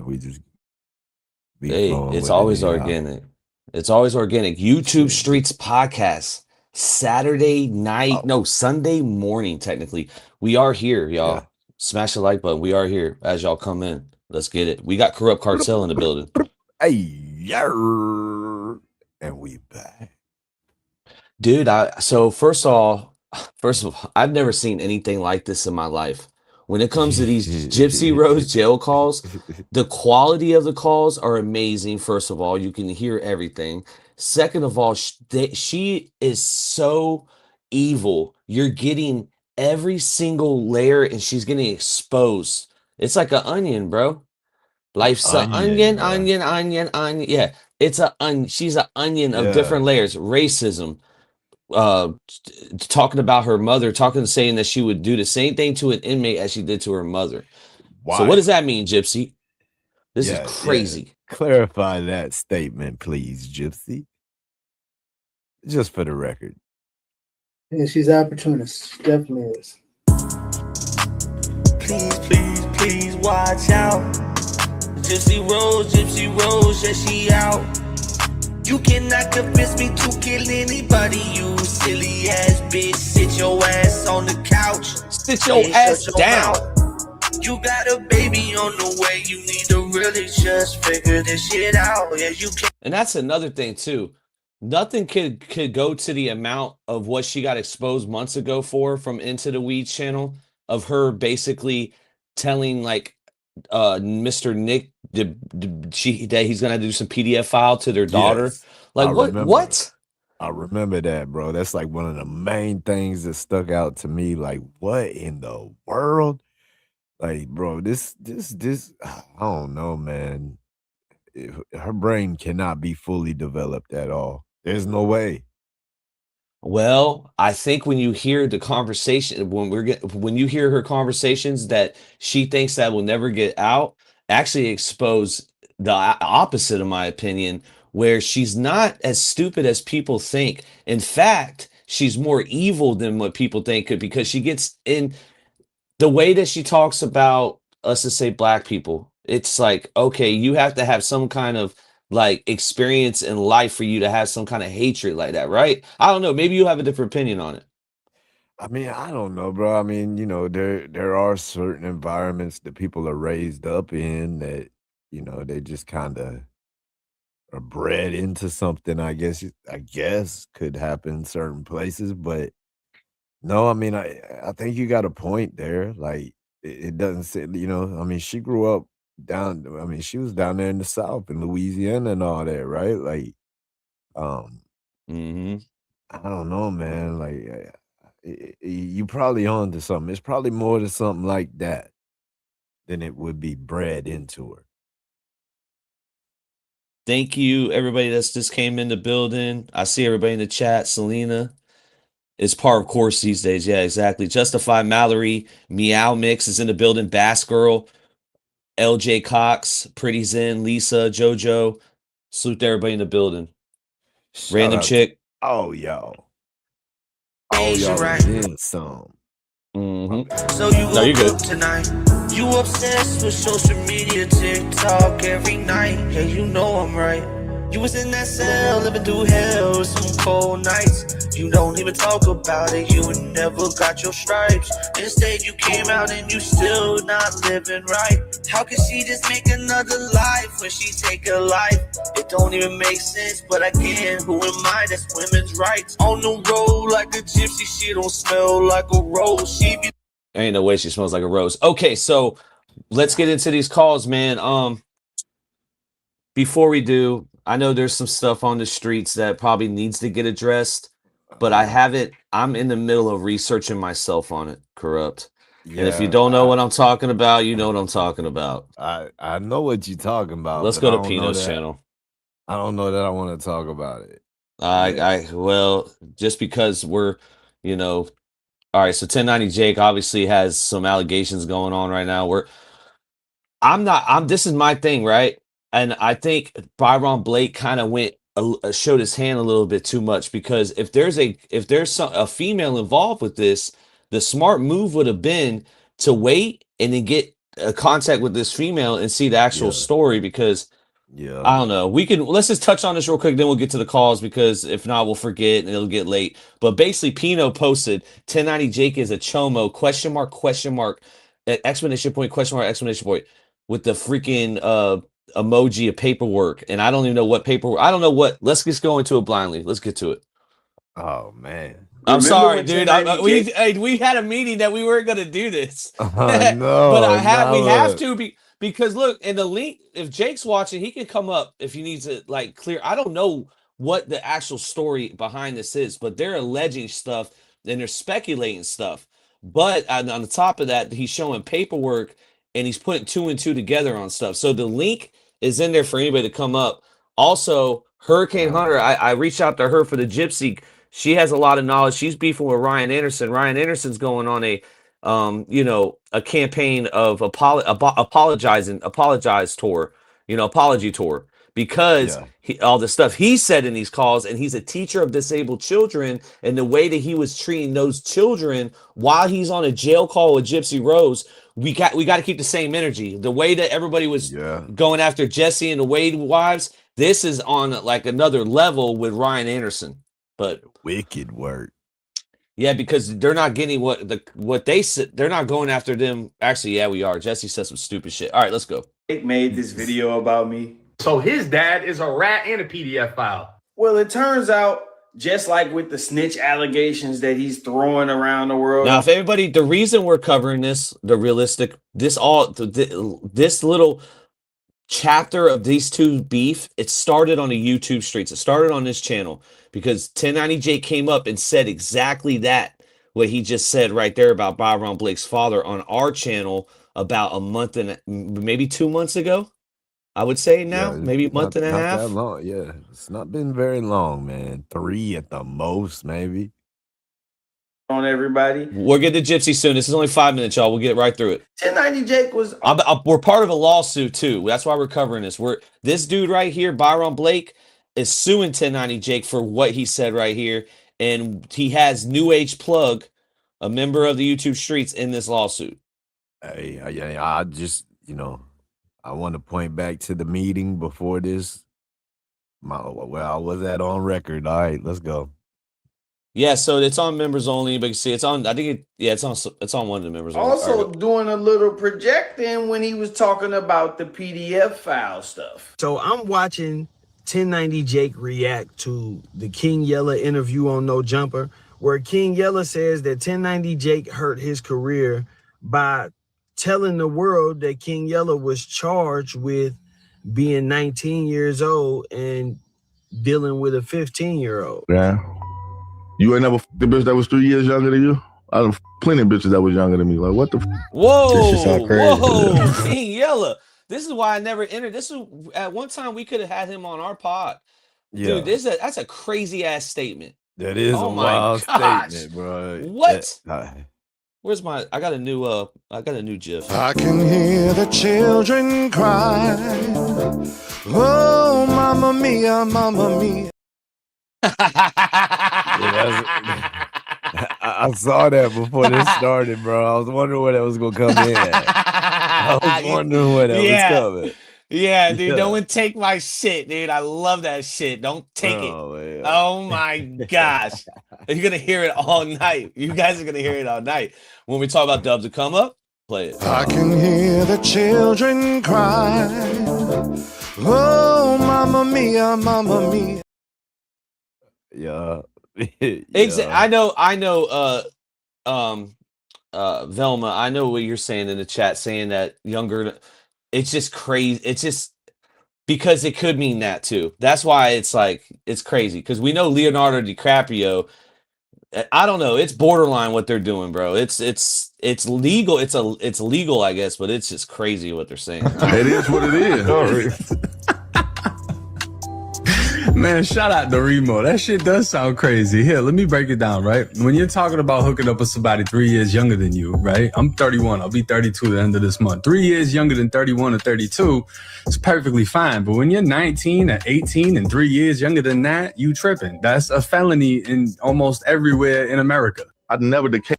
man. We just be Hey, flowing it's with it always anyhow. organic. It's always organic. YouTube Shit. Streets podcast, Saturday night, Oh, no, Sunday morning, technically. We are here, yeah. y'all. Smash the like button. We are here as y'all come in. Let's get it. We got Corrupt Cartel in the building. Hey, yeah. And we back. Dude, so first of all, I've never seen anything like this in my life. When it comes to these Gypsy Rose jail calls, the quality of the calls are amazing. First of all, you can hear everything. Second of all, she is so evil. You're getting every single layer and she's getting exposed. It's like an onion, bro. Life's an Onion, onion, bruh. onion, onion, onion. Yeah, it's a onion. She's an onion of Yeah. different layers. Racism, talking about her mother, saying that she would do the same thing to an inmate as she did to her mother. So what does Wild. that mean, Gypsy? This is Yeah. crazy. Clarify that statement, please, Gypsy. Just for the record. Yeah, she's an opportunist. She definitely is. Please, please, please watch out. Gypsy Rose, yeah, she out. You cannot convince me to kill anybody, you silly ass bitch. Sit your ass on the couch. Sit your ass down. You got a baby on the way. You need to really just figure this shit out. Yeah, you can. And that's another thing too. Nothing could go to the amount of what she got exposed months ago for from Into the Weeds channel of her basically telling like Mr. Nick that he's gonna do some PDF file to their daughter. Yes. Like I what? remember. What? I remember that, bro. That's like one of the main things that stuck out to me. Like, what in the world? Like, bro, this, I don't know, man. Her brain cannot be fully developed at all. There's no way. Well, I think when you hear the conversation, when you hear her conversations that she thinks that will never get out, actually expose the opposite, of my opinion, where she's not as stupid as people think. In fact, she's more evil than what people think because she gets in the way that she talks about, let's just say, black people. It's like, okay, you have to have some kind of like experience in life for you to have some kind of hatred like that, right? I don't know. Maybe you have a different opinion on it. I mean, I don't know, bro. I mean, there are certain environments that people are raised up in that, they just kind of are bred into something, I guess could happen in certain places, but no, I mean, I think you got a point there. Like it doesn't say, I mean, she grew up I mean, she was down there in the South in Louisiana and all that, right? Like, um, Hmm. I don't know, man. Like, you probably on to something. It's probably more to something like that than it would be bred into her. Thank you, everybody that's just came in the building. I see everybody in the chat. Selena is par of course these days. Yeah, exactly. Justify Mallory, Meow Mix is in the building. Bass Girl, LJ Cox, Pretty Zen, Lisa, JoJo. Salute to everybody in the building. Shout Random out to chick. all y'all. All y'all Right. and then some. So you No, you're woke good. up tonight. You obsessed with social media, TikTok every night. Yeah, you know I'm right. You was in that cell, living through hell, some cold nights. You don't even talk about it, you never got your stripes. Instead, you came out and you still not living right. How can she just make another life when she take a life? It don't even make sense, but again, who am I? That's women's rights. On the road like a gypsy, she don't smell like a rose. She be Ain't no way she smells like a rose. Okay, so let's get into these calls, man. Before we do, I know there's some stuff on the streets that probably needs to get addressed, but I Yeah. haven't. I'm in the middle of researching myself on it, Corrupt. And if you Yeah, don't know what I'm talking about, you know what I'm talking about. I know what you're talking about, Let's but go to Pino's channel. I don't know that I want to talk about it. Well, just because we're, you know, all right. So 1090 Jake obviously has some allegations going on right now. I'm not. This is my thing, right? And I think Byron Blake kind of showed his hand a little bit too much because if there's a female involved with this, the smart move would have been to wait and then get contact with this female and see the actual story, because I don't know. Let's just touch on this real quick, then we'll get to the calls, because if not, we'll forget and it'll get late. But basically, Pino posted 1090 Jake is a chomo, question mark, exclamation point, question mark, exclamation point, with the freaking emoji of paperwork. And I don't even know what paperwork. I don't know what. Let's just go into it blindly. Let's get to it. Oh man. I'm sorry, dude. We had a meeting that we weren't gonna do this. No, but we have to because look, in the link, if Jake's watching, he can come up if he needs to like clear. I don't know what the actual story behind this is, but they're alleging stuff and they're speculating stuff. But on the top of that, he's showing paperwork and he's putting 2 and 2 together on stuff. So the link is in there for anybody to come up. Also, Hurricane Hunter, I reached out to her for the Gypsy. She has a lot of knowledge. She's beefing with Ryan Anderson. Ryan Anderson's going on a campaign of apologize tour, apology tour, because all the stuff he said in these calls, and he's a teacher of disabled children, and the way that he was treating those children while he's on a jail call with Gypsy Rose, we got to keep the same energy. The way that everybody was going after Jesse and the Wade wives, this is on like another level with Ryan Anderson. But wicked work. Yeah, because they're not getting what they said. They're not going after them. Actually, yeah, we are. Jesse said some stupid shit. All right, let's go. Jake made this video about me. So his dad is a rat and a PDF file. Well, it turns out, just like with the snitch allegations that he's throwing around the world. Now, if everybody, the reason we're covering this little chapter of these two beef, it started on the YouTube streets. It started on this channel because 1090 Jake came up and said exactly that, what he just said right there about Byron Blake's father on our channel about a month and maybe 2 months ago. I would say now, maybe a month and a half. Not that long. Yeah, it's not been very long, man. 3 at the most, maybe. On everybody. We'll get to Gypsy soon. This is only 5 minutes, y'all. We'll get right through it. 1090 Jake was. We're part of a lawsuit too. That's why we're covering this. This dude right here, Byron Blake, is suing 1090 Jake for what he said right here, and he has New Age Plug, a member of the YouTube streets, in this lawsuit. Hey, I just I want to point back to the meeting before this. Where I was at on record. All right, let's go. Yeah, so it's on members only, but you see, it's on. I think it's on one of the members. Also doing a little projecting when he was talking about the PDF file stuff. So I'm watching 1090 Jake react to the King Yella interview on No Jumper, where King Yella says that 1090 Jake hurt his career by telling the world that King Yella was charged with being 19 years old and dealing with a 15-year-old. Yeah. You ain't never the bitch that was 3 years younger than you? I done plenty of bitches that was younger than me. Like, what the Whoa, King Yella. This is why I never entered. This is at one time we could have had him on our pod. Yeah. Dude, that's a crazy ass statement. That is a wild statement, bro. What? Where's my? I got a new GIF. I can hear the children cry. Oh, mamma mia, mamma mia. I saw that before this started, bro. I was wondering where that was gonna come in. I was wondering where that was coming. Yeah, dude. No one take my shit, dude. I love that shit. Don't take it. Man. Oh my gosh. You're gonna hear it all night. You guys are gonna hear it all night. When we talk about dubs to come up, play it. I can hear the children cry. Oh, mamma mia, mamma mia. Yeah. I know Velma, I know what you're saying in the chat, saying that younger. It's just crazy. It's just because it could mean that too. That's why it's like it's crazy, because we know Leonardo DiCaprio. I don't know. It's borderline what they're doing, bro. It's legal. It's legal, I guess, but it's just crazy what they're saying. It is what it is. Man, shout out to Remo. That shit does sound crazy. Here, let me break it down, right? When you're talking about hooking up with somebody 3 years younger than you, right? I'm 31. I'll be 32 at the end of this month. 3 years younger than 31 or 32, it's perfectly fine. But when you're 19 or 18 and 3 years younger than that, you tripping. That's a felony in almost everywhere in America. I'd never decay.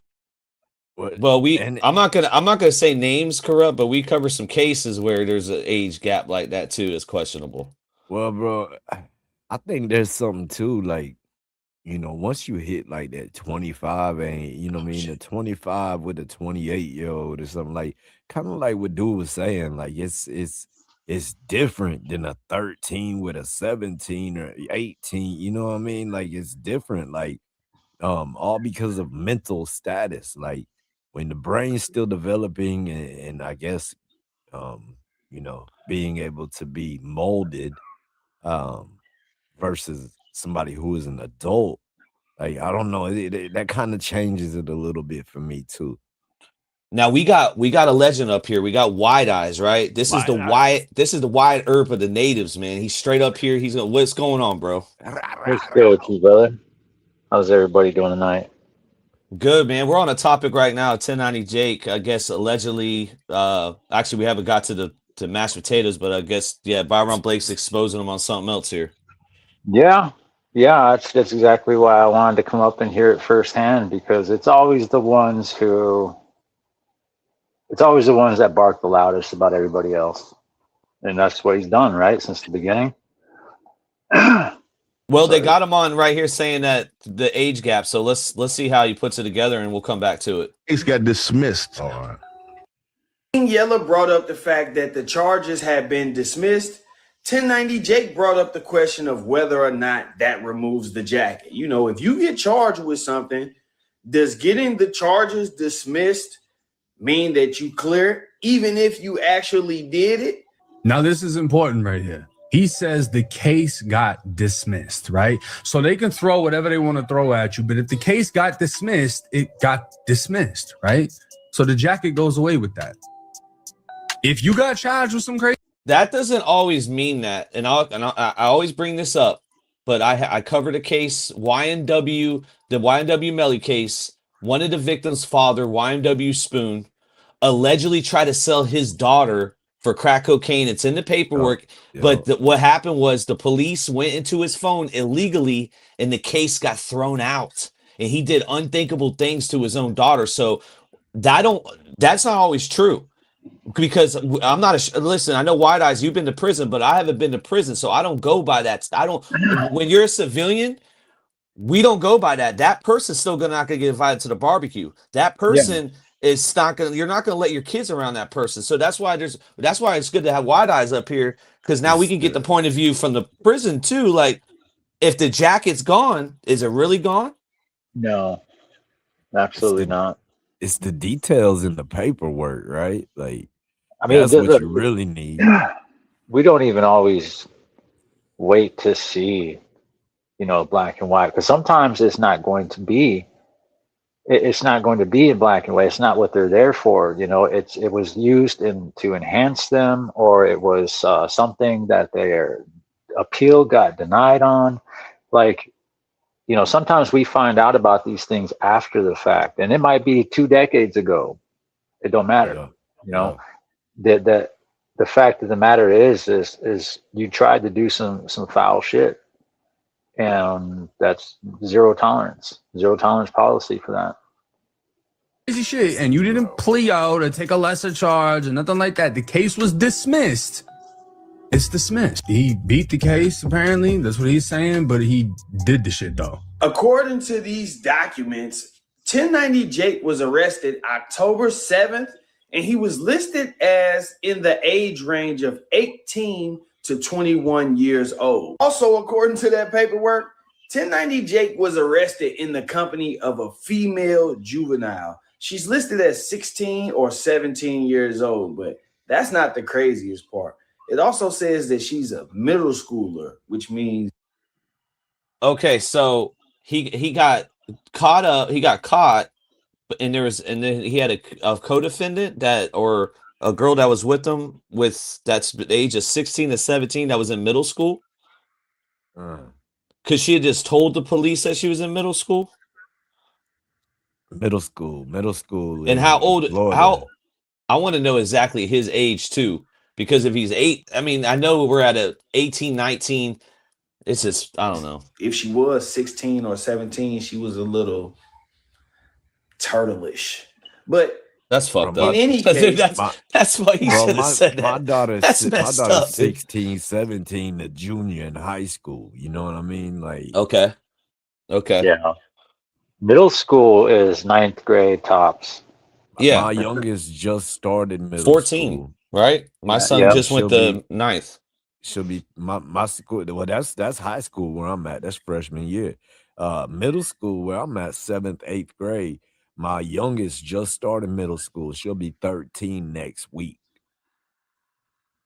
What Well, and I'm not gonna say names, Corrupt, but we cover some cases where there's an age gap like that too. Is questionable. well, bro, I think there's something too, like, once you hit like that 25 and what I mean, the 25 with a 28-year-old or something like kind of like what dude was saying, like it's different than a 13 with a 17 or 18, you know what I mean? Like it's different, like all because of mental status. Like when the brain's still developing and I guess being able to be molded um versus somebody who is an adult. Like, I don't know, that kinda changes it a little bit for me too. Now we got a legend up here. We got Wide Eyes, right? Wide eyes. This is the Wide Earp of the natives, man. He's straight up here. What's going on, bro? What's good with you, brother? How's everybody doing tonight? Good, man. We're on a topic right now. 1090 Jake, I guess allegedly. Actually, we haven't got to mashed potatoes, but I guess Byron Blake's exposing him on something else here. Yeah, that's exactly why I wanted to come up and hear it firsthand, because it's always the ones that bark the loudest about everybody else, and that's what he's done, right, since the beginning. Well, they got him on right here saying that the age gap. So let's see how he puts it together, and we'll come back to it. Case got dismissed. All right. King Yella brought up the fact that the charges had been dismissed. 1090 Jake brought up the question of whether or not that removes the jacket. If you get charged with something, does getting the charges dismissed mean that you clear, even if you actually did it? Now, this is important right here. He says the case got dismissed, right? So they can throw whatever they want to throw at you, but if the case got dismissed, it got dismissed, right? So the jacket goes away with that. If you got charged with some crazy, that doesn't always mean that, and I always bring this up, but I covered a case, the YNW Melly case. One of the victim's father, YNW Spoon, allegedly tried to sell his daughter for crack cocaine. It's in the paperwork, but what happened was the police went into his phone illegally, and the case got thrown out, and he did unthinkable things to his own daughter. So that's not always true. Because I'm not listen, I know Wide Eyes, you've been to prison, but I haven't been to prison, so I don't go by that. When you're a civilian, we don't go by that. That person's still not gonna get invited to the barbecue. That person is not gonna, you're not gonna let your kids around that person. So that's why it's good to have Wide Eyes up here, because now we can get the point of view from the prison too. Like, if the jacket's gone, is it really gone? No, absolutely not. It's the details in the paperwork, right? Like, I mean, that's what you really need. We don't even always wait to see, black and white, because sometimes it's not going to be in black and white. It's not what they're there for. It was used to enhance them, or it was something that their appeal got denied on. Like, sometimes we find out about these things after the fact, and it might be 2 decades ago. It don't matter. The fact of the matter is you tried to do some foul shit, and that's zero tolerance policy for that. crazy shit, and you didn't plea out or take a lesser charge or nothing like that. The case was dismissed. It's dismissed. He beat the case, apparently. That's what he's saying, but he did the shit, though. According to these documents, 1090 Jake was arrested October 7th, and he was listed as in the age range of 18 to 21 years old. Also, according to that paperwork, 1090 Jake was arrested in the company of a female juvenile. She's listed as 16 or 17 years old, but that's not the craziest part. It also says that she's a middle schooler, which means. Okay, so he got caught up. He got caught, and then he had a co-defendant or a girl that was with him that's the age of 16 to 17 that was in middle school. Because she had just told the police that she was in middle school. Middle school. And how old? Florida. I want to know exactly his age too. Because if he's 8, I mean, I know we're at 18, 19. It's just, I don't know. If she was 16 or 17, she was a little turtleish. But That's Bro, fucked in up. any Dude, case, that's why he bro, should have said my that. daughter's That's my messed daughter's up, dude. 16, 17, a junior in high school. You know what I mean? Like, Okay. Okay. Yeah. Middle school is 9th grade tops. Yeah. my youngest just started middle 14, school. right? My son Yeah. just went She'll to be 9th. she'll be my school. Well, that's high school where I'm at. That's freshman year. Middle school where I'm at, 7th, 8th grade. My youngest just started middle school. She'll be 13 next week.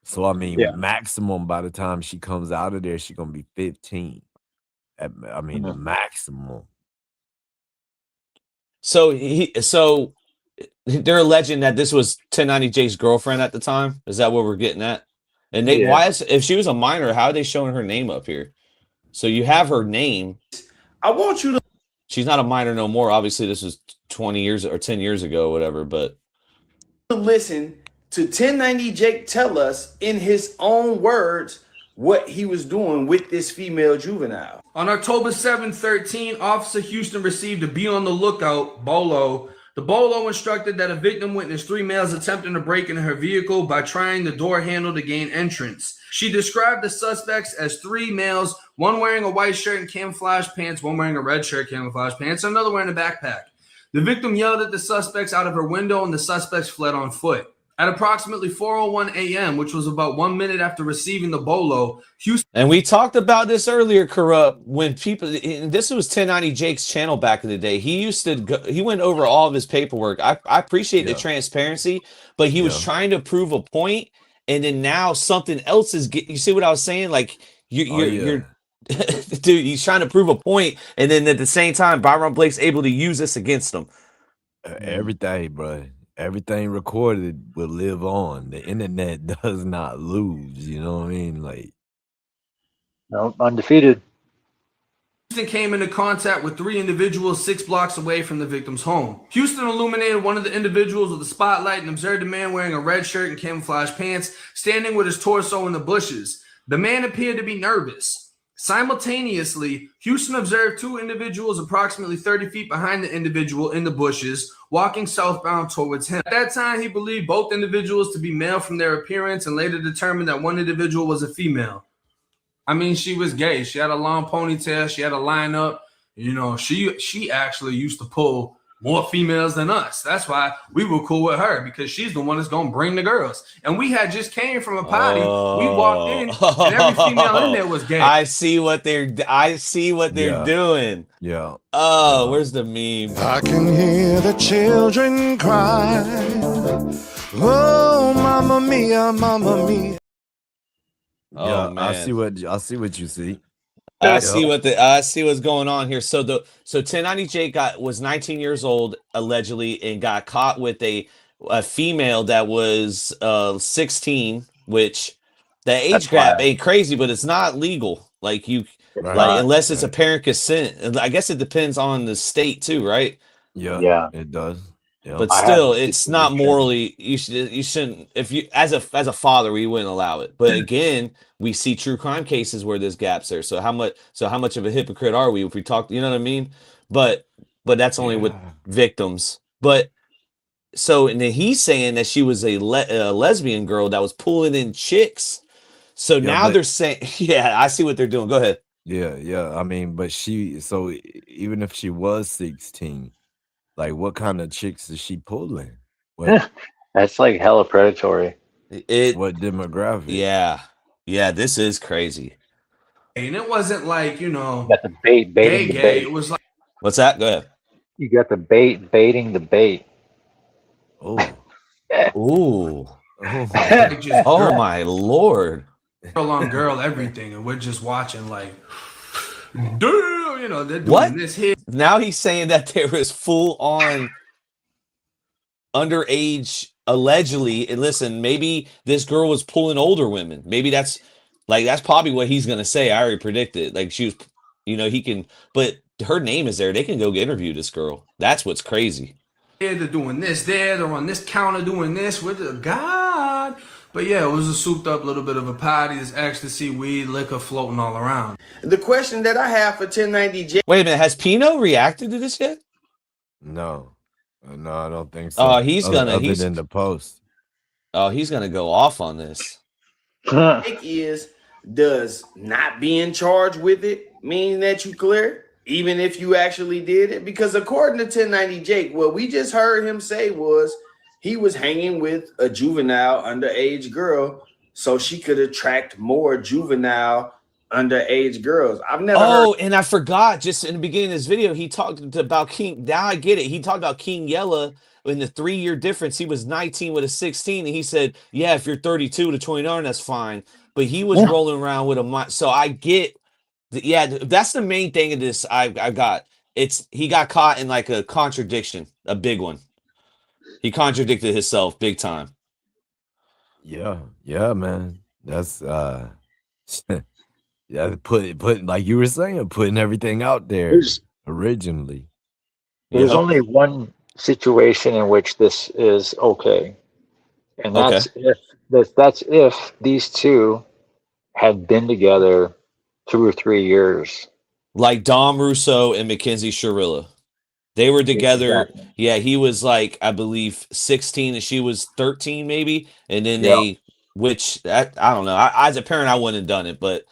So I mean, Yeah. maximum by the time she comes out of there, she's gonna be 15. I mean, Mhm. maximum. So they're alleging that this was 1090 Jake's girlfriend at the time. Is that what we're getting at? And they Yeah. if she was a minor, how are they showing her name up here? So you have her name. I want you to She's not a minor no more. Obviously, this was 20 years or 10 years ago, whatever. But listen to 1090 Jake tell us in his own words what he was doing with this female juvenile. On October 7, 13, Officer Houston received a be on the lookout BOLO. The BOLO instructed that a victim witnessed 3 males attempting to break into her vehicle by trying the door handle to gain entrance. She described the suspects as 3 males, one wearing a white shirt and camouflage pants, one wearing a red shirt, camouflage pants, and another wearing a backpack. The victim yelled at the suspects out of her window, and the suspects fled on foot. At approximately 4:01 a.m., which was about 1 minute after receiving the BOLO, Houston. And we talked about this earlier, Corrupt, when people, this was 1090 Jake's channel back in the day. He used to go, he went over all of his paperwork. I appreciate the transparency, but he was trying to prove a point, and then now something else is you see what I was saying? Like you're dude, he's trying to prove a point, and then at the same time, Byron Blake's able to use this against him. Everything, bro. Everything recorded will live on. The internet does not lose. You know what I mean? Like, No, undefeated. Houston came into contact with 3 individuals 6 blocks away from the victim's home. Houston illuminated one of the individuals with a spotlight and observed a man wearing a red shirt and camouflage pants standing with his torso in the bushes. The man appeared to be nervous. Simultaneously, Houston observed 2 individuals approximately 30 feet behind the individual in the bushes, walking southbound towards him. At that time, he believed both individuals to be male from their appearance and later determined that one individual was a female. I mean, she was gay. She had a long ponytail. She had a lineup. You know, she actually used to pull more females than us. That's why we were cool with her, because she's the one that's going to bring the girls. And we had just came from a party. We walked in and every female in there was gay. I see what they're doing. Yeah. Oh, where's the meme? I can hear the children cry. Oh, mamma mia, mamma mia. Oh, man. I see what you see. I see what's going on here. So 1090 Jake was 19 years old allegedly and got caught with a female that was 16, which the age gap ain't crazy, but it's not legal. Like unless it's apparent consent. I guess it depends on the state too, right? Yeah, it does. Yeah. But still, it's not morally. You shouldn't. If you as a father, we wouldn't allow it. But again, we see true crime cases where there's gaps there. So how much of a hypocrite are we if we talk? You know what I mean? But that's only with victims. But so and then he's saying that she was a lesbian girl that was pulling in chicks. So now they're saying, yeah, I see what they're doing. Go ahead. Yeah. I mean, but so even if she was 16. Like, what kind of chicks is she pulling? That's like hella predatory. What demographic? Yeah, this is crazy. And it wasn't like, you know, got the baiting the bait. It was like, what's that? Go ahead. You got the baiting the bait. Oh, ooh, oh my Lord! Girl on girl, everything, and we're just watching like, damn. You know, they're doing what? This here. Now he's saying that there was full on underage allegedly. And listen, maybe this girl was pulling older women. Maybe that's probably what he's gonna say. I already predicted. Like she was, you know, he can, but her name is there. They can go interview this girl. That's what's crazy. Yeah, they're doing this there. They're on this counter doing this with the God. But yeah, it was a souped up little bit of a party. There's ecstasy, weed, liquor floating all around. The question that I have for 1090 J. Wait a minute, has Pino reacted to this yet? No. No, I don't think so. He's Other than the post. he's gonna go off on this. Is does not being charged with it mean that you clear, even if you actually did it? Because according to 1090 Jake, what we just heard him say was he was hanging with a juvenile underage girl so she could attract more juvenile underage girls. I've never heard. And I forgot, just in the beginning of this video, he talked about King. Now I get it. He talked about King Yella in the 3-year difference. He was 19 with a 16, and he said, "Yeah, if you're 32 to 29, that's fine." But he was rolling around with a so I get. That's the main thing of this. I got he got caught in like a contradiction, a big one. He contradicted himself big time. Yeah, man. That's yeah, put like you were saying, putting everything out there originally. There's only one situation in which this is okay, and that's if these two had been together 2 or 3 years, like Dom Russo and Mackenzie Sharilla. They were together. Exactly. Yeah, he was like, I believe 16 and she was 13 maybe, and then I don't know. As a parent, I wouldn't have done it, but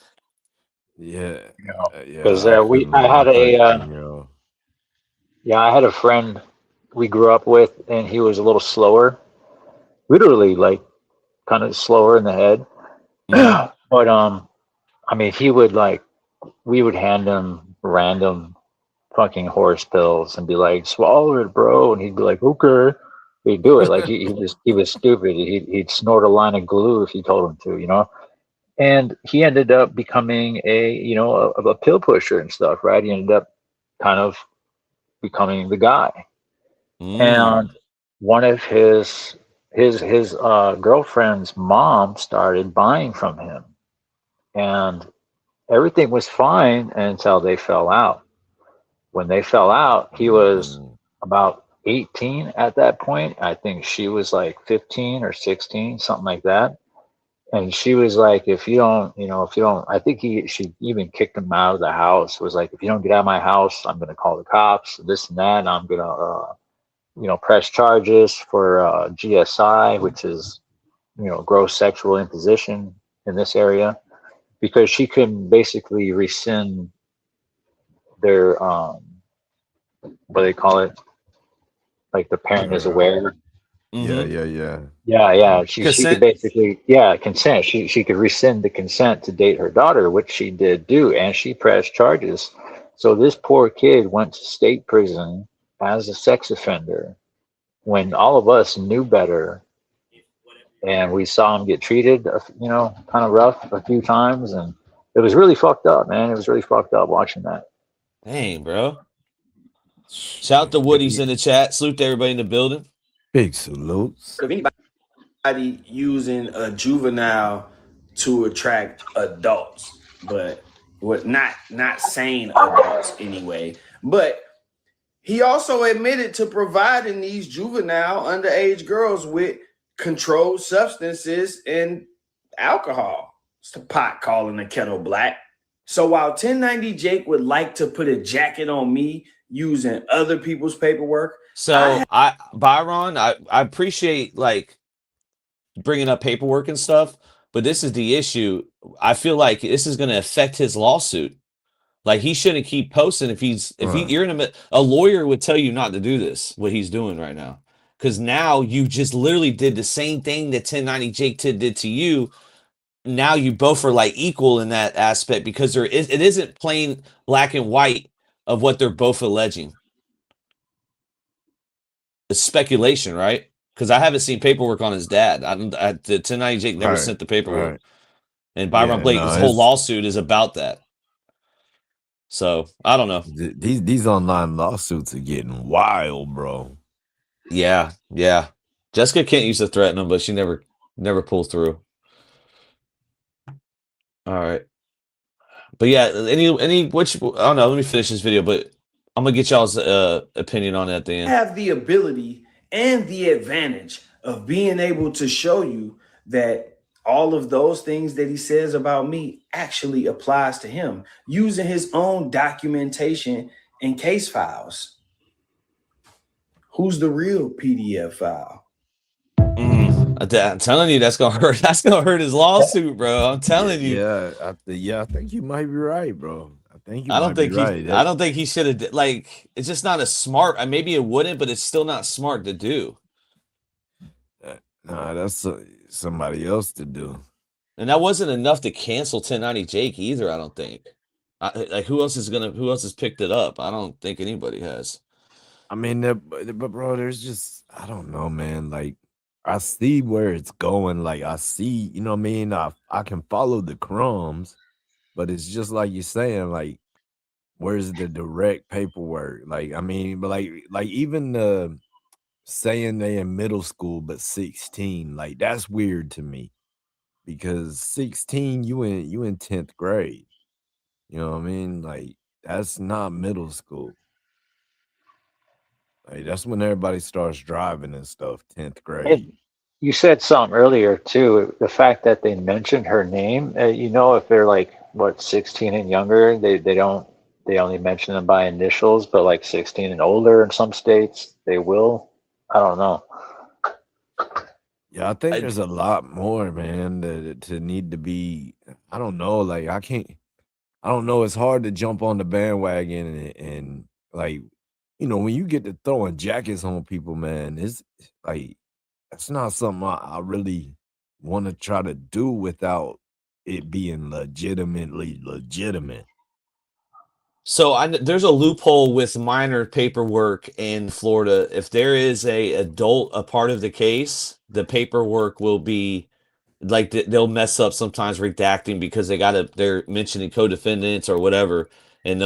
because I had a friend we grew up with, and he was a little slower, literally like kind of slower in the head. But I mean, we would hand him random fucking horse pills and be like, "Swallow it, bro," and he'd be like, "Okay." He'd do it like he was stupid. He'd snort a line of glue if you told him to, you know. And he ended up becoming a pill pusher and stuff, right? He ended up kind of becoming the guy. And one of his girlfriend's mom started buying from him, and everything was fine until they fell out. When they fell out, he was about 18 at that point. I think she was like 15 or 16, something like that. And she was like, if you don't, I think she even kicked him out of the house. Was like, if you don't get out of my house, I'm going to call the cops, this and that. And I'm going to, press charges for GSI, which is, gross sexual imposition in this area, because she couldn't basically rescind their, what do they call it? Like the parent is aware. Yeah. She could basically, consent. She could rescind the consent to date her daughter, which she did do, and she pressed charges. So this poor kid went to state prison as a sex offender when all of us knew better, and we saw him get treated, kind of rough a few times, and it was really fucked up, man. It was really fucked up watching that. Dang, bro. Shout out to Woody's in the chat. Salute to everybody in the building. Big salutes. If anybody using a juvenile to attract adults, but not sane adults anyway. But he also admitted to providing these juvenile underage girls with controlled substances and alcohol. It's the pot calling the kettle black. So while 1090 Jake would like to put a jacket on me using other people's paperwork, so Byron, I appreciate like bringing up paperwork and stuff, but this is the issue. I feel like this is going to affect his lawsuit. Like he shouldn't keep posting you're in a lawyer would tell you not to do this, what he's doing right now, because now you just literally did the same thing that 1090 Jake did to you. Now you both are like equal in that aspect, because it isn't plain black and white of what they're both alleging. It's speculation, right? Because I haven't seen paperwork on his dad. The 1090 Jake never sent the paperwork. Right. And Byron Blake's whole lawsuit is about that. So I don't know. These online lawsuits are getting wild, bro. Yeah. Jessica Kent used to threaten him, but she never pulled through. All right. But yeah, I don't know. Let me finish this video, but I'm gonna get y'all's opinion on it at the end. I have the ability and the advantage of being able to show you that all of those things that he says about me actually applies to him using his own documentation and case files. Who's the real PDF file? I'm telling you, that's gonna hurt. That's gonna hurt his lawsuit, bro. I'm telling you. I think you might be right, bro. I think you I don't might be think he. right. I don't think he should have. Like, it's just not a smart. Maybe it wouldn't, but it's still not smart to do. Nah, that's somebody else to do. And that wasn't enough to cancel 1090 Jake either. I don't think. Like, who else has picked it up? I don't think anybody has. I mean, but bro, there's just I don't know, man. Like, I see where it's going. Like, I see, you know what I mean? I can follow the crumbs, but it's just like you're saying, like, where's the direct paperwork? Like, I mean, but like even saying they in middle school but 16, like that's weird to me because 16, you in 10th grade. You know what I mean? Like, that's not middle school. Like, that's when everybody starts driving and stuff, 10th grade. And you said something earlier too. The fact that they mentioned her name, if they're like what 16 and younger, they only mention them by initials, but like 16 and older in some states they will. I don't know. Yeah, I think there's a lot more, man, to need to be. I don't know. Like, I don't know. It's hard to jump on the bandwagon and like, when you get to throwing jackets on people, man, it's like that's not something I really want to try to do without it being legitimately legitimate. So there's a loophole with minor paperwork in Florida. If there is a part of the case, the paperwork will be like they'll mess up sometimes redacting because they're mentioning co-defendants or whatever, and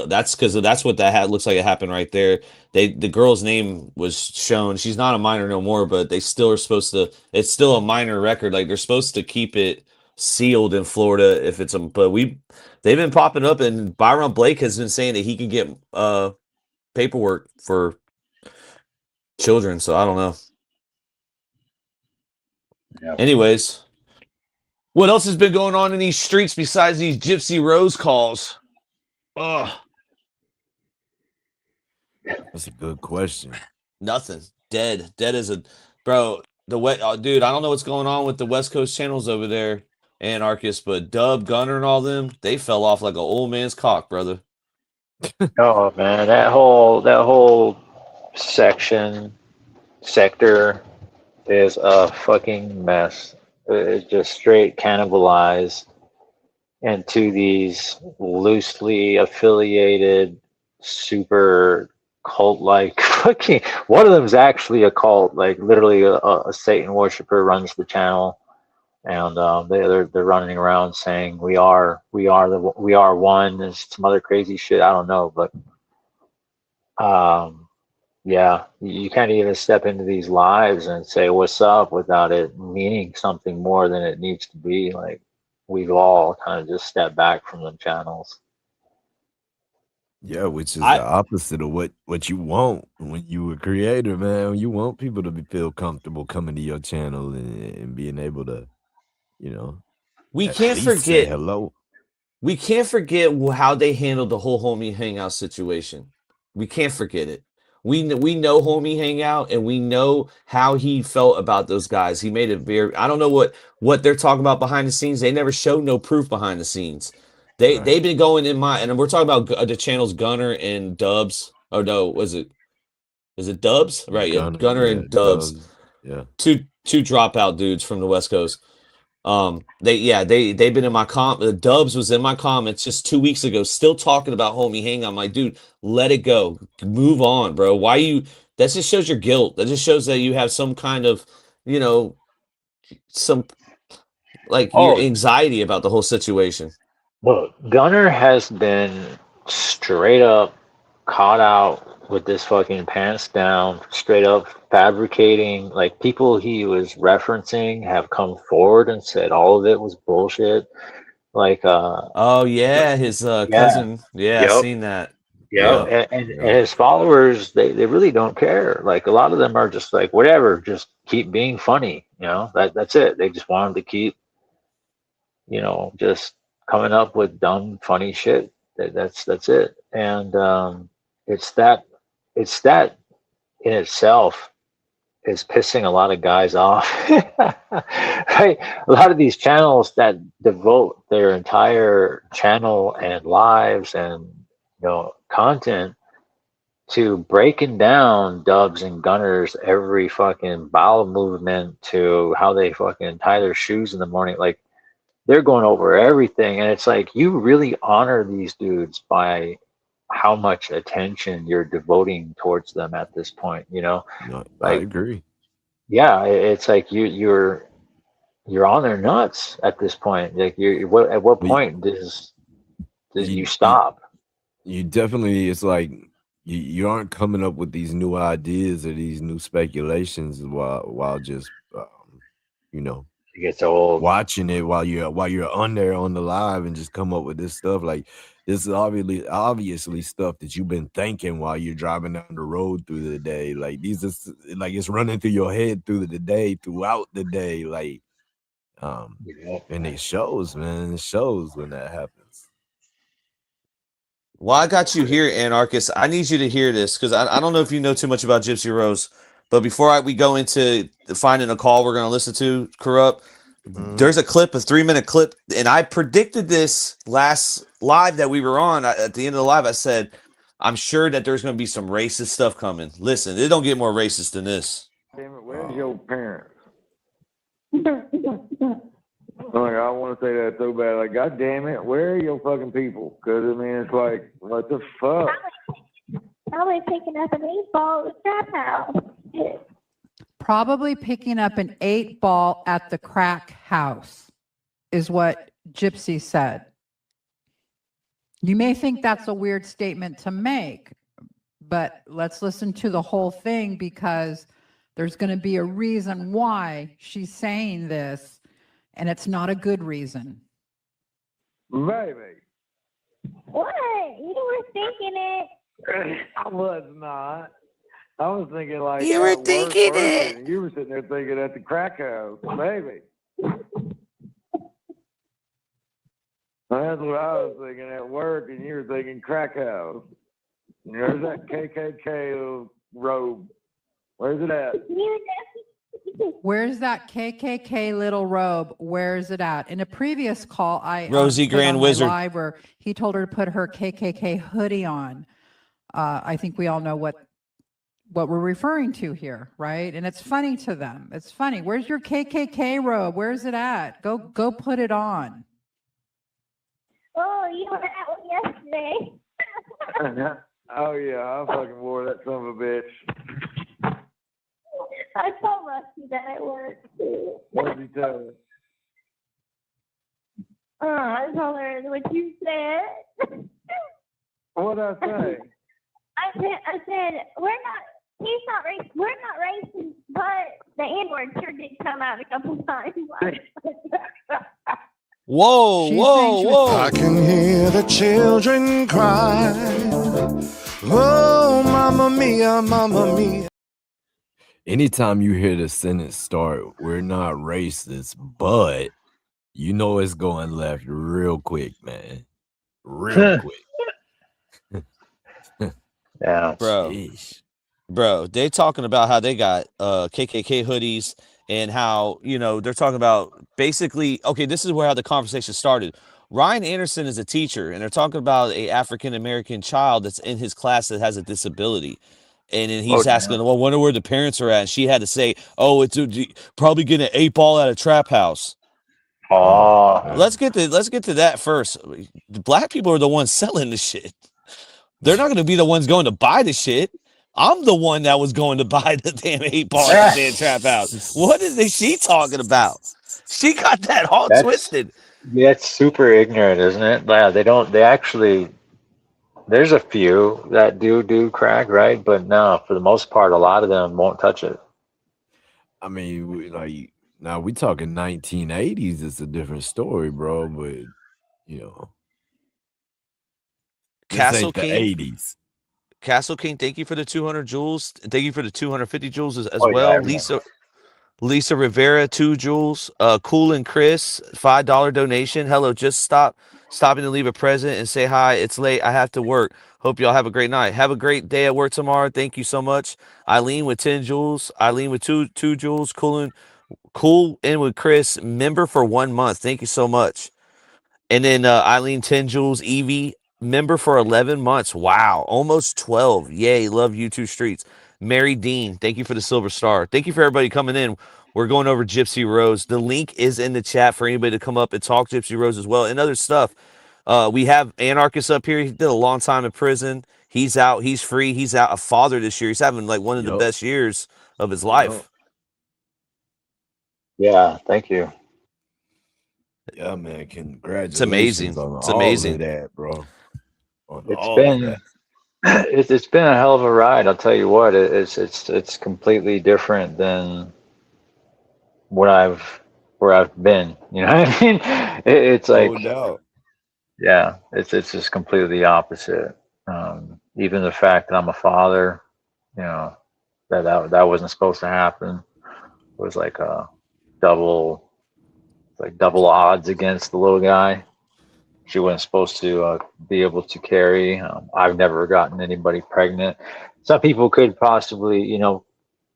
that's because that's what looks like it happened right there. The girl's name was shown. She's not a minor no more, but they still are supposed to. It's still a minor record. Like, they're supposed to keep it sealed in Florida if it's they've been popping up, and Byron Blake has been saying that he can get paperwork for children. So I don't know. Yeah. Anyways, what else has been going on in these streets besides these Gypsy Rose calls? Ugh. That's a good question. Nothing. Dead as a bro. Dude, I don't know what's going on with the West Coast channels over there, Anarchist, but Dub, Gunner, and all them, they fell off like an old man's cock, brother. Oh man, that whole sector is a fucking mess. It's just straight cannibalized into these loosely affiliated, super cult-like fucking. One of them is actually a cult, like literally a Satan worshiper runs the channel, and they're running around saying we are one. There's some other crazy shit I don't know, but yeah, you can't even step into these lives and say what's up without it meaning something more than it needs to be. Like, we've all kind of just stepped back from them channels. Yeah, which is the opposite of what you want when you a creator, man. You want people to feel comfortable coming to your channel and being able to, we at can't least say forget hello. We can't forget how they handled the whole Homie Hangout situation. We can't forget it. We know Homie Hangout, and we know how he felt about those guys. He made it very. I don't know what they're talking about behind the scenes. They never showed no proof behind the scenes. They've been going and we're talking about the channels Gunner and Dubs. Oh no, is it Dubs? Right, yeah, Gunner and Dubs. Yeah, two dropout dudes from the West Coast. They've been in my the Dubs was in my comments just 2 weeks ago, still talking about Homie Hang. I'm like, dude, let it go, move on, bro. That just shows your guilt. That just shows that you have some kind of, some your anxiety about the whole situation. Well, Gunner has been straight up caught out with this fucking pants down, straight up fabricating. Like, people he was referencing have come forward and said all of it was bullshit. Like, oh yeah, his cousin. Yeah, yep. I seen that. Yeah, and his followers, they really don't care. Like, a lot of them are just like, whatever, just keep being funny. That's it. They just want him to keep, just coming up with dumb, funny shit. That's it. And it's that in itself is pissing a lot of guys off. Right? A lot of these channels that devote their entire channel and lives and content to breaking down dubs and gunners, every fucking bowel movement, to how they fucking tie their shoes in the morning. Like, they're going over everything, and it's like, you really honor these dudes by how much attention you're devoting towards them at this point. No, I Like, agree. yeah, it's like you're on their nuts at this point. Like, at what Well, you, point does you you, stop? you definitely, it's like you aren't coming up with these new ideas or these new speculations while just you know, It gets old. watching it while you're on there on the live and just come up with this stuff. Like, this is obviously stuff that you've been thinking while you're driving down the road through the day. Like, these are like, it's running through your head throughout the day. Like, and it shows, man. It shows when that happens. Well, I got you here, Anarchist. I need you to hear this because I don't know if you know too much about Gypsy Rose, but before we go into finding a call we're going to listen to, Corrupt, there's a 3-minute clip, and I predicted this last live that we were on. At the end of the live, I said, I'm sure that there's going to be some racist stuff coming. Listen, it don't get more racist than this. Damn it, where's your parents? Like, I want to say that so bad. Like, God damn it, where are your fucking people? Because, I mean, it's like, what the fuck? Probably picking up an 8-ball at the trap house. Probably picking up an 8-ball at the crack house is what Gypsy said. You may think that's a weird statement to make, but let's listen to the whole thing, because there's going to be a reason why she's saying this. And it's not a good reason. Baby. What? You were thinking it. I was not. I was thinking like you were thinking it. You were sitting there thinking at the crack house, baby. That's what I was thinking at work, and you were thinking crack house. There's that KKK robe. Where's it at? Where's that KKK little robe? Where's it at? In a previous call, Rosie Grand Wizard live where he told her to put her KKK hoodie on. I think we all know what we're referring to here, right? And it's funny to them. It's funny. Where's your KKK robe? Where's it at? Go put it on. Oh, you were out yesterday. Oh yeah, I fucking wore that son of a bitch. I told Rusty that at work too. What did you tell her? I told her what you said. What did I say? I said we're not racist, but the N-word sure did come out a couple times. Whoa. I can hear the children cry. Oh, mamma mia, mamma mia. Anytime you hear the sentence start, we're not racist, but you know it's going left real quick, man. Real quick. Yeah. Bro, they talking about how they got KKK hoodies and how, they're talking about basically, okay, this is where how the conversation started. Ryan Anderson is a teacher, and they're talking about a African-American child that's in his class that has a disability. And then he's asking, well, I wonder where the parents are at. And she had to say, oh, it's probably getting an 8-ball at a trap house. Oh, let's get to that first. The black people are the ones selling the shit. They're not going to be the ones going to buy the shit. I'm the one that was going to buy the damn 8-ball at the damn trap house. What is she talking about? She got that all twisted. Yeah, it's super ignorant, isn't it? Yeah, they actually, there's a few that do crack, right? But no, for the most part, a lot of them won't touch it. I mean, now we talking 1980s. It's a different story, bro. But Castle the King, 80s. Castle King, thank you for the 200 joules. Thank you for the 250 joules as well. Yeah, Lisa Rivera, 2 joules. Cool and Chris, $5 donation. Hello, just stopping to leave a present and say hi. It's late. I have to work. Hope y'all have a great night. Have a great day at work tomorrow. Thank you so much. Eileen with 10 jewels. Eileen with two jewels. Cool in with Chris. Member for 1 month. Thank you so much. And then Eileen 10 jewels. Evie, member for 11 months. Wow. Almost 12. Yay. Love you two streets. Mary Dean, thank you for the silver star. Thank you for everybody coming in. We're going over Gypsy Rose. The link is in the chat for anybody to come up and talk Gypsy Rose as well and other stuff. We have Anarchist up here. He did a long time in prison. He's out. He's free. He's out a father this year. He's having like one of the best years of his life. Yeah, thank you. Yeah, man. Congratulations It's amazing. on It's all amazing. of that, bro. On It's all been of that. it's been a hell of a ride. I'll tell you what. It's completely different than what where I've been. You know what I mean? It's like, No doubt. yeah, it's just completely the opposite. Even the fact that I'm a father, you know, that wasn't supposed to happen. It was like double odds against the little guy. She wasn't supposed to be able to carry. I've never gotten anybody pregnant. Some people could possibly, you know,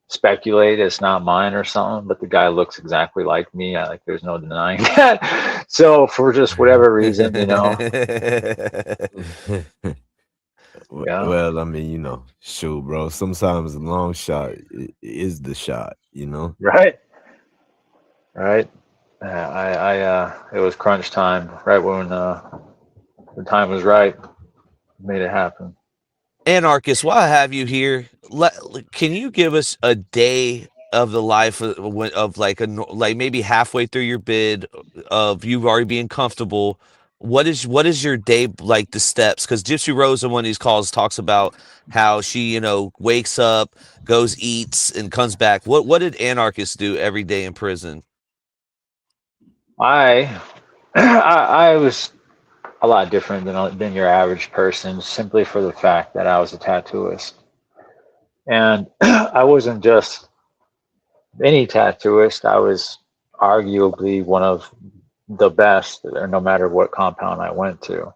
speculate it's not mine or something, but the guy looks exactly like me. There's no denying that. So for just whatever reason, you know. Yeah. Well, I mean, you know, shoot, bro. Sometimes a long shot is the shot, you know? Right. Right. It was crunch time right when the time was right. Made it happen. Anarchist, while I have you here, can you give us a day of the life of like like maybe halfway through your bid of you already being comfortable? What is your day like? The steps, because Gypsy Rose in one of these calls talks about how she, you know, wakes up, goes, eats, and comes back. What did Anarchist do every day in prison? I was a lot different than your average person, simply for the fact that I was a tattooist, and I wasn't just any tattooist. I was arguably one of the best, no matter what compound I went to.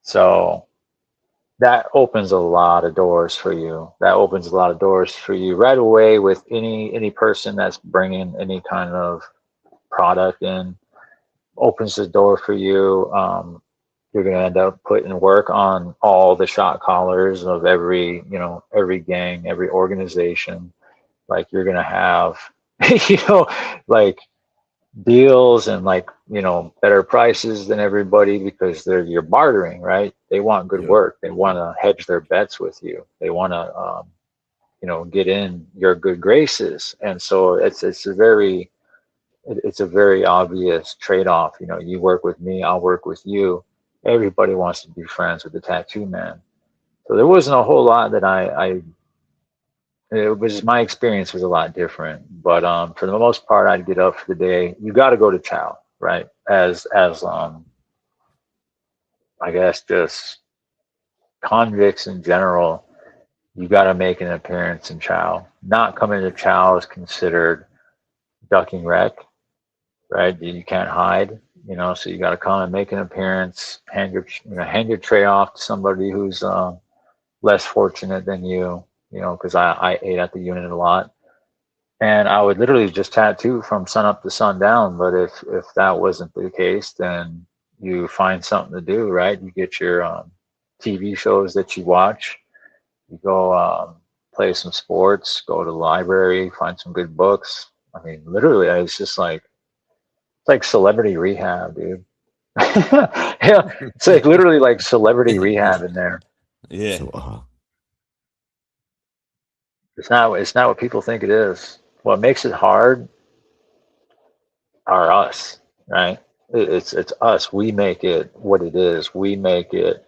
So that opens a lot of doors for you. That opens a lot of doors for you right away with any person that's bringing any kind of product in. Opens the door for you. You're going to end up putting work on all the shot callers of every gang, every organization. Like you're going to have, like deals and better prices than everybody, because you're bartering, right? They want good work. They want to hedge their bets with you. They want to, get in your good graces. And so it's a very obvious trade-off. You work with me, I'll work with you. Everybody wants to be friends with the tattoo man. So there wasn't a whole lot that it was, my experience was a lot different. But for the most part, I'd get up for the day. You got to go to chow, right? As I guess just convicts in general, you got to make an appearance in chow. Not coming to chow is considered ducking wreck, right? You can't hide, so you got to come and make an appearance, hand your tray off to somebody who's less fortunate than you, because I ate at the unit a lot, and I would literally just tattoo from sun up to sundown. But if that wasn't the case, then you find something to do, right? You get your TV shows that you watch, you go play some sports, go to the library, find some good books. I mean, literally, it's just like, it's like celebrity rehab, dude. Yeah, it's like literally like celebrity rehab in there. Yeah. It's not what people think it is. What makes it hard are us, right? It's us. We make it what it is. We make it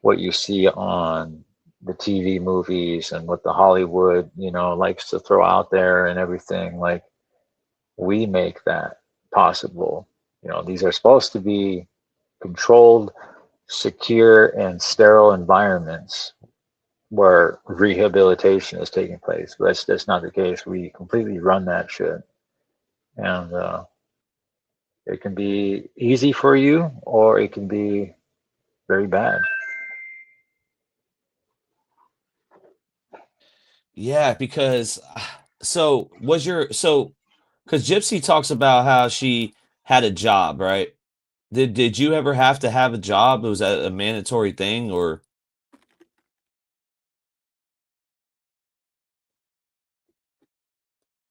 what you see on the TV movies and what the Hollywood, likes to throw out there and everything. Like, we make that possible. These are supposed to be controlled, secure, and sterile environments where rehabilitation is taking place. But that's not the case. We completely run that shit. And it can be easy for you, or it can be very bad. Yeah, because so was your so because Gypsy talks about how she had a job, right? Did you ever have to have a job? Was that a mandatory thing or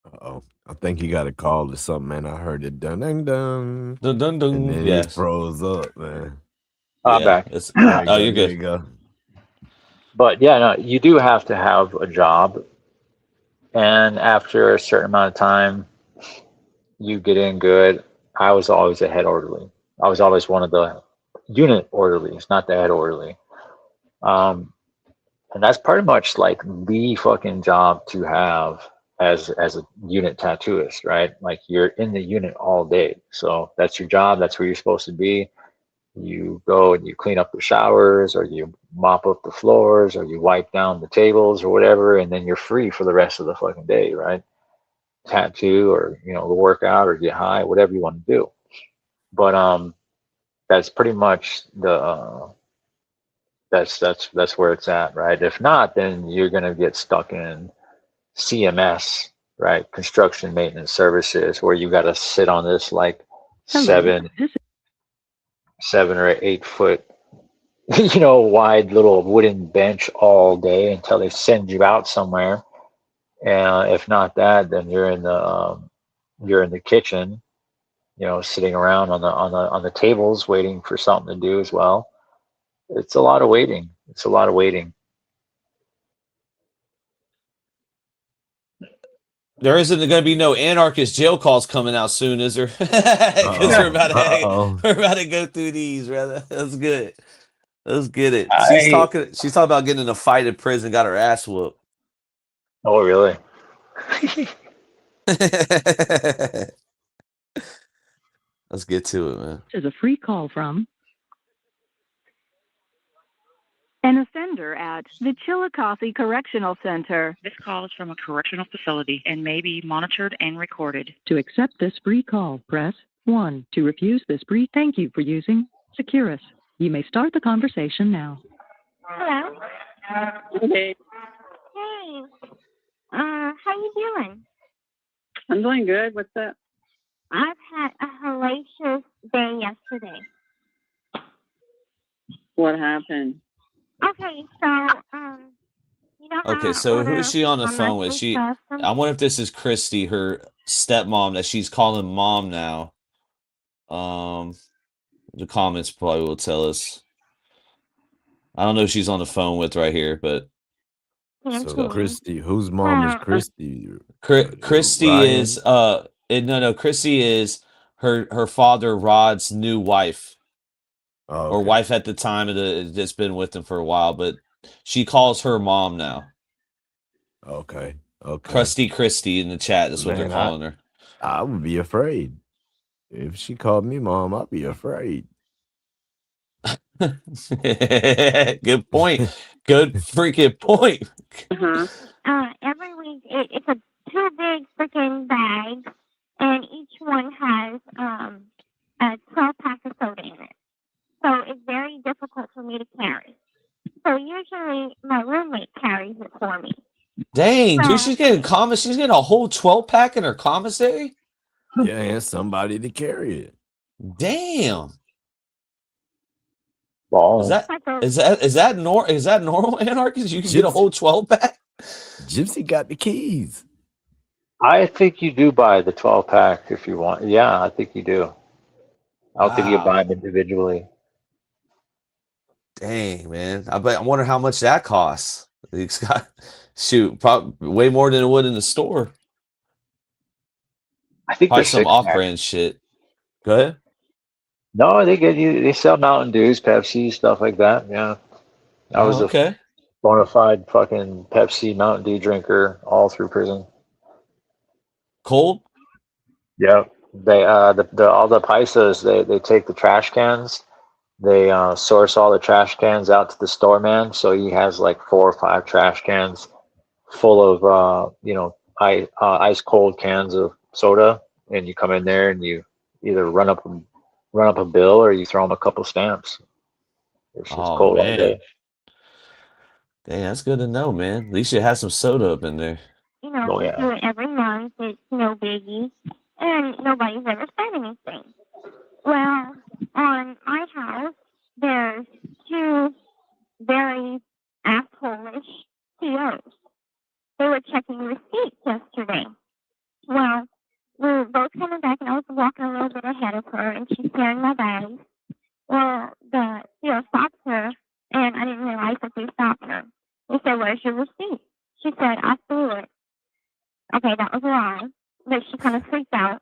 Uh-oh. I think he got a call or something, man. I heard it dun dun dun. dun dun And dun? then he Yes. froze up, man. I'm Yeah. back. It's There you oh, go. you're There good. you go. But yeah, no, you do have to have a job, and after a certain amount of time, you get in good. I was always a head orderly. I was always one of the unit orderlies, not the head orderly. Um, and that's pretty much like the fucking job to have as a unit tattooist, right? Like you're in the unit all day, so that's your job. That's where you're supposed to be. You go and you clean up the showers, or you mop up the floors, or you wipe down the tables, or whatever, and then you're free for the rest of the fucking day, right? Tattoo, or the workout, or get high, whatever you want to do. But that's pretty much the that's where it's at, right? If not, then you're gonna get stuck in CMS, right? Construction maintenance services, where you got to sit on this like seven or 8 foot wide little wooden bench all day until they send you out somewhere. And if not that, then you're in the kitchen, sitting around on the tables waiting for something to do as well. It's a lot of waiting. It's a lot of waiting. There isn't going to be no anarchist jail calls coming out soon, is there? Because we're about to go through these, brother. That's good. Let's get it. She's talking about getting in a fight in prison, got her ass whooped. Oh, really? Let's get to it, man. This is a free call from an offender at the Chillicothe Correctional Center. This call is from a correctional facility and may be monitored and recorded. To accept this free call, press 1. To refuse this free, thank you for using Securus. You may start the conversation now. Hello. Hey, Hey. How you doing? I'm doing good. What's up? I've had a hellacious day yesterday. What happened? Okay, so you know how Okay, I so who order is she on the my phone with? monthly stuff from- I wonder if this is Christy, her stepmom that she's calling mom now. The comments probably will tell us. I don't know who she's on the phone with right here, but So Christy, whose mom is Christy? Christy Ryan? is no, Christy is her father Rod's new wife. Oh, or okay. wife at the time that's been with him for a while, but she calls her mom now. Okay. Okay. Crusty Christy in the chat. That's what they're Man, calling her. I would be afraid. If she called me mom, I'd be afraid. Good point. Good freaking point. Every week it's a 2 big freaking bags, and each one has a 12-pack of soda in it. So it's very difficult for me to carry. So usually my roommate carries it for me. Dang, dude, she's getting a whole 12-pack in her commissary? Yeah, and somebody to carry it. Damn. Wow. Is that normal, anarchist? You can get a whole 12-pack? Gypsy got the keys. I think you do buy the 12-pack if you want. Yeah, I think you do. I don't think you buy them individually. Dang, man. I wonder how much that costs. It's got probably way more than it would in the store. I think probably they're some 6-pack. off-brand shit. Go ahead. No, they sell Mountain Dews, Pepsi, stuff like that. Yeah. I was a bona fide fucking Pepsi Mountain Dew drinker all through prison. Cold? Yeah. They all the paisas, they take the trash cans. They source all the trash cans out to the store man, so he has like 4 or 5 trash cans full of ice cold cans of soda, and you come in there and you either run up a bill or you throw them a couple stamps. It's cold all day. Dang, that's good to know, man. At least you had some soda up in there. You know, Oh we yeah. do it every month. It's no biggie. And nobody's ever said anything. Well, on my house, there's two very asshole-ish COs. They were checking receipts yesterday. Well, we were both coming back, and I was walking a little bit ahead of her, and she's carrying my bags. Well, the CO stopped her, and I didn't realize that they stopped her. They said, "Where's your receipt?" She said, "I threw it." Okay, that was a lie, but she kind of freaked out.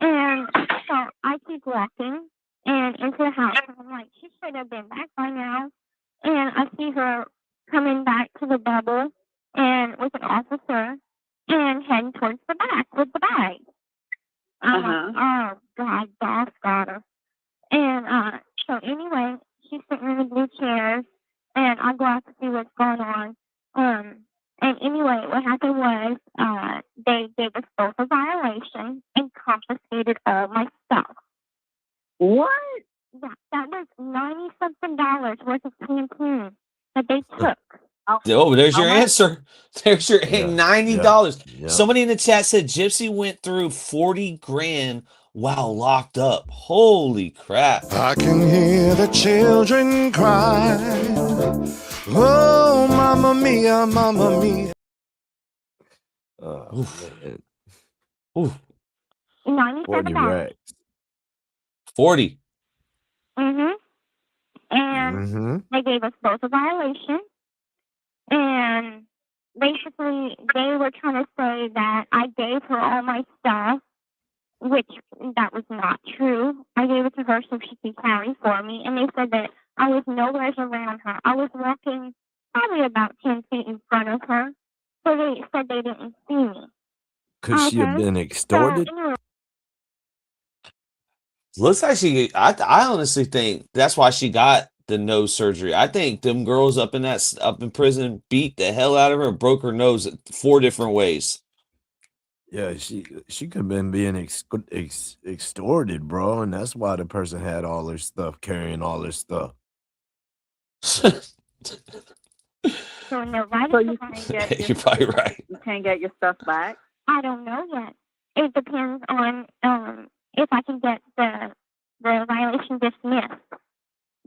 And so I keep walking and into the house, and I'm like, she should have been back by now. And I see her coming back to the bubble and with an officer and heading towards the back with the bag. I'm like, oh God, boss got her. And so anyway, she's sitting in the blue chairs, and I go out to see what's going on. And anyway, what happened was they gave us both a violation and confiscated all my stuff. What? Yeah, that was $90-something worth of canteen that they took. Oh, there's your answer. There's your Yeah, $90. yeah. Somebody in the chat said Gypsy went through 40 grand while locked up. Holy crap. I can hear the children cry. Oh, mamma mia, mamma mia. Man. Oof. 97 40 racks. 40. And they gave us both a violation. And basically, they were trying to say that I gave her all my stuff, which that was not true. I gave it to her so she could carry for me. And they said that I was nowhere around her. I was walking probably about 10 feet in front of her. So they said they didn't see me. Could she have been extorted? So, anyway, Looks like I honestly think that's why she got the nose surgery. I think them girls up in prison beat the hell out of her and broke her nose 4 different ways. Yeah, she could have been being extorted, bro, and that's why the person had all her stuff, carrying all her stuff. so no, right? So you can't get You're probably right. You can't get your stuff back. I don't know yet. It depends on if I can get the violation dismissed.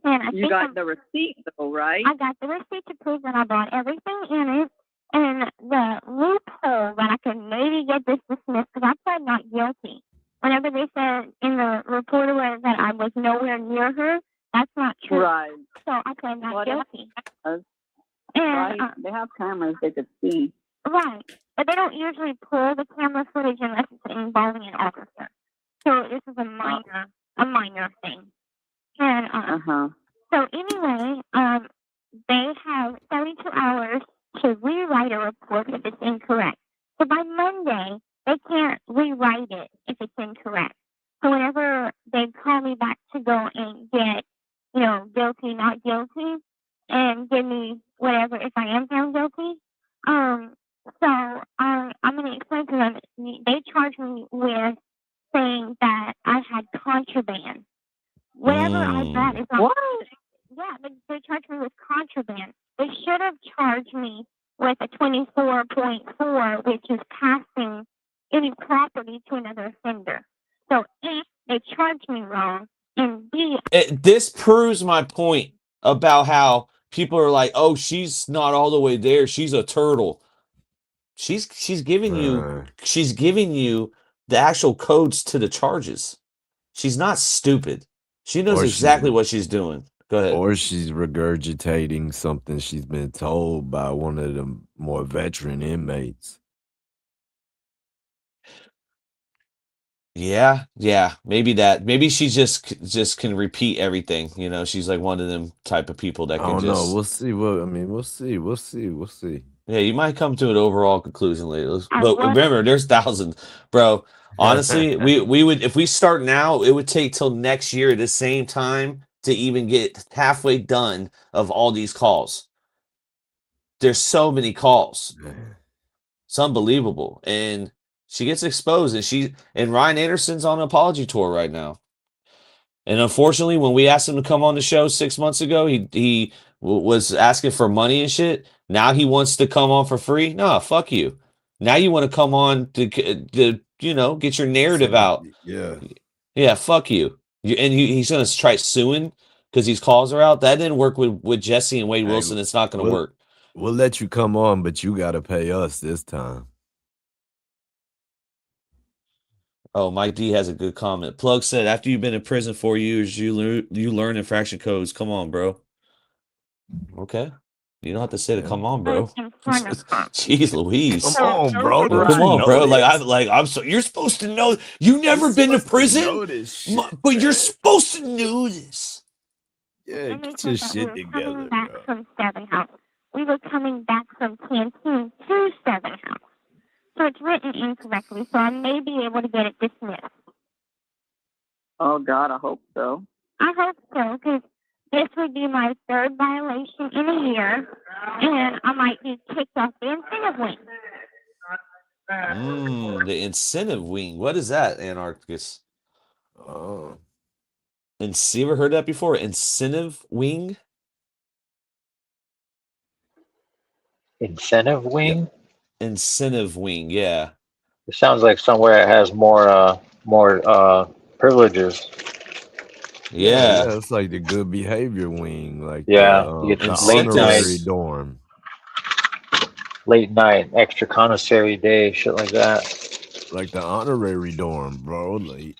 And I You think got the receipt though, right? I got the receipt to prove that I bought everything in it, and the loophole that I can maybe get this dismissed because I pled not guilty. Whenever they said in the report that I was nowhere near her, that's not true. Right. So I pled not guilty. And Right. They have cameras they could see. right, but they don't usually pull the camera footage unless it's involving an officer. So this is a minor thing. And so anyway, they have 72 hours to rewrite a report if it's incorrect. So by Monday, they can't rewrite it if it's incorrect. So whenever they call me back to go and get, guilty, not guilty, and give me whatever if I am found guilty, so I'm going to explain to them. They charged me with saying that I had contraband. Whatever I got is not. What? Yeah, they charged me with contraband. They should have charged me with a 24.4, which is passing any property to another offender. So A, they charged me wrong, and B, This proves my point about how people are like, "Oh, she's not all the way there. She's a turtle." She's giving you the actual codes to the charges. She's not stupid. She knows exactly what she's doing. Go ahead. Or she's regurgitating something she's been told by one of the more veteran inmates. Yeah, maybe that. Maybe she just can repeat everything. She's like one of them type of people that I can don't just. know. We'll see. We'll see. Yeah, you might come to an overall conclusion later. But remember, there's thousands, bro. Honestly, we would if we start now, it would take till next year at the same time to even get halfway done of all these calls. There's so many calls. It's unbelievable. And she gets exposed, and Ryan Anderson's on an apology tour right now. And unfortunately, when we asked him to come on the show 6 months ago, he was asking for money and shit. Now he wants to come on for free? No, fuck you. Now you want to come on to get your narrative out. Yeah. Yeah, fuck you. He's going to try suing because these calls are out. That didn't work with Jesse and Wade Hey, Wilson. It's not going to we'll work. we'll let you come on, but you gotta pay us this time. Oh, Mike D has a good comment. Plug said, after you've been in prison 4 years, you learn infraction codes. Come on, bro. Okay. You don't have to say to come on, bro. Jeez Louise. Come on, bro. Well, Don't come you on, know bro. this? I'm so you're supposed to know. You never been to prison, know this shit, but you're supposed to know this. Yeah, get your shit together, back bro. from Southern House. We were coming back from Cancun to Southern House. So it's written incorrectly, so I may be able to get it dismissed. Oh God, I hope so. I hope so, because this would be my third violation in a year, and I might be kicked off the incentive wing. The incentive wing. What is that, Anarchist? Oh. And you ever heard that before? Incentive wing? Incentive wing? Incentive wing, yeah. It sounds like somewhere it has more privileges. Yeah. It's like the good behavior wing, like Yeah, you get the late honorary night, dorm. late night, extra commissary day, shit like that. Like the honorary dorm, bro. Like,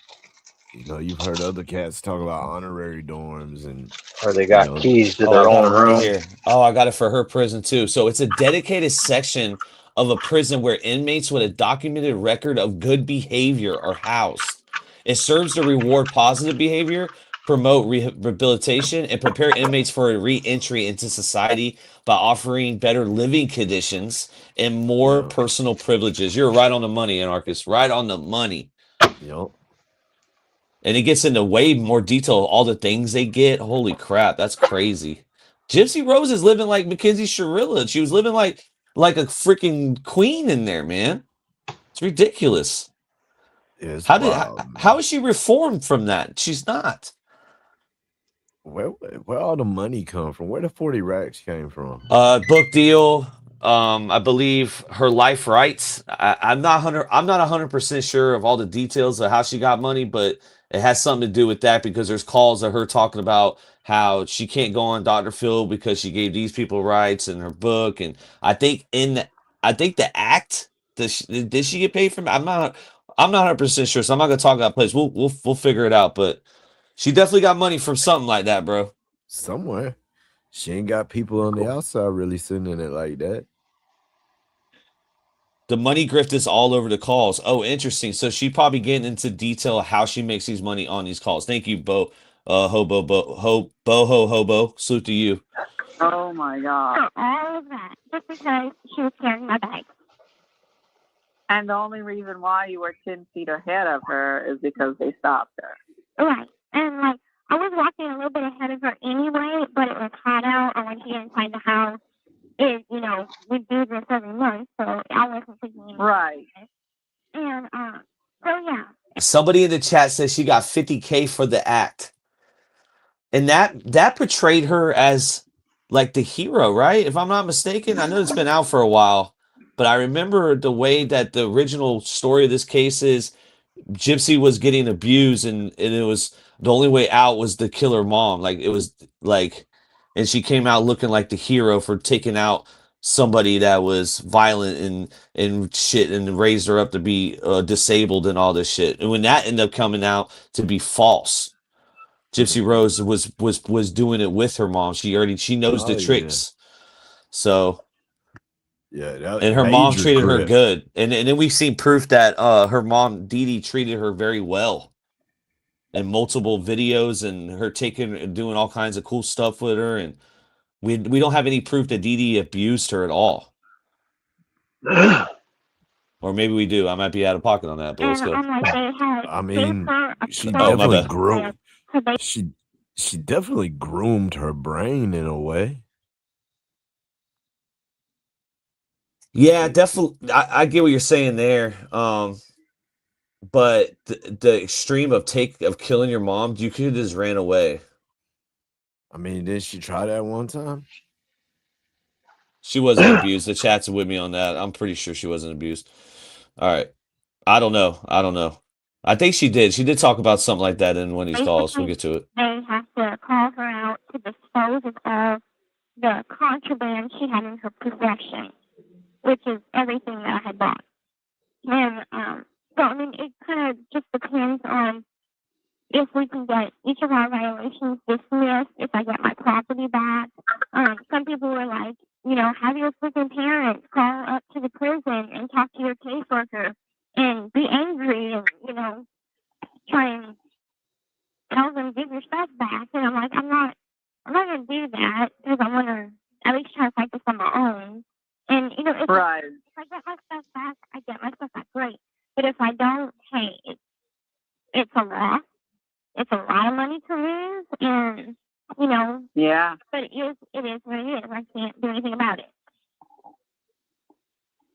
you've heard other cats talk about honorary dorms and Or they got keys to their I got own it right room. here. Oh, I got it for her prison too. So it's a dedicated section of a prison where inmates with a documented record of good behavior are housed. It serves to reward positive behavior, promote rehabilitation, and prepare inmates for a re-entry into society by offering better living conditions and more personal privileges. You're right on the money, Anarchist. Right on the money. Yep. And it gets into way more detail, all the things they get. Holy crap, that's crazy. Gypsy Rose is living like Mackenzie Sharilla. She was living like a freaking queen in there, man. It's ridiculous. It's How is she reformed from that? She's not. Where all the money come from? Where the 40 racks came from? Book deal. I believe her life rights. I'm not 100% sure of all the details of how she got money, but it has something to do with that because there's calls of her talking about how she can't go on Dr. Phil because she gave these people rights in her book, and I think the act did she get paid from? I'm not 100% sure, so I'm not gonna talk about place. We'll figure it out, but she definitely got money from something like that, bro. Somewhere. She ain't got people on the outside really sitting in it like that. The money grift is all over the calls. Oh, interesting. So she probably getting into detail how she makes these money on these calls. Thank you, Bo. Hobo. Salute to you. Oh my God. All of that, just because she was carrying my bag. And the only reason why you were 10 feet ahead of her is because they stopped her. Right. And I was walking a little bit ahead of her anyway, but it was hot out, and when she inside the house, we do this every month, so I wasn't thinking. Right. And so yeah. Somebody in the chat says she got $50K for the act, and that portrayed her as like the hero, right? If I'm not mistaken, I know it's been out for a while, but I remember the way that the original story of this case is. Gypsy was getting abused, and it was the only way out was to kill her mom. Like it was like, and she came out looking like the hero for taking out somebody that was violent and shit, and raised her up to be disabled and all this shit. And when that ended up coming out to be false, Gypsy Rose was doing it with her mom. She knows the tricks. So. Yeah, and her mom treated her good, and then we've seen proof that her mom Dee Dee treated her very well, in multiple videos, and her doing all kinds of cool stuff with her, and we don't have any proof that Dee Dee abused her at all, or maybe we do. I might be out of pocket on that, but let's go. I mean, she definitely groomed. She definitely groomed her brain in a way. Yeah, definitely. I get what you're saying there. But the extreme of killing your mom, you could have just ran away. I mean, did she try that one time? She wasn't abused. The chat's with me on that. I'm pretty sure she wasn't abused. All right. I don't know. I think she did. She did talk about something like that in one of these calls. We'll Basically, get to it. they have to call her out to dispose of all the contraband she had in her possession, which is everything that I had bought. And so I mean, it kind of just depends on if we can get each of our violations dismissed, if I get my property back. Some people were like, you know, have your freaking parents call up to the prison and talk to your caseworker and be angry and, you know, try and tell them give your stuff back. And I'm like, I'm not gonna do that because I want to at least try to fight this on my own. And you know, if I get my stuff back, I get my stuff back, great. But if I don't, hey, it's a loss. It's a lot of money to lose, and you know. Yeah. But it is what it is. I can't do anything about it.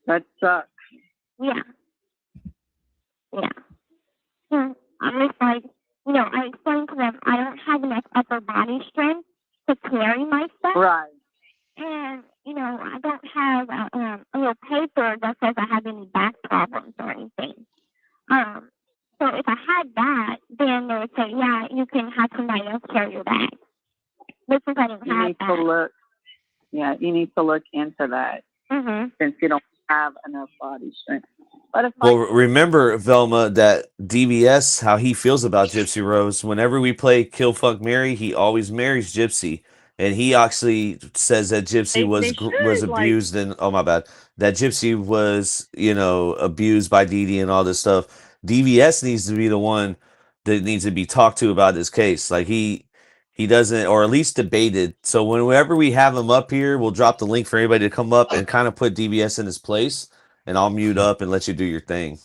That sucks. Yeah. I'm just like, you know, I explained to them I don't have enough upper body strength to carry my stuff. Right. And, you know, I don't have a little paper that says I have any back problems or anything. So if I had that, then they would say, yeah, you can have somebody else carry your bag. But since I didn't have that. You need to look into that. Mm-hmm. Since you don't have enough body strength. But if Well, remember, Velma, that DBS, how he feels about Gypsy Rose. Whenever we play Kill Fuck Marry, he always marries Gypsy. And he actually says that Gypsy was abused and oh my bad, that Gypsy was, you know, abused by Dee Dee and all this stuff. DVS needs to be the one that needs to be talked to about this case. Like he doesn't, or at least debated. So whenever we have him up here, we'll drop the link for anybody to come up and kind of put DVS in his place, and I'll mute up and let you do your thing.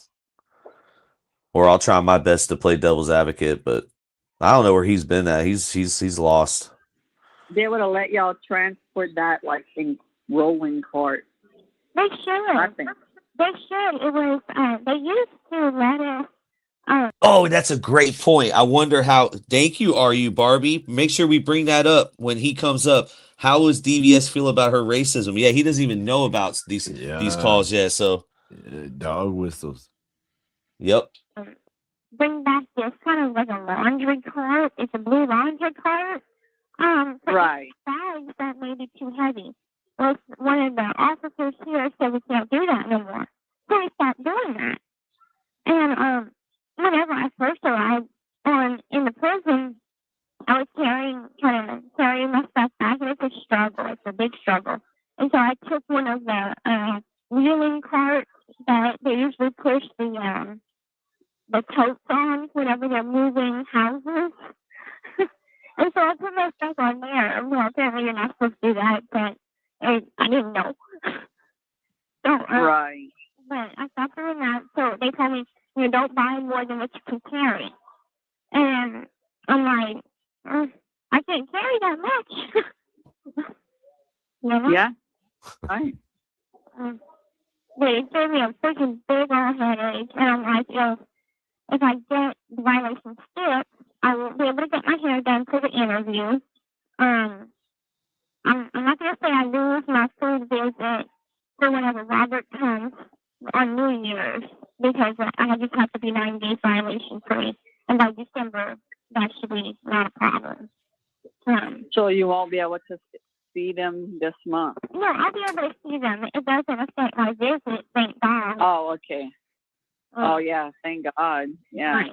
Or I'll try my best to play devil's advocate, but I don't know where he's been at. He's lost. They would have let y'all transport that like in rolling cart. They should. I think. They should. It was, they used to let us. Oh, that's a great point. I wonder how. Thank you, RU Barbie. Make sure we bring that up when he comes up. How does DVS feel about her racism? Yeah, he doesn't even know about these calls yet. So, dog whistles. Yep. Bring back this kind of like a laundry cart. It's a blue laundry cart. Right. Bags that may be too heavy. Well, one of the officers here said we can't do that no more. So we stopped doing that. And whenever I first arrived in the prison, I was trying to carry my stuff back, and it's a struggle. It's a big struggle. And so I took one of the wheeling carts that they usually push the totes on whenever they're moving houses. And so I put my stuff on there. Well, apparently you're not supposed to do that, but I didn't know. So, right. But I stopped doing that. So they told me, you know, don't buy more than what you can carry. And I'm like, I can't carry that much. You know? Yeah. Right. But it gave me a freaking big old headache. And I'm like, if I get the violation skipped, I won't be able to get my hair done for the interview. I'm not going to say I lose my food visit for whenever Robert comes on New Year's, because I just have to be 9 days violation free. And by December, that should be not a problem. So you won't be able to see them this month? No, I'll be able to see them. It doesn't affect my visit, thank God. Oh, okay. Oh, yeah, thank God. Yeah. Right.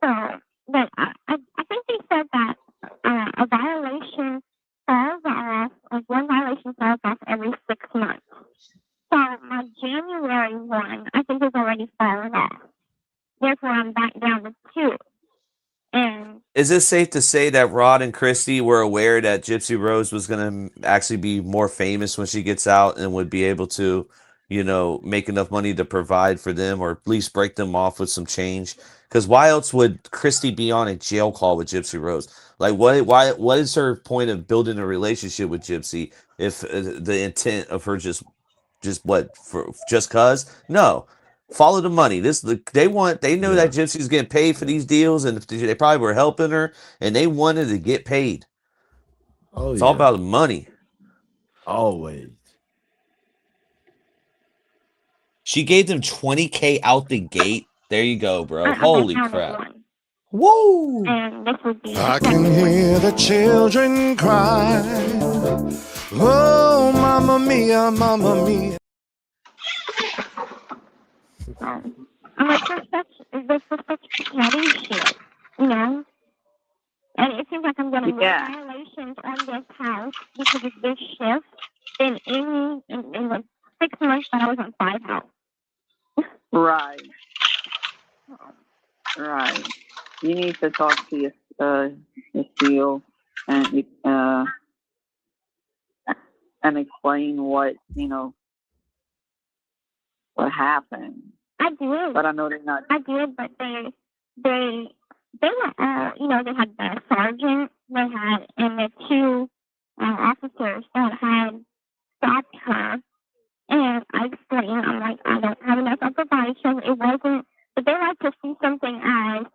So, but I think they said that a violation falls off, like one violation falls off every 6 months. So my January one, I think, is already fallen off. Therefore, I'm back down to 2. And is it safe to say that Rod and Christy were aware that Gypsy Rose was going to actually be more famous when she gets out and would be able to, you know, make enough money to provide for them, or at least break them off with some change? Because why else would Christy be on a jail call with Gypsy Rose? Like, what is her point of building a relationship with Gypsy if the intent of her just cause? No. Follow the money. They know that Gypsy's getting paid for these deals, and they probably were helping her, and they wanted to get paid. It's all about the money. Always. She gave them $20K out the gate. There you go, bro. I Holy counted crap. one. Whoa. And this would be I can hear the children cry. Oh, mamma mia, mamma mia. I'm like, this is such petty shit, you know? And it seems like I'm getting more violations on this house because of this shift than in the 6 months that I was on 5 house. Right. Right. You need to talk to your CEO and explain what what happened. I did. But I know they're not. I did, but they were they had the sergeant, they had, and the 2 officers that had stopped her. And I explained, I'm like, I don't have enough upper body strength. It wasn't, but they like to see something as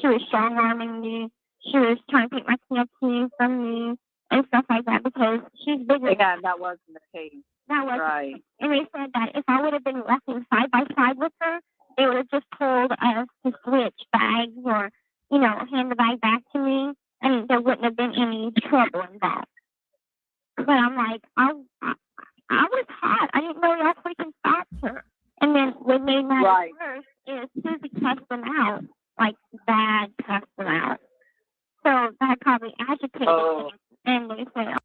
she was strong arming me. She was trying to take my PFT from me and stuff like that because she's bigger. Yeah, that wasn't the case. That was right. And they said that if I would have been walking side by side with her, they would have just told us to switch bags or, hand the bag back to me, and there wouldn't have been any trouble involved. But I'm like, I was hot. I didn't know y'all freaking stopped her. And then what made matters worse is Susie cussed them out, like bad cussed them out. So that probably agitated them. And they said,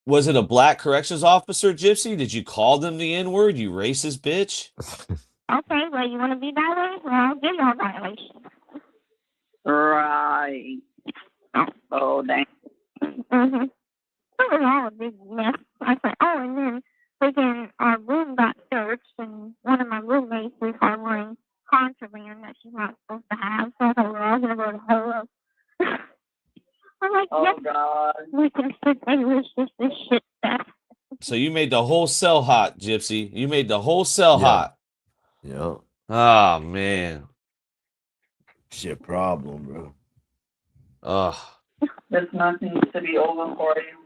Was it a black corrections officer, Gypsy? Did you call them the N-word, you racist bitch? okay, well, you want to be violated? Well, I'll give y'all violation. Right. Oh, dang. Mm-hmm. It was all a big mess. I said, and then freaking our room got searched, and one of my roommates was harboring contraband that she's not supposed to have. So I thought, well, I was going to go to her. I'm like, oh, God. We can sit and wish this shit stuff. So you made the whole cell hot, Gypsy. You made the whole cell hot. Yeah. Oh, man. Shit problem, bro. Ugh. This month needs to be over for you.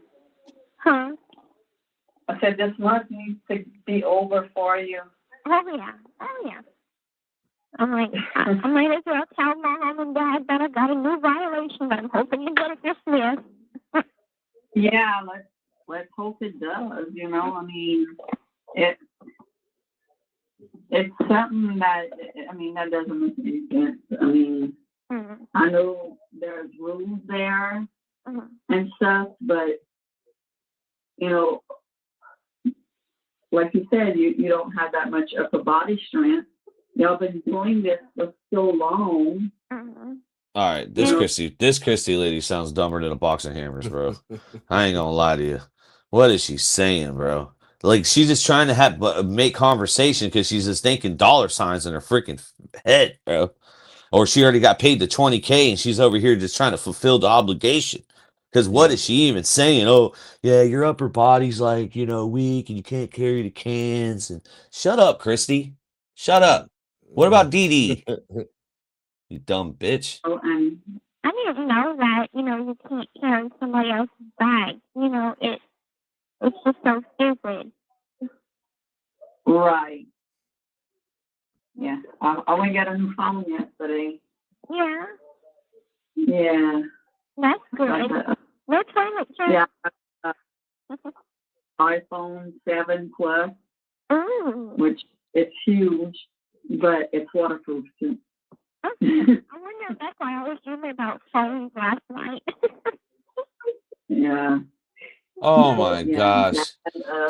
Huh? I said this month needs to be over for you. Oh, yeah. I'm like, I might as well tell my mom and dad that I got a new violation, but I'm hoping to get it dismissed. Yeah, let's hope it does. I mean, it's something that doesn't make any sense. I mean, I know there's rules there and stuff, but like you said, you don't have that much upper body strength. Y'all been doing this for so long. All right, this Christy lady sounds dumber than a box of hammers, bro. I ain't gonna lie to you. What is she saying, bro? Like, she's just trying to make conversation because she's just thinking dollar signs in her freaking head, bro. Or she already got paid the $20K and she's over here just trying to fulfill the obligation. Because what is she even saying? Oh, yeah, your upper body's like, weak and you can't carry the cans. And shut up, Christy. Shut up. What about Dee Dee? You dumb bitch. I didn't know that, you can't carry somebody else's bag. It's just so stupid. Right. Yeah. I went and got a new phone yesterday. Yeah. Yeah. That's good. What phone is it? Yeah. iPhone 7 Plus. Ooh. Which it's huge, but it's waterproof too. I wonder if that's why I was dreaming about phones last night. Yeah. Oh my gosh.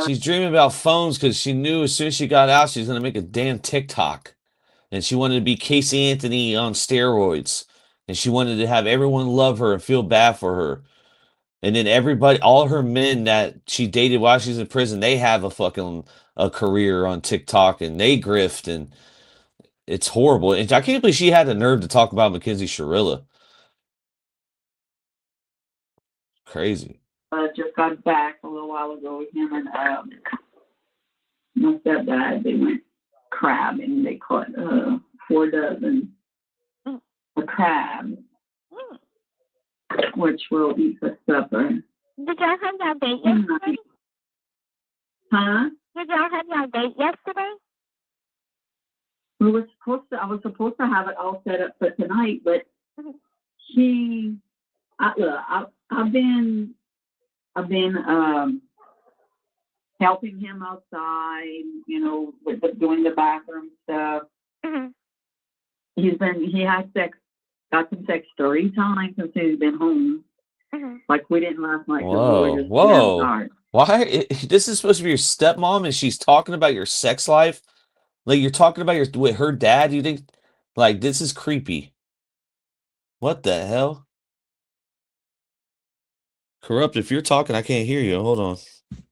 She's dreaming about phones because she knew as soon as she got out, she's going to make a damn TikTok. And she wanted to be Casey Anthony on steroids. And she wanted to have everyone love her and feel bad for her. And then everybody, all her men that she dated while she's in prison, they have a career on TikTok and they grift, and it's horrible. And I can't believe she had the nerve to talk about Mackenzie Shirilla. Crazy. I just got back a little while ago with him and my stepdad. They went crabbing. They caught 4 dozen crabs, which we'll eat for supper. Did y'all have y'all date yesterday? Huh? Did y'all have y'all date yesterday? I was supposed to have it all set up for tonight, but I've been helping him outside, with doing the bathroom stuff. He got some sex story time since he's been home. Like we didn't last night. Whoa. Why? This is supposed to be your stepmom, and she's talking about your sex life. Like you're talking about with her dad. You think like this is creepy? What the hell? Corrupt. If you're talking, I can't hear you. Hold on.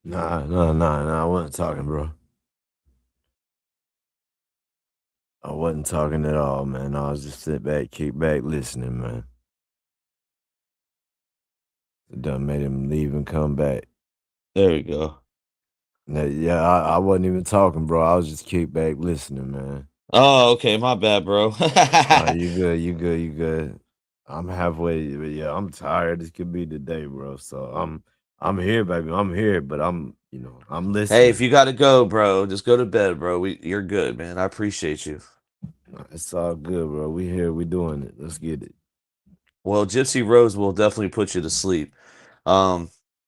Nah. I wasn't talking, bro. I wasn't talking at all, man. I was just sit back, kick back, listening, man. It done made him leave and come back. There we go. Yeah, I wasn't even talking, bro. I was just kick back listening, man. Oh, okay. My bad, bro. Nah, you good. I'm halfway, but yeah, I'm tired. This could be the day, bro. So I'm here, baby. I'm here, but I'm listening. Hey, if you got to go, bro, just go to bed, bro. You're good, man. I appreciate you. It's all good, bro. We here. We doing it. Let's get it. Well, Gypsy Rose will definitely put you to sleep.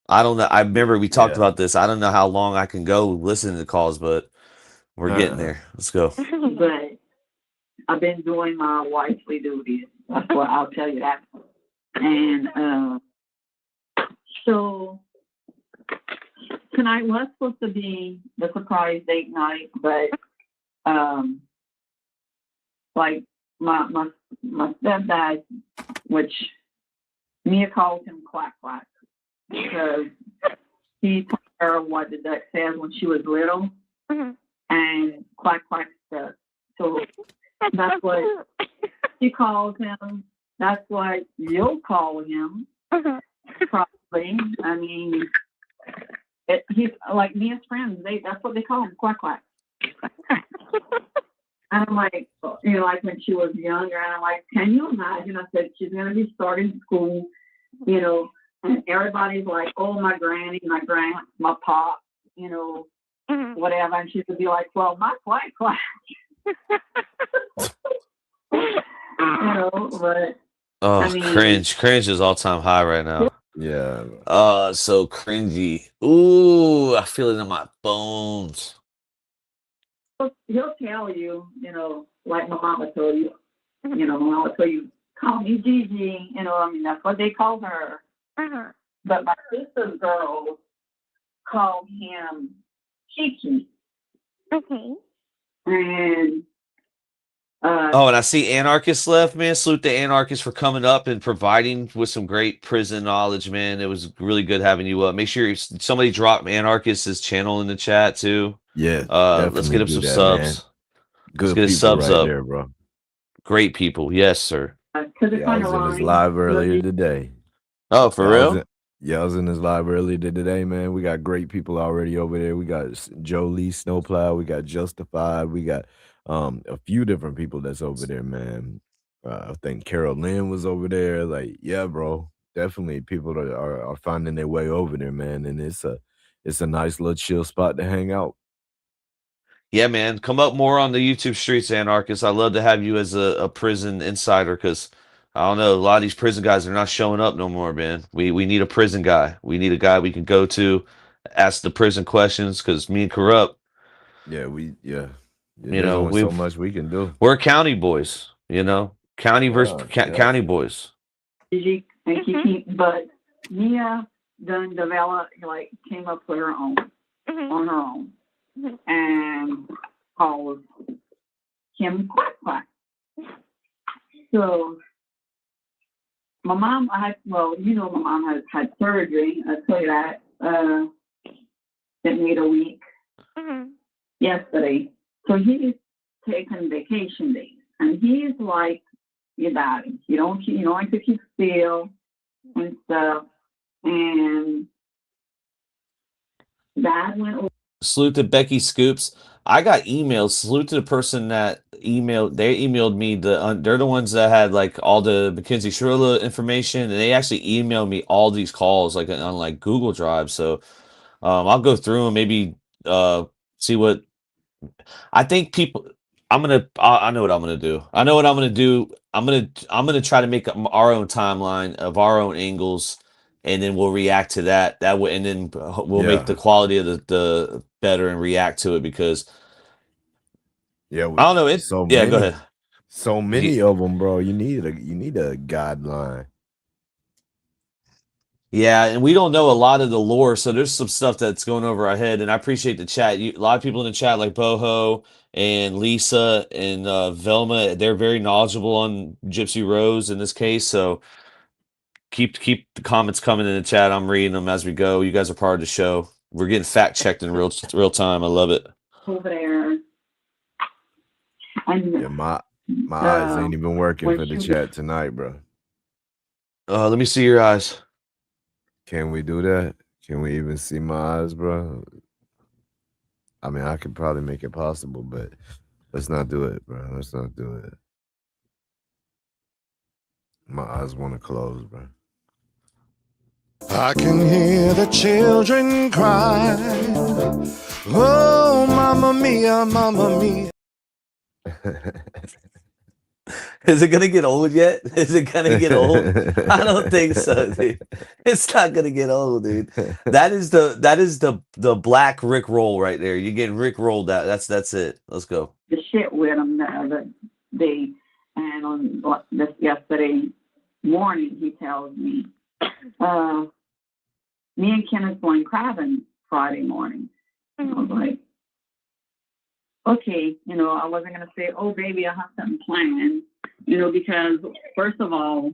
I don't know. I remember we talked about this. I don't know how long I can go listening to the calls, but we're getting there. Let's go. But I've been doing my wifely duties. That's what I'll tell you that. And so tonight was supposed to be the surprise date night, but like my stepdad, which Mia calls him Quack Quack, because he told her what the duck says when she was little, and Quack Quack stuff. So that's what she calls him. That's what you'll call him, probably. I mean, he's like Mia's friends. That's what they call him, Quack Quack. And I'm like, like when she was younger, and I'm like, can you imagine? I said, she's going to be starting school, and everybody's like, oh, my granny, my grandma, my pop, whatever. And she's going to be like, well, my Quack Quack. But Oh, I mean, cringe is all time high right now. Yeah. So cringy. Ooh, I feel it in my bones. he'll tell you, like my mama told you, my mama told you, call me Gigi, I mean, that's what they call her. But my sister's girls call him Kiki. Okay. And and I see Anarchist left, man. Salute to Anarchist for coming up and providing with some great prison knowledge, man. It was really good having you up. Make sure somebody drop Anarchist's channel in the chat too. Yeah, let's get him some subs. Man. Good let's get his people subs right up. there, bro. Great people, yes, sir. I was in his live earlier today. Oh, for real? I was in his live earlier today, man. We got great people already over there. We got Jolie Snowplow. We got Justified. We got a few different people that's over there, man. I think Carol Lynn was over there. Like, yeah, bro. Definitely people that are finding their way over there, man. And it's a nice little chill spot to hang out. Yeah, man. Come up more on the YouTube streets, Anarchist. I'd love to have you as a prison insider because I don't know, a lot of these prison guys are not showing up no more, man. We need a prison guy. We need a guy we can go to, ask the prison questions because me and Corrupt. Yeah, there's only so much we can do. We're county boys, county versus county boys. But Mia done developed, came up with her own, on her own, and called him Quack Quack. So my mom, my mom had surgery. I'll tell you that. It made a week yesterday. So he's taking vacation days, and he's like your daddy. You don't like to keep still and stuff. And Dad went over. Salute to Becky Scoops. I got emails. Salute to the person that emailed. They emailed me. They're the ones that had like all the Mackenzie Shirla information, and they actually emailed me all these calls like on like Google Drive. So I'll go through and maybe see what I think people. I know what I'm gonna do. I know what I'm gonna do. I'm gonna try to make our own timeline of our own angles, and then we'll react to that. That way, and then we'll make the Yeah. quality of the better and react to it because Yeah, I don't know it. so Yeah, go many, ahead. so many of them, bro. You need a guideline. Yeah, and we don't know a lot of the lore, so there's some stuff that's going over our head. And I appreciate the chat. A lot of people in the chat, like Boho and Lisa and Velma, they're very knowledgeable on Gypsy Rose in this case. So keep the comments coming in the chat. I'm reading them as we go. You guys are part of the show. We're getting fact checked in real time. I love it. Over there. And Yeah, my eyes ain't even working for the chat tonight, bro. Let me see your eyes. Can we do that? Can we even see my eyes, bro? I mean, I could probably make it possible, but let's not do it, bro. Let's not do it. My eyes want to close, bro. I can hear the children cry. Oh, mamma mia, mamma mia. Is it gonna get old yet? Is it gonna get old? I don't think so, dude. It's not gonna get old, dude. That is the black Rick roll right there. You get Rick rolled out. That's it. Let's go. the shit with him the other day, and on this yesterday morning, he tells me, me and Kenneth going crabbing Friday morning. And I was like, okay, I wasn't gonna say, oh baby, I have something planned, because first of all,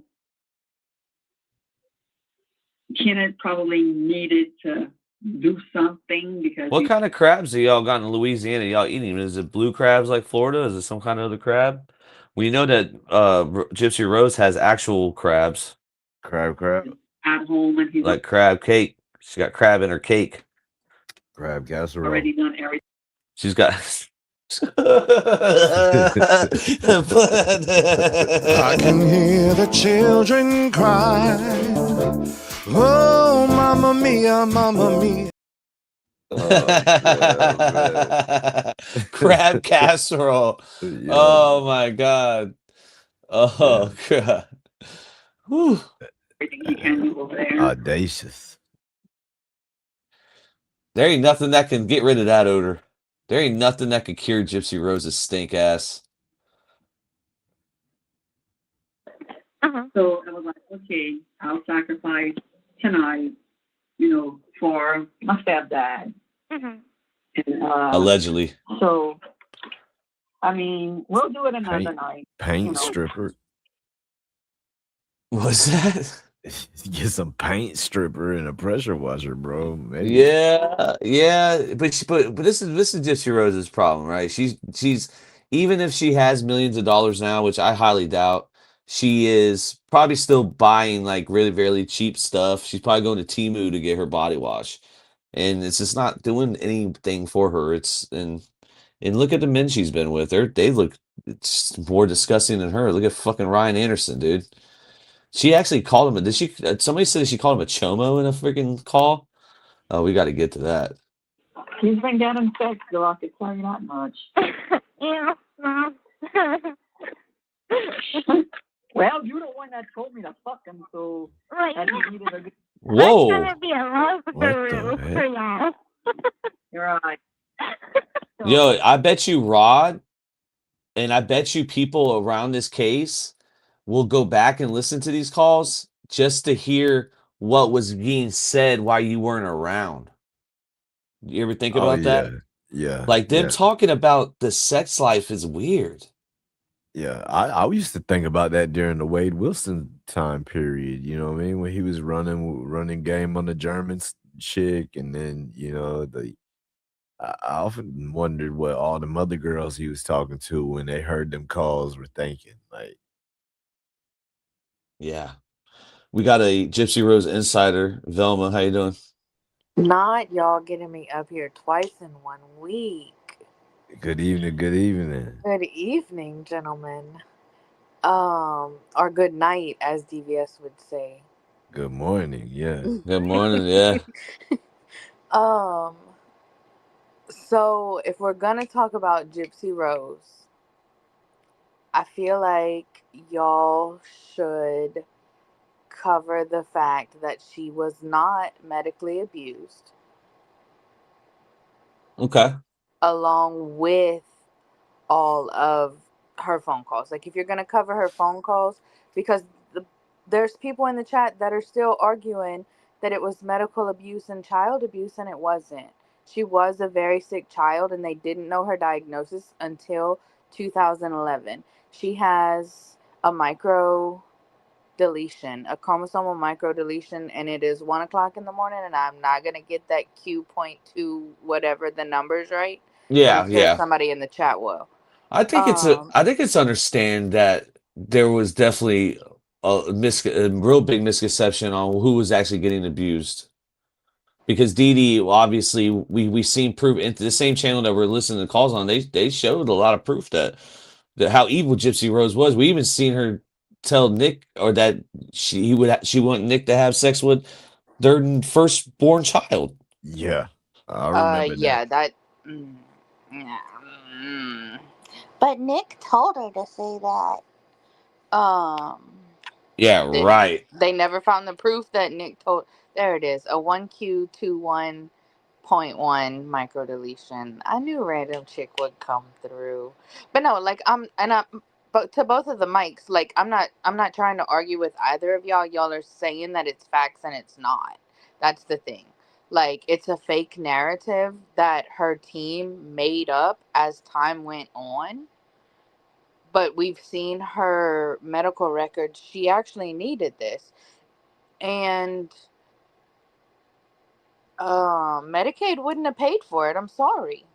Kenneth probably needed to do something because What kind of crabs do y'all got in Louisiana? Y'all eating? Is it blue crabs like Florida? Is it some kind of other crab? We know that Gypsy Rose has actual crabs. Crab. at home and he's Like crab cake. She got crab in her cake. Crab casserole. already done everything. She's got. I can hear the children cry. Oh, mamma mia, mamma mia. Crab casserole. Yeah. Oh my god. Oh god. Whew. Everything he can do over there. Audacious. There ain't nothing that can get rid of that odor. There ain't nothing that could cure Gypsy Rose's stink ass. So I was like, okay, I'll sacrifice tonight, for my stepdad. And, Allegedly. So, I mean, we'll do it another night. Paint stripper. What's that? Get some paint stripper and a pressure washer, bro. Maybe. Yeah, but this is Gypsy Rose's problem, right? She's even if she has millions of dollars now, which I highly doubt, she is probably still buying like really, really cheap stuff. She's probably going to Temu to get her body wash, and it's just not doing anything for her. And look at the men she's been with. They look more disgusting than her. Look at fucking Ryan Anderson, dude. She actually called him. Somebody said she called him a chomo in a freaking call. Oh, we got to get to that. He's been getting sex, though, I could tell you that much. Yeah, Mom. Well, you're the one that told me to fuck him, so Right. that he needed a good. Whoa. That's gonna be a love guru for y'all. You're right. Yo, I bet you Rod, and I bet you people around this case will go back and listen to these calls just to hear what was being said while you weren't around. You ever think about that? Yeah. Like them talking about the sex life is weird. Yeah, I used to think about that during the Wade Wilson time period. You know what I mean? When he was running game on the German chick, and then I often wondered what all the mother girls he was talking to when they heard them calls were thinking. Like, yeah, we got a Gypsy Rose insider, Velma. How you doing? Not y'all getting me up here twice in 1 week. good evening, good evening. Good evening, gentlemen. Or good night, as DVS would say. Good morning. Yeah. Good morning. Yeah. So if we're gonna talk about Gypsy Rose, I feel like y'all should cover the fact that she was not medically abused, Okay. along with all of her phone calls. Like, if you're going to cover her phone calls, because there's people in the chat that are still arguing that it was medical abuse and child abuse, and it wasn't. She was a very sick child, and they didn't know her diagnosis until 2011. She has a micro deletion, a chromosomal micro deletion, and it is 1 o'clock in the morning, and I'm not gonna get that Q.2 whatever the numbers right, but I'm sure Yeah. somebody in the chat will. I think it's understand that there was definitely a real big misconception on who was actually getting abused. Because Dee Dee, obviously, we seen proof into the same channel that we're listening to calls on. They showed a lot of proof that how evil Gypsy Rose was. We even seen her tell Nick, or that she want Nick to have sex with their firstborn child. Yeah, I remember Yeah, that. yeah. But Nick told her to say that. Yeah, right. They never found the proof that Nick told. There it is, a 1Q21.1 micro deletion. I knew random chick would come through, but no, like but to both of the mics, like I'm not trying to argue with either of y'all. Y'all are saying that it's facts and it's not. That's the thing. Like, it's a fake narrative that her team made up as time went on. But we've seen her medical records. She actually needed this. And Medicaid wouldn't have paid for it. I'm sorry.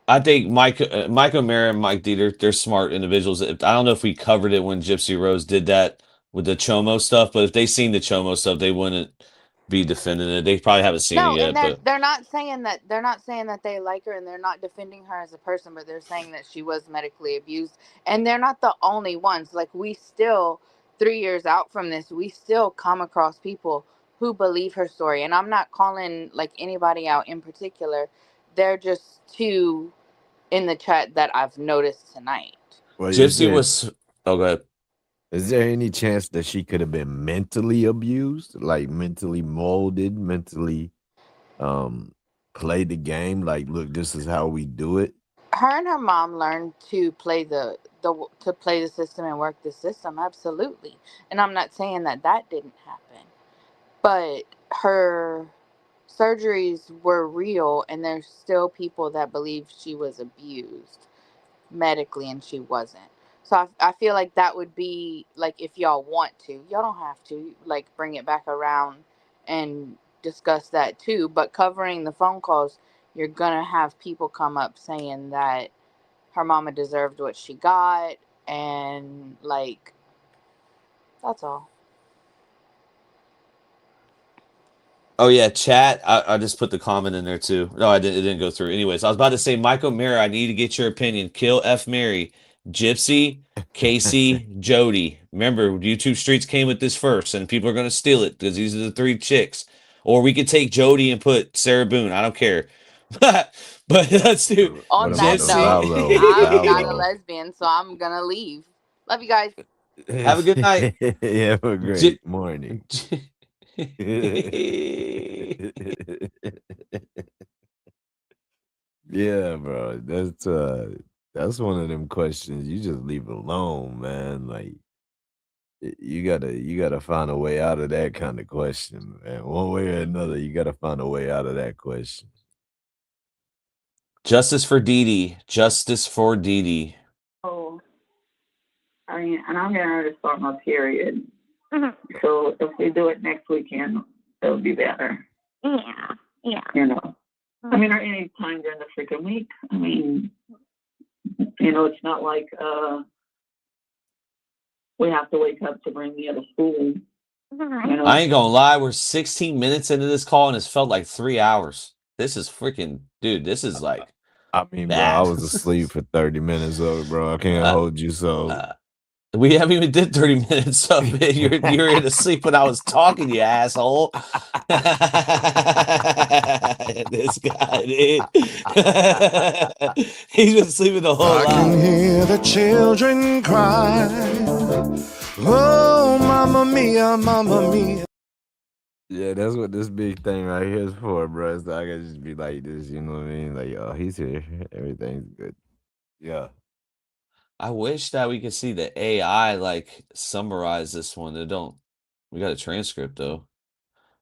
I think Mike O'Mara and Mike Dieter, they're smart individuals. I don't know if we covered it when Gypsy Rose did that with the Chomo stuff, but if they seen the Chomo stuff, they wouldn't be defending it. They probably haven't seen it No, and yet, but they're not saying that they like her, and they're not defending her as a person, but they're saying that she was medically abused, and they're not the only ones. Like, we still 3 years out from this, we still come across people who believe her story, and I'm not calling like anybody out in particular. They're just two in the chat that I've noticed tonight. Well, Gypsy was. Oh, go ahead. Is there any chance that she could have been mentally abused, like mentally molded, mentally played the game? Like, look, this is how we do it. Her and her mom learned to play the system and work the system, absolutely. And I'm not saying that didn't happen, but her surgeries were real, and there's still people that believe she was abused medically and she wasn't. So I feel like that would be, like, if y'all want to, y'all don't have to, like, bring it back around and discuss that too. But covering the phone calls, you're gonna have people come up saying that her mama deserved what she got, and like, that's all. Oh yeah, chat. I just put the comment in there too. No, I didn't. It didn't go through. Anyways, I was about to say, Michael Mara, I need to get your opinion. Kill F Mary, Gypsy, Casey, Jody. Remember, YouTube Streets came with this first, and people are gonna steal it because these are the 3 chicks. Or we could take Jody and put Sarah Boone. I don't care. But let's do On that note, I'm not a lesbian, so I'm gonna leave. Love you guys. Have a good night. Yeah, have a great morning. Yeah, bro. That's one of them questions you just leave alone, man. Like, you gotta find a way out of that kind of question, man. One way or another, you gotta find a way out of that question. Justice for Dee Dee. Justice for Dee Dee. Oh, I mean, and I'm getting ready to start my period. So if we do it next weekend, it'll be better. Yeah. You know, I mean, or any time during the freaking week. I mean, you know, it's not like we have to wake up to bring me to school. You know? I ain't gonna lie, we're 16 minutes into this call and it's felt like 3 hours. This is freaking, dude, this is like I mean, bad. bro, I was asleep for 30 minutes of it, bro. I can't hold you, so We haven't even did 30 minutes of it. You're in asleep when I was talking, you asshole. This guy, dude. He's been sleeping the whole I can lot. hear the children cry. Oh, mamma mia, mamma mia. Yeah, that's what this big thing right here is for, bro. So I can just be like this, you know what I mean? Like, oh, he's here. Everything's good. Yeah. I wish that we could see the AI like summarize this one. They don't. We got a transcript though.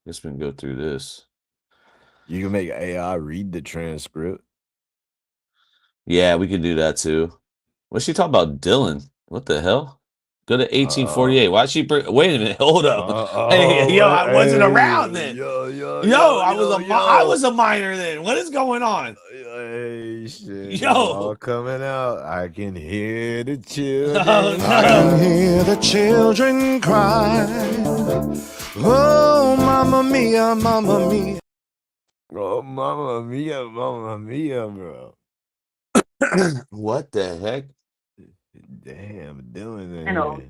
Guess we can go through this. You can make AI read the transcript. Yeah, we could do that too. What's she talking about, Dylan? What the hell? Go to 1848. Why'd she bring? Wait a minute. Hold up. Hey, yo, I wasn't around then. Yo, I was a minor then. What is going on? Hey, shit. Yo. It's all coming out. I can hear the children. Oh, no. I can hear the children cry. Oh, mamma mia, mamma mia. Oh, mamma mia, bro. What the heck? Damn, Dylan. You know,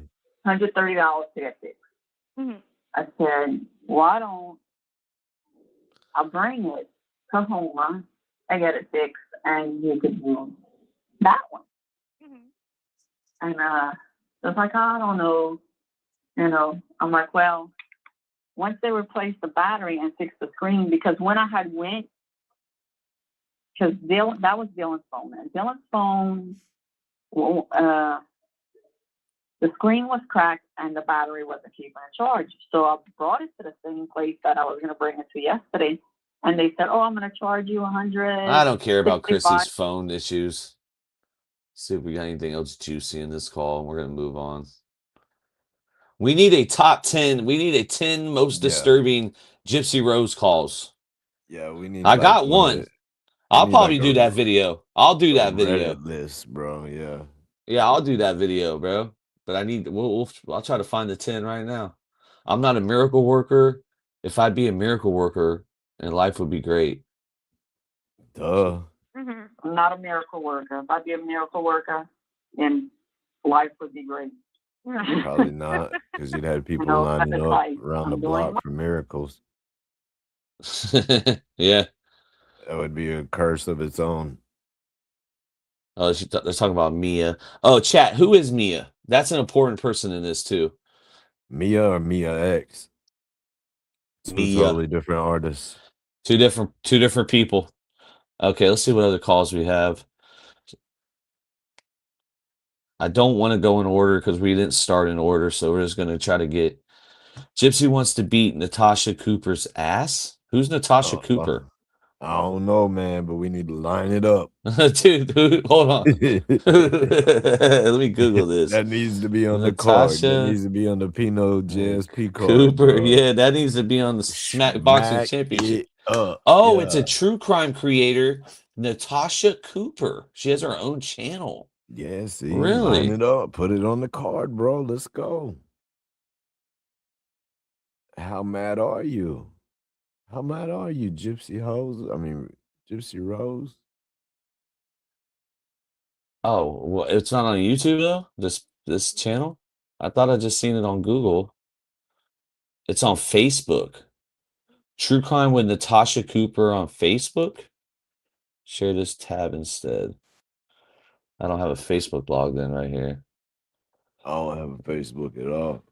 $130 to get fixed. I said, why don't I bring it to Homer and get it fixed, and you could use that one. And it was like, I don't know. You know, I'm like, well, once they replaced the battery and fixed the screen, because when I had went, because that was Dylan's phone, and Dylan's phone, the screen was cracked and the battery wasn't keeping a charge. So I brought it to the same place that I was going to bring it to yesterday, and they said, "Oh, I'm going to charge you $100." I don't care about Chrissy's phone issues. See if we got anything else juicy in this call, and we're gonna move on. We need a top 10. We need a 10 most disturbing Gypsy Rose calls. Yeah, we need. I got one. I'll probably do that video. I'll do that video. Reddit list, bro. Yeah. Yeah, I'll do that video, bro. But I need. I'll try to find the 10 right now. I'm not a miracle worker. If I'd be a miracle worker, and life would be great. Duh. I'm not a miracle worker. If I'd be a miracle worker, then life would be great. Probably not, because you'd have people lining up around the block for miracles. Yeah. That would be a curse of its own. Oh, they're talking about Mia. Oh, chat. Who is Mia? That's an important person in this too. Mia or Mia X? Two totally different artists. Two different people. Okay, let's see what other calls we have. I don't want to go in order because we didn't start in order, so we're just going to try to get... Gypsy wants to beat Natasha Cooper's ass? Who's Natasha Cooper? I don't know, man, but we need to line it up. Dude, hold on. Let me Google this. That needs to be on the card. That needs to be on the Pinot JSP card. Cooper, yeah, that needs to be on the Smack Boxing Championship. It's a true crime creator, Natasha Cooper. She has her own channel. Yeah, see, really? Line it up. Put it on the card, bro. Let's go. How mad are you? How mad are you, Gypsy Gypsy Rose? Oh, well, it's not on YouTube though. This channel. I thought I just seen it on Google. It's on Facebook. True Crime with Natasha Cooper on Facebook. Share this tab instead. I don't have a Facebook blog then right here. I don't have a Facebook at all.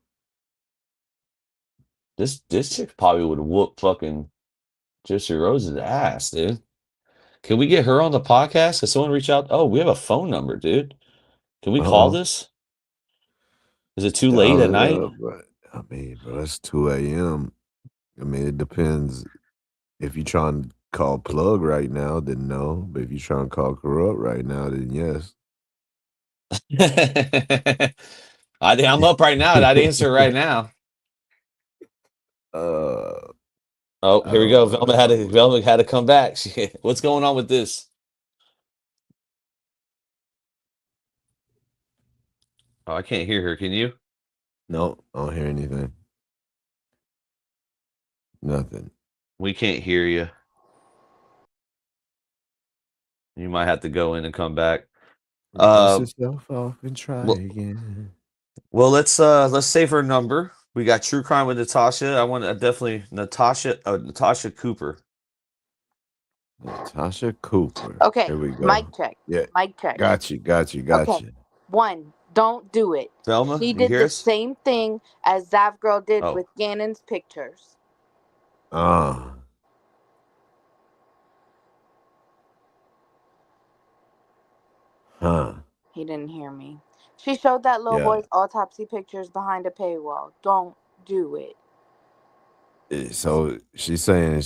This chick probably would whoop fucking Gypsy Rose's ass, dude. Can we get her on the podcast? Can someone reach out? Oh, we have a phone number, dude. Can we call this? Is it too late at night? But, bro, it's 2 a.m. It depends. If you're trying to call Plug right now, then no. But if you're trying to call Corrupt right now, then yes. I'm up right now. I'd answer right now. Oh, here we go. Velma had to come back. What's going on with this? Oh, I can't hear her. Can you? No, I don't hear anything. Nothing. We can't hear you. You might have to go in and come back. Dust yourself off and try again. Well, let's save her number. We got True Crime with Natasha. I want definitely Natasha Cooper. Natasha Cooper. Okay, Here we mic go. check. Yeah. Mic check. Got you. Okay. 1, don't do it. Velma, She you did hear the us? same thing as Zav Girl did Oh. with Gannon's pictures. Huh. He didn't hear me. She showed that little Yeah. boy's autopsy pictures behind a paywall. Don't do it. So she's saying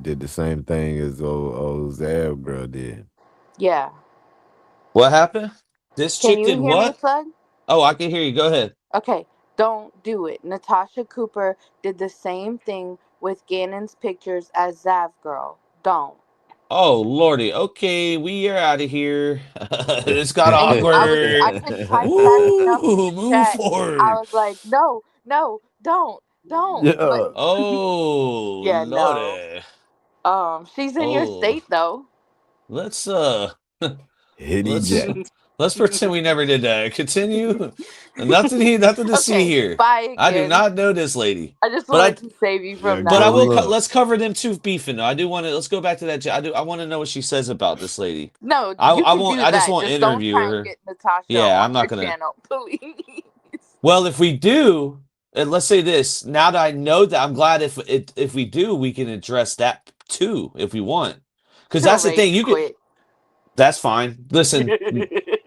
did the same thing as old Zav girl did. Yeah. What happened? This Can chick you did hear me, what? Slug? Oh, I can hear you. Go ahead. Okay, don't do it. Natasha Cooper did the same thing with Gannon's pictures as Zav Girl. Don't. Oh lordy. Okay, we are out of here. This got And I awkward. couldn't type fast enough in Ooh, the move chat. I forward. was like, no, don't. But Oh yeah, no. lordy. She's in your Oh, state though. let's Hit let's eject. let's pretend we never did that. Continue. Nothing to see Okay, here. bye I do again. not know this lady, I just but wanted to save you Yeah, from but I that. good will. luck. Let's cover them two beefing. Though. I do want to. Let's go back to that. I want to know what she says about this lady. No, I you I can won't. do I just that. won't Just don't interview try and her. get Natasha Yeah, on I'm your not gonna. channel, please. Well, if we do, and let's say this. Now that I know that, I'm glad if we do, we can address that too if we want. Because She'll that's the rage thing. You could. quit. That's fine. Listen,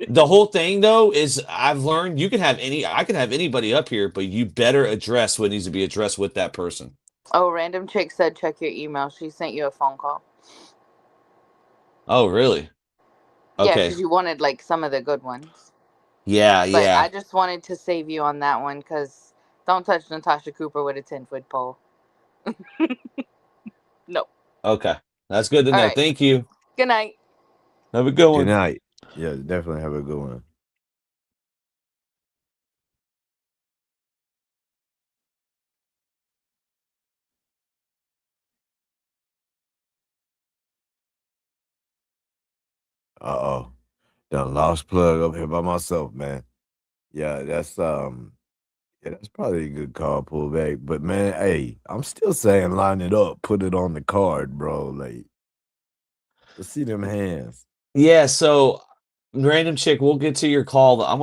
the whole thing though is I've learned I can have anybody up here, but you better address what needs to be addressed with that person. Oh, random chick said check your email. She sent you a phone call. Oh, really? Yeah, Okay. because you wanted like some of the good ones. Yeah, But yeah. I just wanted to save you on that one because don't touch Natasha Cooper with a 10-foot pole. No. Okay. That's good to All know. right. Thank you. Good night. Have a good Good one. night. Yeah, definitely have a good one. Uh-oh. Done lost plug up here by myself, man. Yeah, that's probably a good call pullback. But man, hey, I'm still saying line it up, put it on the card, bro. Like, let's see them hands. Yeah, so random chick, we'll get to your call. I'm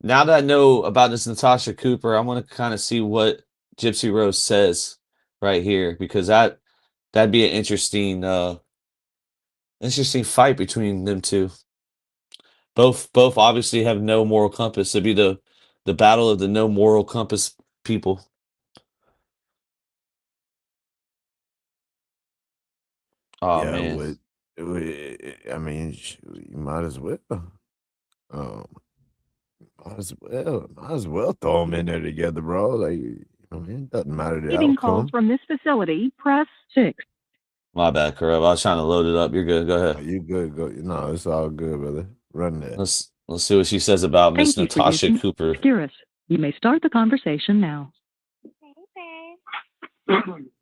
now that I know about this Natasha Cooper, I want to kind of see what Gypsy Rose says right here because that'd be an interesting fight between them two. Both obviously have no moral compass. It'd be the battle of the no moral compass people. Oh Yeah, man. I mean, you might as well. Um, might as well throw them in there together, bro. Like, I mean, it doesn't matter the Getting calls outcome. from this facility, press 6. My bad, Karev. I was trying to load it up. You're good. Go Oh, ahead. you good? Go. No, it's all good, brother. Run that. Let's see what she says about Miss Thank you for Natasha using Cooper. Securus. You may start the conversation now.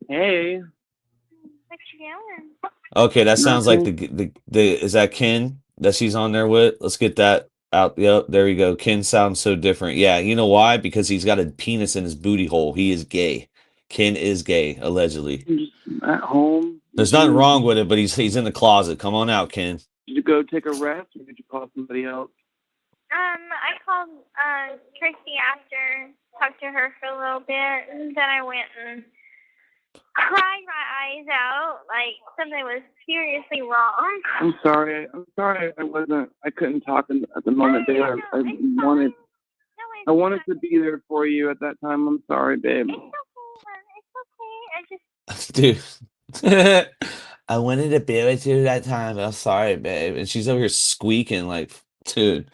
Hey. What you doing? Okay, that sounds like Nothing. the is that Ken that she's on there with? Let's get that out. Yep, there you go. Ken sounds so different. Yeah, you know why? Because he's got a penis in his booty hole. He is gay. Ken is gay, allegedly. I'm just at home. There's nothing wrong with it, but he's in the closet. Come on out, Ken. Did you go take a rest or did you call somebody else? I called Tracy after, talked to her for a little bit, and then I went and cried my eyes out, like something was seriously wrong. I'm sorry. I couldn't talk at the moment, babe. I wanted to be there for you at that time. I'm sorry, babe. It's okay. I just Dude. I wanted to be with you that time. I'm sorry, babe. And she's over here squeaking like, dude.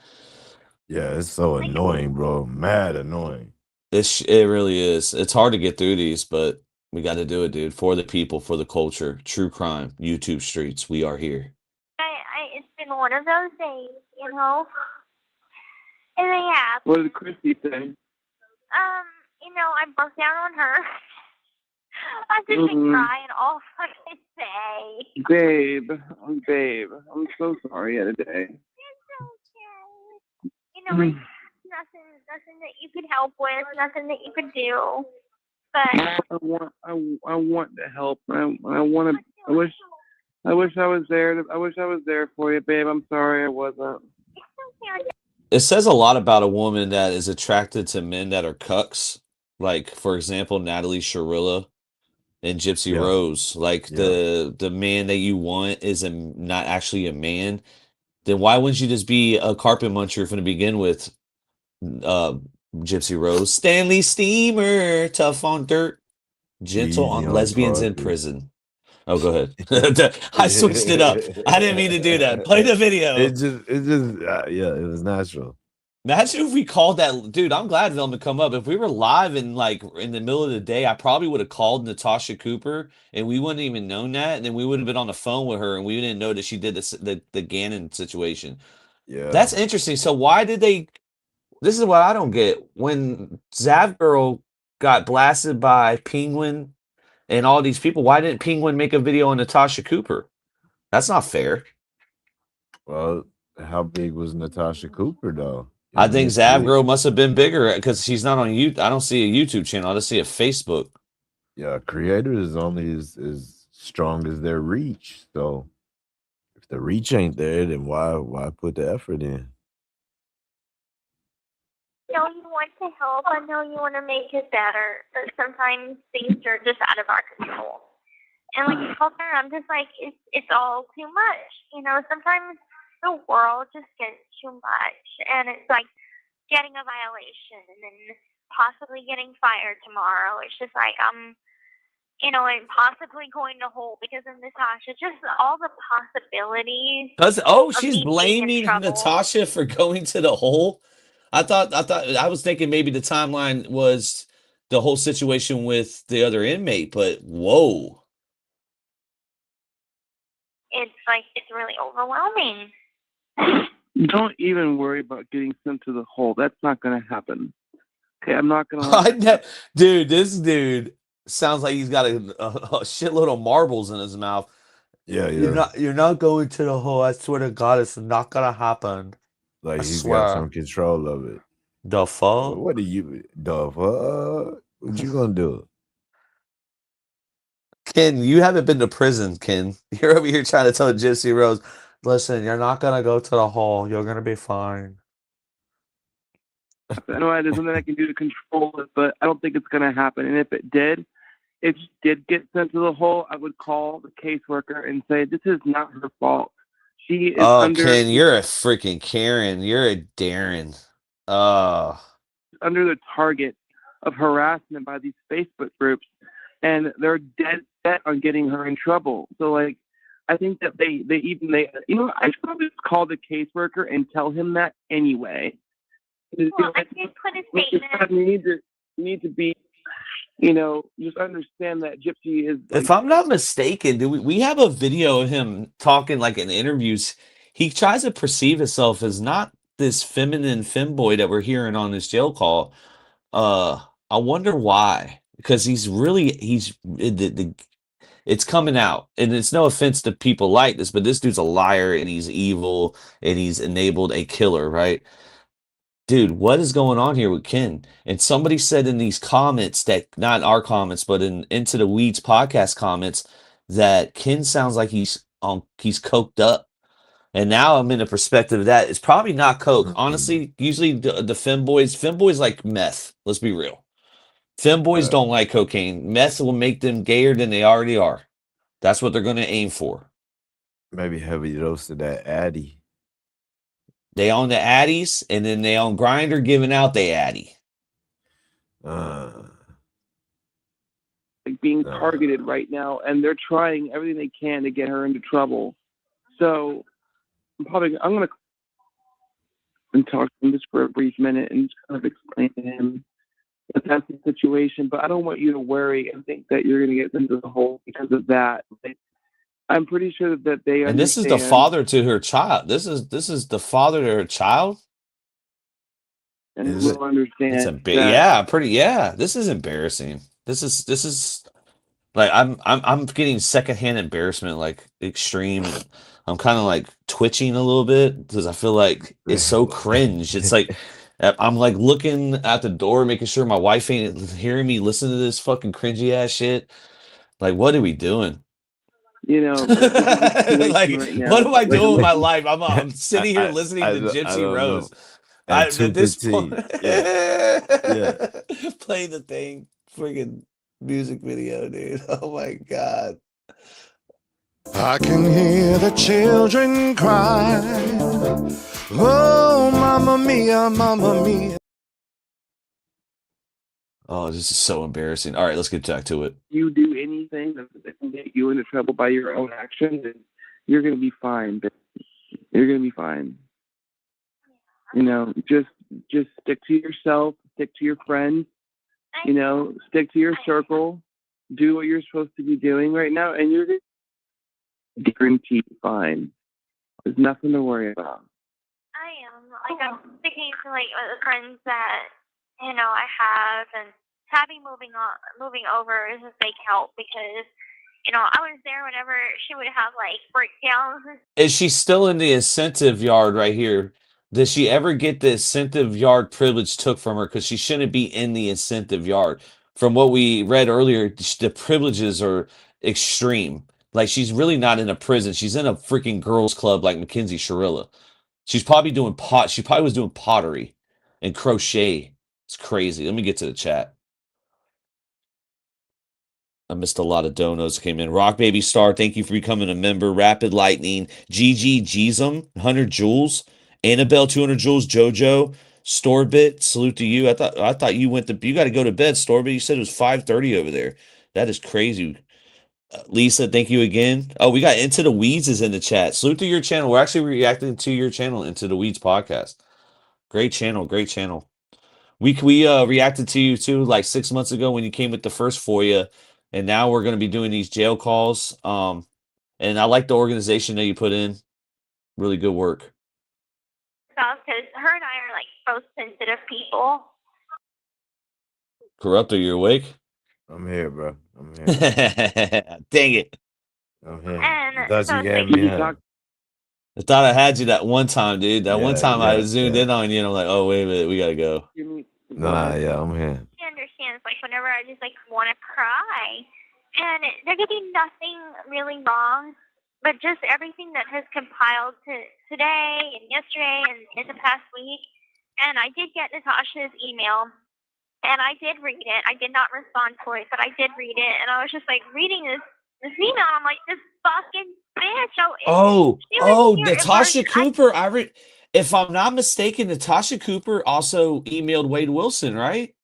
Yeah, it's so annoying, bro. Mad annoying. It really is. It's hard to get through these, but we got to do it, dude. For the people, for the culture, true crime, YouTube streets. We are here. it's been one of those days, you know. And they have. What did Christy say? I broke down on her. I've just been crying all fucking day. Babe, I'm so sorry today. It's okay. It's nothing nothing that you could help with, nothing that you could do. But I want to help. I want to. I wish I was there. I wish I was there for you, babe. I'm sorry I wasn't. It says a lot about a woman that is attracted to men that are cucks. Like, for example, Natalie Sharilla and Gypsy Yeah. Rose. Like Yeah. the man that you want is not actually a man. Then why wouldn't you just be a carpet muncher from the begin with, uh, Gypsy Rose? Stanley Steamer, tough on dirt, gentle Easy on on lesbians in Carter. prison. Oh, go ahead. I switched it up. I didn't mean to do that. Play the video. Yeah, it was natural. Imagine if we called that dude. I'm glad Velma come up. If we were live and like in the middle of the day, I probably would have called Natasha Cooper and we wouldn't even known that. And then we would have been on the phone with her and we didn't know that she did the Gannon situation. Yeah. That's interesting. So why did they? This is what I don't get. When Zav Girl got blasted by Penguin and all these people, why didn't Penguin make a video on Natasha Cooper? That's not fair. Well, how big was Natasha Cooper though? I think Zav Girl must have been bigger because she's not on YouTube. I don't see a YouTube channel. I just see a Facebook. Yeah, creators is only as strong as their reach. So if the reach ain't there, then why put the effort in? I know you want to help. I know you want to make it better, but sometimes things are just out of our control. And like I told her, I'm just like, it's all too much. You know, sometimes the world just gets too much, and it's like getting a violation and then possibly getting fired tomorrow. It's just like and possibly going to hole because of Natasha. Just all the possibilities. She's blaming Natasha for going to the hole. I was thinking maybe the timeline was the whole situation with the other inmate, but whoa. It's like it's really overwhelming. Don't even worry about getting sent to the hole. That's not going to happen. Okay, I'm not going to. Dude, this dude sounds like he's got a shitload of marbles in his mouth. Yeah. You're not going to the hole. I swear to God, it's not gonna happen. Like I he's swear. got some control of it. The fuck? What are you? The fuck? What you gonna do? Ken, you haven't been to prison, Ken. You're over here trying to tell Gypsy Rose, listen, you're not gonna go to the hole. You're gonna be fine. I know there's something I can do to control it, but I don't think it's going to happen. And if she did get sent to the hole, I would call the caseworker and say, this is not her fault. She is Ken, you're a freaking Karen. You're a Darren. Under the target of harassment by these Facebook groups, and they're dead set on getting her in trouble. So, like, I think that they I should probably just call the caseworker and tell him that anyway. Well, I did put a statement. You need to be, just understand that Gypsy is. If I'm not mistaken, do we have a video of him talking like in interviews? He tries to perceive himself as not this feminine femboy that we're hearing on this jail call. I wonder why, because it's coming out, and it's no offense to people like this, but this dude's a liar and he's evil and he's enabled a killer, right? Dude, what is going on here with Ken? And somebody said in these comments that, not our comments, but in Into the Weeds podcast comments, that Ken sounds like he's coked up. And now I'm in the perspective of that. It's probably not coke. Honestly, usually the femboys like meth. Let's be real. Femboys don't like cocaine. Meth will make them gayer than they already are. That's what they're going to aim for. Maybe heavy dose of that Addy. They own the Addies, and then they own Grindr giving out the Addy. Being targeted right now, and they're trying everything they can to get her into trouble. So I'm going to talk to him just for a brief minute and just kind of explain to him that that's the situation. But I don't want you to worry and think that you're going to get into the hole because of that. I'm pretty sure that they and this is the father to her child. This is the father to her child. And we'll understand. This is embarrassing. This is like I'm getting secondhand embarrassment, like extreme. I'm kind of like twitching a little bit because I feel like it's so cringe. It's like I'm like looking at the door, making sure my wife ain't hearing me listen to this fucking cringy ass shit. Like, what are we doing? You know, this is a situation Like, right now. what am I Like, doing with my life? I'm sitting here I listening to I Gypsy don't know. Rose. At At this point, 2:15. Yeah. Yeah. play the thing, friggin' music video, dude. Oh my god. I can hear the children cry. Oh, mamma mia, mamma mia. Oh, this is so embarrassing. All right, let's get back to it. you do anything that can get you into trouble by your own actions, and you're gonna be fine. But you're gonna be fine. You know, just stick to yourself, stick to your friends. You know, stick to your circle. Do what you're supposed to be doing right now, and you're guaranteed fine. There's nothing to worry about. I am. Like, I'm sticking to, like, the friends that, you know, I have, and having moving over is a big help because, you know, I was there whenever she would have, like, breakdowns. Is she still in the incentive yard right here? Does she ever get the incentive yard privilege took from her? Because she shouldn't be in the incentive yard. From what we read earlier, the privileges are extreme. Like, she's really not in a prison. She's in a freaking girls' club like Mackenzie Shirilla. She's probably doing pot. She probably was doing pottery and crochet. It's crazy. Let me get to the chat. I missed a lot of donos that came in. Rock Baby Star, thank you for becoming a member. Rapid Lightning, GG Jeezum, 100 Joules. Annabelle, 200 Joules. Jojo, Storbit, salute to you. I thought you went to, you got to go to bed, Storbit. You said it was 5:30 over there. That is crazy. Lisa, thank you again. Oh, we got Into the Weeds is in the chat. Salute to your channel. We're actually reacting to your channel, Into the Weeds podcast. Great channel, great channel. We reacted to you too like 6 months ago when you came with the first FOIA, and now we're going to be doing these jail calls. And I like the organization that you put in. Really good work. Because her and I are, like, both sensitive people. Corrupt, are you awake? I'm here, bro. I'm here. Dang it. I'm here. And I thought so you it's gave like, me a I thought I had you that one time, dude. That one yeah, time I yeah, zoomed yeah. in on you and I'm like, oh, wait a minute, we got to go. Nah, yeah, I'm here. she understands, like, whenever I just, like, want to cry. And there could be nothing really wrong, but just everything that has compiled to today and yesterday and in the past week. And I did get Natasha's email, and I did read it. I did not respond to it, but I did read it. And I was just, like, reading this email. I'm like, this fucking bitch. She was here in Natasha person. Cooper. If I'm not mistaken, Natasha Cooper also emailed Wade Wilson, right?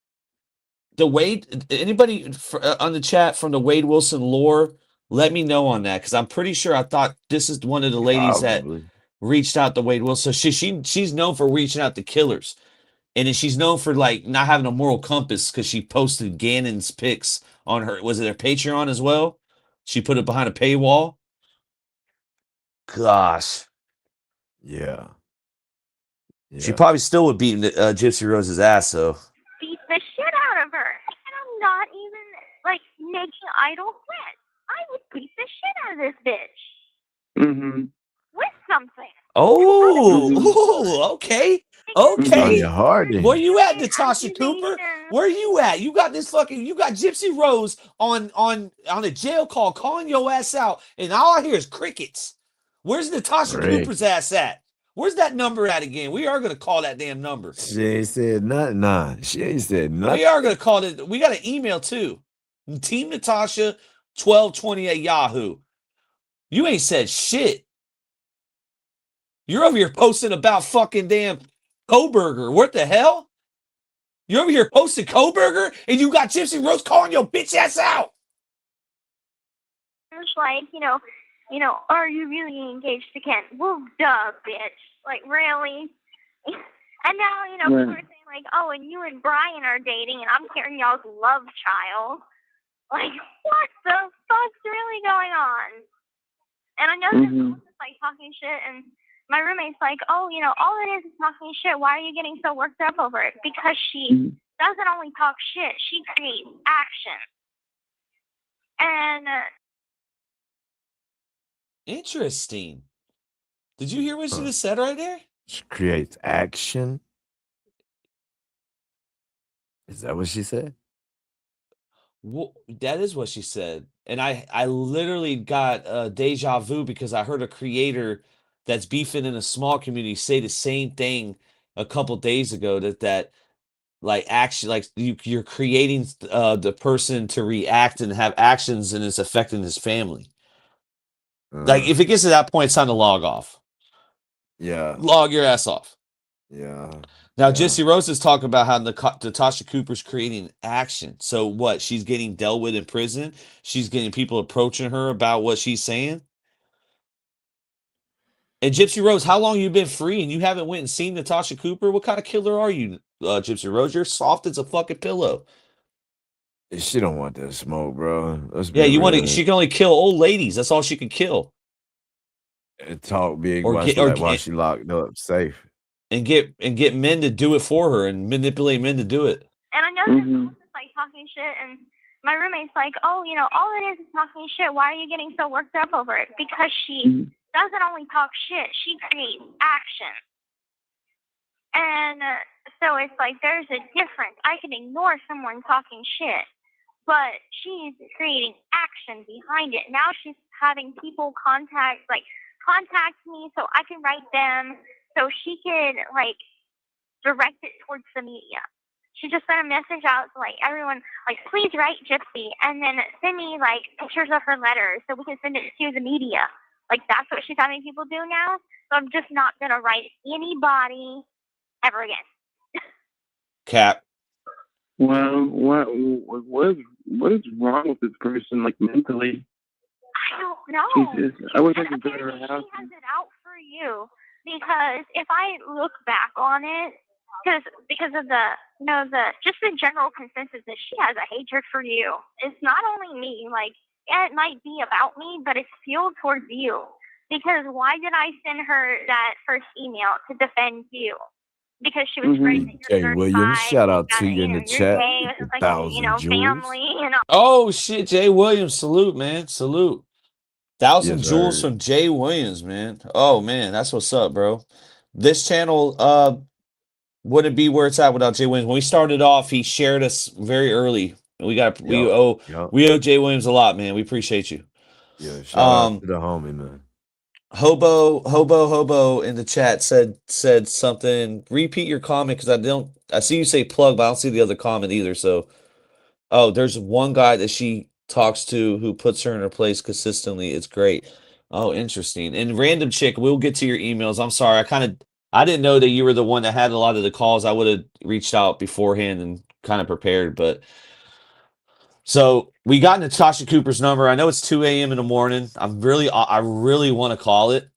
The Wade, anybody on the chat from the Wade Wilson lore, let me know on that because I'm pretty sure I thought this is one of the ladies that Probably. reached out to Wade Wilson. So she's known for reaching out to killers, and then she's known for like not having a moral compass because she posted Gannon's pics on her. Was it her Patreon as well? She put it behind a paywall. Gosh, Yeah. she Yeah. probably still would beat Gypsy Rose's ass though. Beat the shit out of her. And I'm not even, like, making idle threats. I would beat the shit out of this bitch. Mm-hmm. With something. Oh, okay. Tanya Okay. Harding. Where you at, Natasha Cooper? Where you at? You got Gypsy Rose on a jail call calling your ass out, and all I hear is crickets. Where's Natasha Cooper's ass at? Where's that number at again? We are gonna call that damn number. She ain't said nothing. Nah, she ain't said nothing. We are gonna call it. We got an email too. Team Natasha 1220 at Yahoo. You ain't said shit. You're over here posting about fucking damn Koberger. What the hell? You're over here posting Koberger and you got Gypsy Rose calling your bitch ass out. It's like, you know, are you really engaged to Ken? Well, duh, bitch. Like, really? And now, people are saying, like, oh, and you and Brian are dating, and I'm hearing y'all's love child. Like, what the fuck's really going on? And I know this is, like, talking shit, and my roommate's like, oh, all it is talking shit. Why are you getting so worked up over it? Because she doesn't only talk shit, she creates action. And interesting. Did you hear what she just said right there? She creates action. Is that what she said? Well, that is what she said, and I literally got deja vu because I heard a creator that's beefing in a small community say the same thing a couple days ago. That like actually like you're creating the person to react and have actions, and it's affecting his family. Like if it gets to that point, it's time to log off. Yeah. Log your ass off. Yeah. Now, Yeah. Gypsy Rose is talking about how Natasha Cooper's creating action. So what? She's getting dealt with in prison. She's getting people approaching her about what she's saying. And Gypsy Rose, how long you been free and you haven't went and seen Natasha Cooper? What kind of killer are you, Gypsy Rose? You're soft as a fucking pillow. She don't want that smoke, bro. Let's Yeah, be you want to? real. She can only kill old ladies. That's all she can kill. And talk big Or while get she, or like, while get she locked up safe. and get men to do it for her and manipulate men to do it. And I know this is like talking shit, and my roommate's like, "Oh, you know, all it is talking shit. Why are you getting so worked up over it?" Because she doesn't only talk shit; she creates action. And so it's like there's a difference. I can ignore someone talking shit, but she's creating action behind it. Now she's having people contact me so I can write them, so she can like direct it towards the media. She just sent a message out to like everyone, like, please write Gypsy and then send me like pictures of her letters so we can send it to the media. Like that's what she's having people do now. So I'm just not gonna write anybody ever again. Cap. Well, what is wrong with this person, like mentally? I don't know. Jesus, I wish I could go to Apparently her house. she has it out for you because if I look back on it, because of the just the general consensus that she has a hatred for you. It's not only me. Like, yeah, it might be about me, but it's fueled towards you. Because why did I send her that first email to defend you? Because she was afraid that Jay you're Williams, 35, shout out to you you in the you're chat. gay, it's like, 1,000 jewels. family, Oh shit, Jay Williams, salute, man, salute. 1,000 Yes, jewels sir. from Jay Williams, man. Oh man, that's what's up, bro. This channel wouldn't be where it's at without Jay Williams. When we started off, he shared us very early. We owe Jay Williams a lot, man. We appreciate you. Yeah, shout out to the homie, man. Hobo in the chat said something. Repeat your comment because I see you say plug, but I don't see the other comment either. So there's one guy that she talks to who puts her in her place consistently. It's great. Oh, interesting. And random chick, we'll get to your emails. I'm sorry. I didn't know that you were the one that had a lot of the calls. I would have reached out beforehand and kind of prepared, but so we got Natasha Cooper's number. I know it's 2 a.m. in the morning. I really want to call it.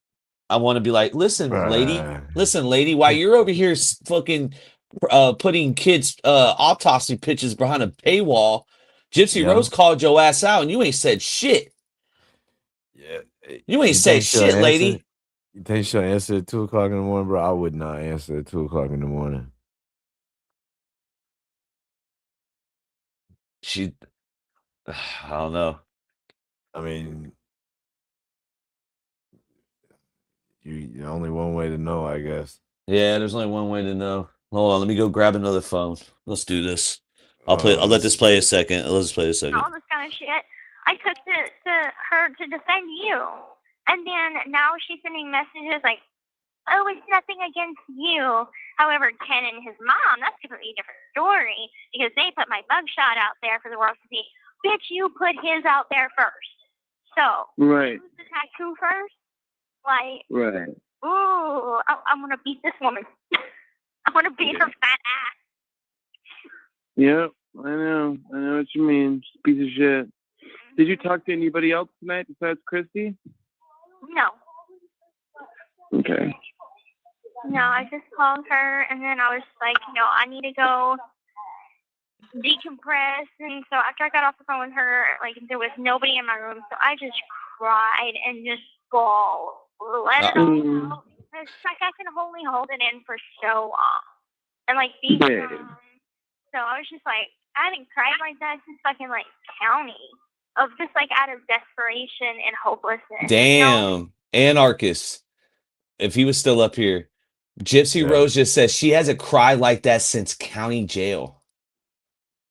I want to be like, listen, lady, while you're over here fucking putting kids' autopsy pictures behind a paywall, Gypsy Rose called your ass out and you ain't said shit. Yeah. You ain't said shit, lady. You think she'll answer at 2 o'clock in the morning, bro? I would not answer at 2 o'clock in the morning. I don't know. I mean, you only one way to know, I guess. Yeah, there's only one way to know. Hold on, let me go grab another phone. Let's do this. I'll let this play a second. Let's play a second. all this kind of shit. I took to her to defend you. And then now she's sending messages like, oh, it's nothing against you. However, Ken and his mom, that's a completely different story because they put my mugshot out there for the world to see. Bitch, you put his out there first. So, Right. who's the tattoo first? Like, Right. ooh, I'm going to beat this woman. I want to beat her fat ass. Yep, I know what you mean. Just a piece of shit. Did you talk to anybody else tonight besides Christy? No. Okay. No, I just called her, and then I was like, I need to go decompress. And so after I got off the phone with her, like, there was nobody in my room, so I just cried and just bawled. Let it all out. It's like I can only hold it in for so long. And, like, be strong. So I was just like, I haven't cried like that since fucking, like, county. Of just, like, out of desperation and hopelessness. Damn. Anarchist. If he was still up here. Gypsy Rose just says she hasn't cried like that since county jail.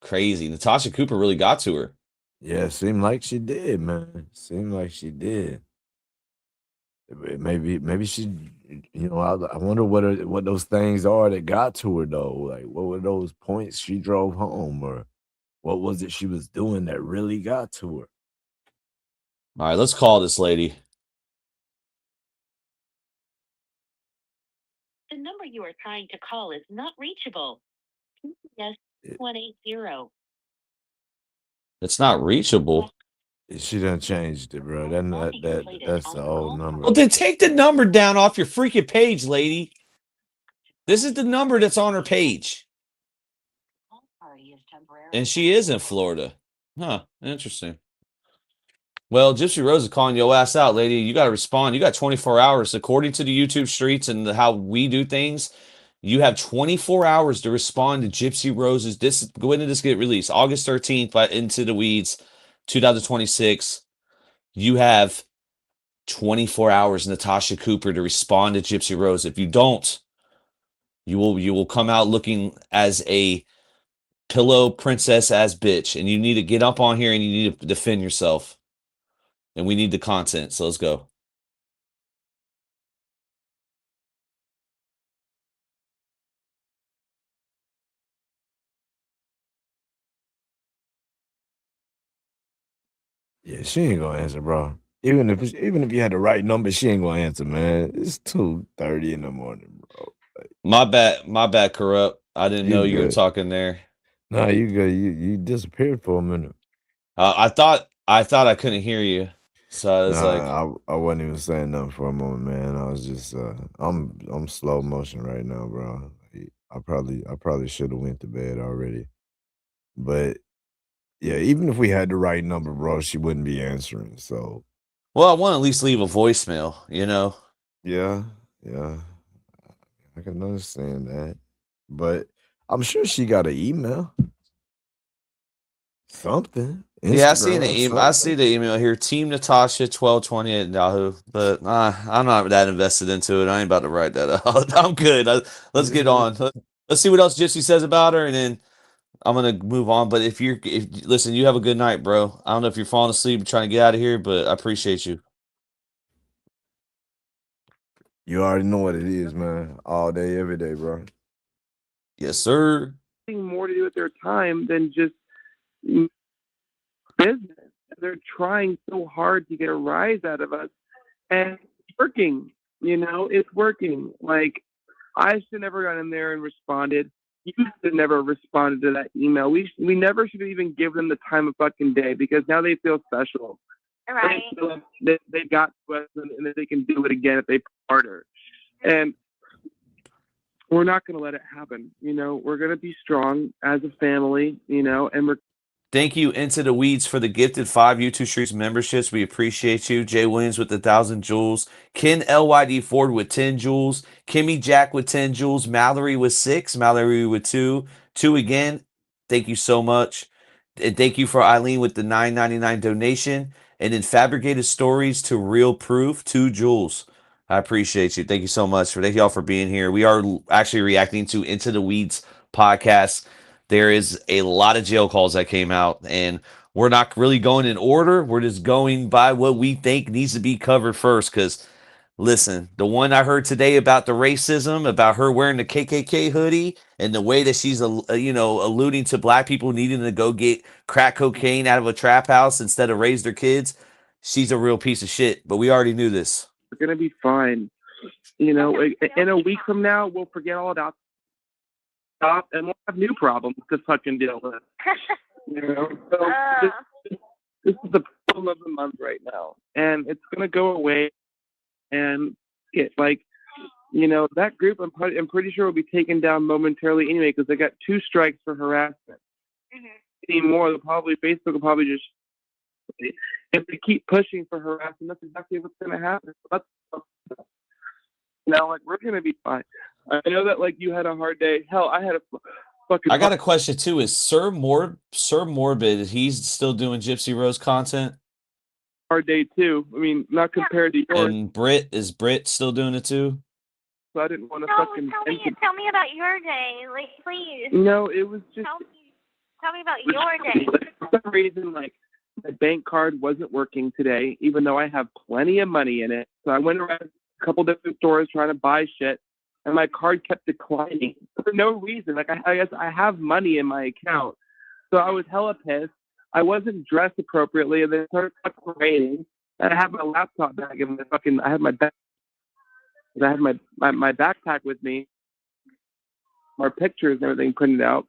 Crazy. Natasha Cooper really got to her. Yeah, seemed like she did, man. Seemed like she did. Maybe she, I wonder what those things are that got to her though. Like, what were those points she drove home, or what was it she was doing that really got to her? All right, let's call this lady. The number you are trying to call is not reachable. Yes, 180. It's not reachable. She done changed it, bro. That's the old number. Well, then take the number down off your freaking page, lady. This is the number that's on her page. And she is in Florida. Huh, interesting. Well, Gypsy Rose is calling your ass out, lady. You got to respond. You got 24 hours. According to the YouTube streets and how we do things, you have 24 hours to respond to Gypsy Rose's. When did this get released? August 13th by Into the Weeds, 2026. You have 24 hours, Natasha Cooper, to respond to Gypsy Rose. If you don't, you will come out looking as a pillow princess ass bitch. And you need to get up on here and you need to defend yourself. And we need the content. So let's go. Yeah, she ain't gonna answer, bro. Even if you had the right number, she ain't gonna answer, man. It's 2:30 in the morning, bro. Like, My bad, Corrupt. I didn't know you were good. talking there. Nah, you good. You disappeared for a minute. I thought I couldn't hear you. So I was like, I wasn't even saying nothing for a moment, man. I was just I'm slow motion right now, bro. I probably should have went to bed already. But yeah, even if we had the right number, bro, she wouldn't be answering. So well, I want to at least leave a voicemail, you know? yeah, I can understand that. But I'm sure she got an email. Something. Yeah, I see the Instagram, email. I see something. the email here. Team Natasha 1220 at Yahoo. But I'm not that invested into it. I ain't about to write that out. I'm good. Let's get on. Let's see what else Gypsy says about her, and then I'm gonna move on. But if listen, you have a good night, bro. I don't know if you're falling asleep or trying to get out of here, but I appreciate you. You already know what it is, man. All day, every day, bro. Yes, sir. More to do with their time than just business. They're trying so hard to get a rise out of us, and it's working. It's working. Like, I should never got in there and responded. You should never responded to that email. We never should have even given them the time of fucking day, because now they feel special. Right. They feel like they got to us and that they can do it again if they push harder. And we're not going to let it happen. We're going to be strong as a family, and we're. Thank you, Into the Weeds, for the gifted 5 YouTube Streets memberships. We appreciate you. Jay Williams with 1,000 jewels. Ken LYD Ford with 10 jewels. Kimmy Jack with 10 jewels. Mallory with 6. Mallory with 2. 2 again. Thank you so much. And thank you for Eileen with the $9.99 donation. And then Fabricated Stories to Real Proof, 2 jewels. I appreciate you. Thank you so much. Thank you all for being here. We are actually reacting to Into the Weeds podcast. There is a lot of jail calls that came out, and we're not really going in order. We're just going by what we think needs to be covered first. Because, listen, the one I heard today about the racism, about her wearing the KKK hoodie, and the way that she's, alluding to black people needing to go get crack cocaine out of a trap house instead of raise their kids, she's a real piece of shit. But we already knew this. We're going to be fine. In a week from now, we'll forget all about stop, and we'll have new problems to fucking deal with. So this is the problem of the month right now, and it's gonna go away. And that group, I'm pretty sure will be taken down momentarily anyway, because they got 2 strikes for harassment. Any more, Facebook will probably just, if they keep pushing for harassment, that's exactly what's gonna happen. We're gonna be fine. I know that you had a hard day. Hell, I had a fucking. I got a question too. Is Sir Morbid? He's still doing Gypsy Rose content? Hard day too. I mean, not compared to yours. And is Brit still doing it too? So I didn't want to No, fucking. tell me about your day, please. No, it was just. Tell me about your day. For some reason, like, my bank card wasn't working today, even though I have plenty of money in it. So I went around a couple different stores trying to buy shit, and my card kept declining for no reason. Like, I guess I have money in my account. So I was hella pissed. I wasn't dressed appropriately, and then it started fucking raining. And I had my laptop bag and I had my bag. I had my backpack with me, our pictures and everything printed out.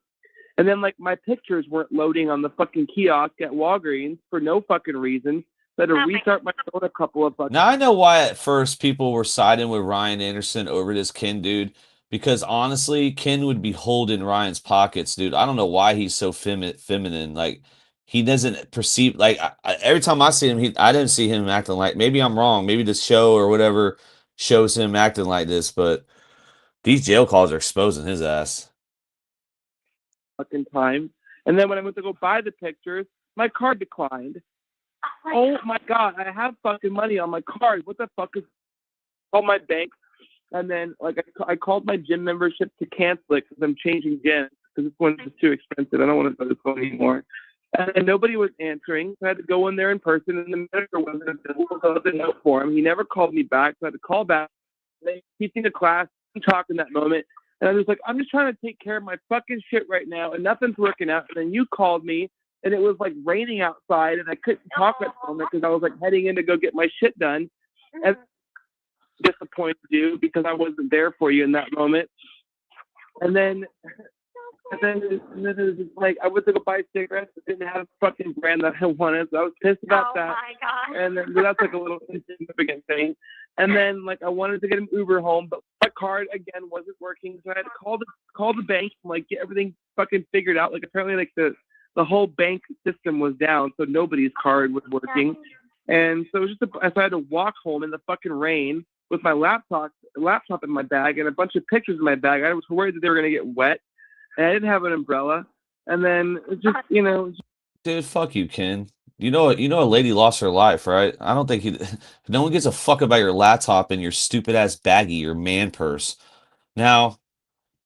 And then, like, my pictures weren't loading on the fucking kiosk at Walgreens for no fucking reason. So I had to restart my phone a couple of fucking. Now I know why at first people were siding with Ryan Anderson over this Ken dude, because honestly, Ken would be holding Ryan's pockets, dude. I don't know why he's so feminine. Like, he doesn't perceive, like, every time I see him, I didn't see him acting like, maybe I'm wrong. Maybe the show or whatever shows him acting like this, but these jail calls are exposing his ass. Fucking time. And then when I went to go buy the pictures, my card declined. Oh my God, I have fucking money on my card. What the fuck is called my bank? And then, like, I called my gym membership to cancel it because I'm changing gyms because this one's just too expensive. I don't want to go to this one anymore. And nobody was answering. So I had to go in there in person, and the manager wasn't available, so I left a note for him. He never called me back, so I had to call back. They teaching a class, talking that moment. And I was like, I'm just trying to take care of my fucking shit right now, and nothing's working out. And then you called me, and it was like raining outside, and I couldn't talk at the moment because I was like heading in to go get my shit done. And disappointed you because I wasn't there for you in that moment. And then it was just like, I went to go buy cigarettes, but didn't have a fucking brand that I wanted, so I was pissed about that. My God. And then that's like a little insignificant thing. And then, like, I wanted to get an Uber home, but my card again wasn't working, so I had to call the bank and, like, get everything fucking figured out. Like, apparently, like, the whole bank system was down, so nobody's card was working. And so it was just so I had to walk home in the fucking rain with my laptop in my bag and a bunch of pictures in my bag. I was worried that they were gonna get wet, and I didn't have an umbrella. And then it just, Dude, fuck you, Ken. You know a lady lost her life, right? I don't think no one gives a fuck about your laptop and your stupid ass baggie, your man purse. Now,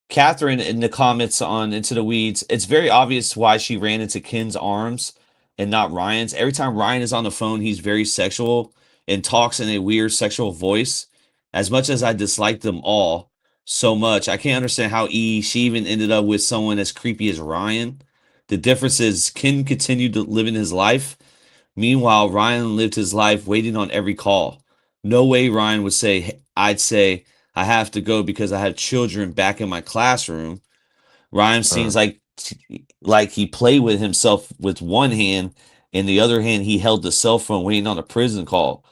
Catherine in the comments on Into the Weeds, it's very obvious why she ran into Ken's arms and not Ryan's. Every time Ryan is on the phone, he's very sexual and talks in a weird sexual voice. As much as I dislike them all so much, I can't understand how she even ended up with someone as creepy as Ryan. The difference is Ken continued to live in his life. Meanwhile, Ryan lived his life waiting on every call. No way Ryan would say, I'd say, I have to go because I have children back in my classroom. Ryan seems like he played with himself with one hand, and the other hand he held the cell phone waiting on a prison call.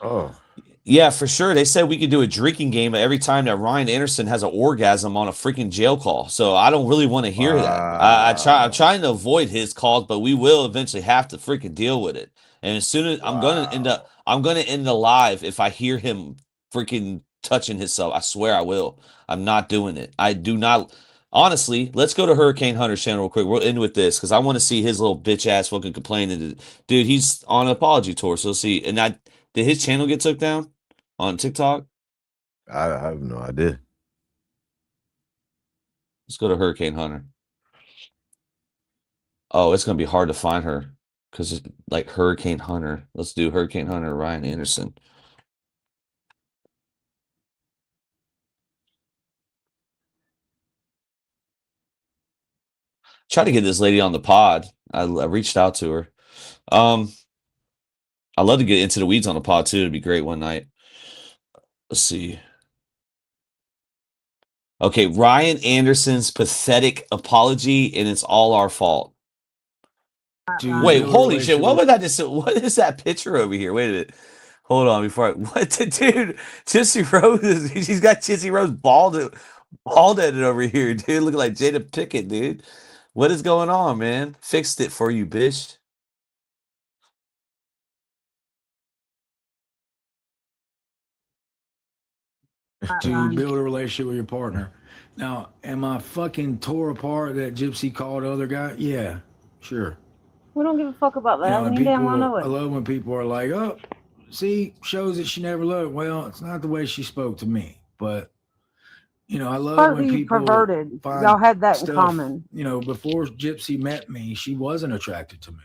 Oh. Yeah, for sure. They said we could do a drinking game every time that Ryan Anderson has an orgasm on a freaking jail call. So I don't really want to hear that. I'm trying to avoid his calls, but we will eventually have to freaking deal with it. And as soon as I'm gonna end the live if I hear him freaking touching himself. I swear I will. I'm not doing it. I do not. Honestly, let's go to Hurricane Hunter's channel real quick. We'll end with this because I want to see his little bitch ass fucking complaining. Dude, he's on an apology tour. So see, and did his channel get took down on TikTok? I have no idea. Let's go to Hurricane Hunter. Oh, it's gonna be hard to find her because it's like Hurricane Hunter. Let's do Hurricane Hunter, Ryan Anderson. Try to get this lady on the pod. I reached out to her. I'd love to get Into the Weeds on the pod too. It'd be great one night. Let's see. Okay, Ryan Anderson's pathetic apology, and it's all our fault. Wait, holy shit! What was that? What is that picture over here? Wait a minute. Hold on before what the dude? Gypsy Rose. She's got Gypsy Rose bald-headed over here, dude. Looking like Jada Pickett, dude. What is going on, man? Fixed it for you, bitch. To build a relationship with your partner. Now, am I fucking tore apart that Gypsy called the other guy? Yeah, sure. We don't give a fuck about that. Now, We damn well know I it. love when people are like, oh, see, shows that she never loved. Well, it's not the way she spoke to me. But, You know, I love when Partly people perverted. find Y'all had that in stuff. common. You know, before Gypsy met me, she wasn't attracted to me.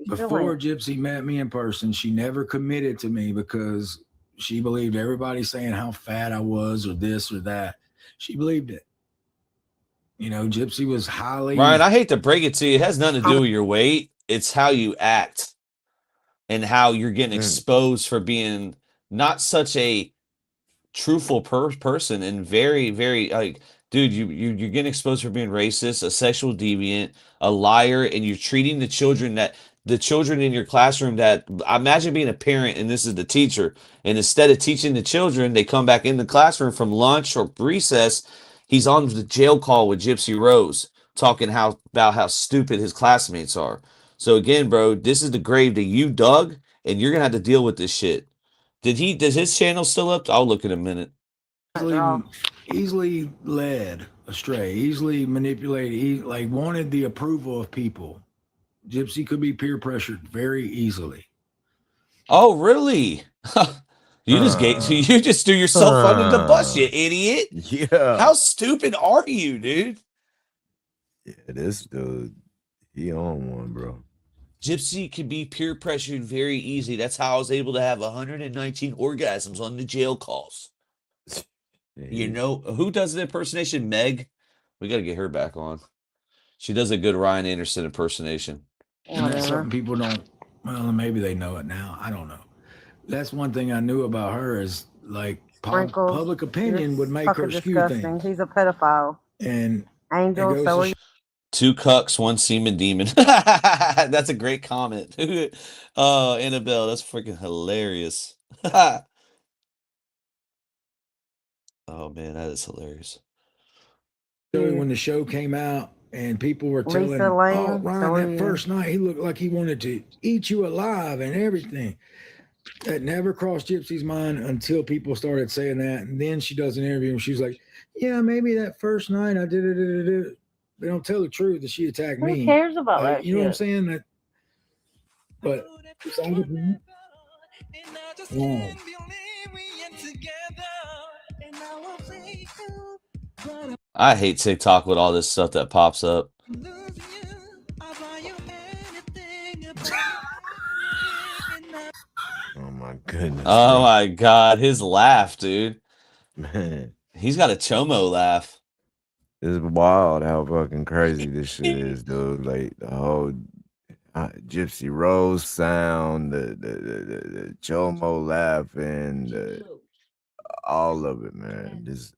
Still Before ain't. Gypsy met me in person, she never committed to me because she believed everybody saying how fat I was or this or that. She believed it. You know, Gypsy was highly. Ryan, I hate to break it to you. It has nothing to do with your weight. It's how you act and how you're getting exposed for being not such a truthful person and very, very like, dude, you're getting exposed for being racist, a sexual deviant, a liar, and you're treating the children in your classroom that imagine being a parent and this is the teacher, and instead of teaching the children, they come back in the classroom from lunch or recess. He's on the jail call with Gypsy Rose, talking about how stupid his classmates are. So again, bro, this is the grave that you dug, and you're gonna have to deal with this shit. Does his channel still up? I'll look in a minute. Easily led astray, easily manipulated, like wanted the approval of people. Gypsy could be peer pressured very easily. Oh, really? You just threw yourself under the bus, you idiot. Yeah. How stupid are you, dude? Yeah, this dude, he on one, bro. Gypsy can be peer pressured very easy. That's how I was able to have 119 orgasms on the jail calls. You know, who does the impersonation? Meg? We got to get her back on. She does a good Ryan Anderson impersonation. And that's something people don't, well, maybe they know it now. I don't know. That's one thing I knew about her is like public opinion would make her skew disgusting. things. He's a pedophile. And Angel, so are you. 2 cucks, 1 semen demon. That's a great comment. Oh, Annabelle, that's freaking hilarious. Oh man, that is hilarious. When the show came out and people were telling, Lisa Lane, oh, so Ryan, are that you. first night, he looked like he wanted to eat you alive and everything. That never crossed Gypsy's mind until people started saying that. And then she does an interview and she's like, yeah, maybe that first night I did it. They don't tell the truth that she attacked me. Who cares about that You know what I'm shit? saying? That, but yeah. I hate TikTok with all this stuff that pops up. Oh my goodness. Oh my god, his laugh, dude. Man, He's got a chomo laugh. it's wild how fucking crazy this shit is, dude. Like the whole Gypsy Rose sound, the Chomo laughing, all of it, man. This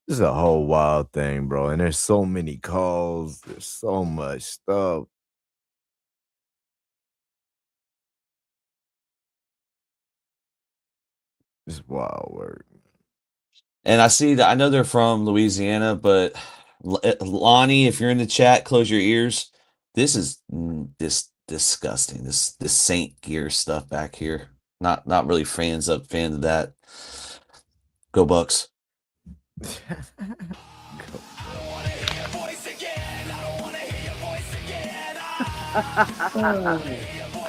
is a whole wild thing, bro. And there's so many calls. There's so much stuff. It's wild work. And I see that I know they're from Louisiana, but Lonnie, if you're in the chat, close your ears. This is this disgusting. This Saint Gear stuff back here. Not really fans of that. Go Bucks.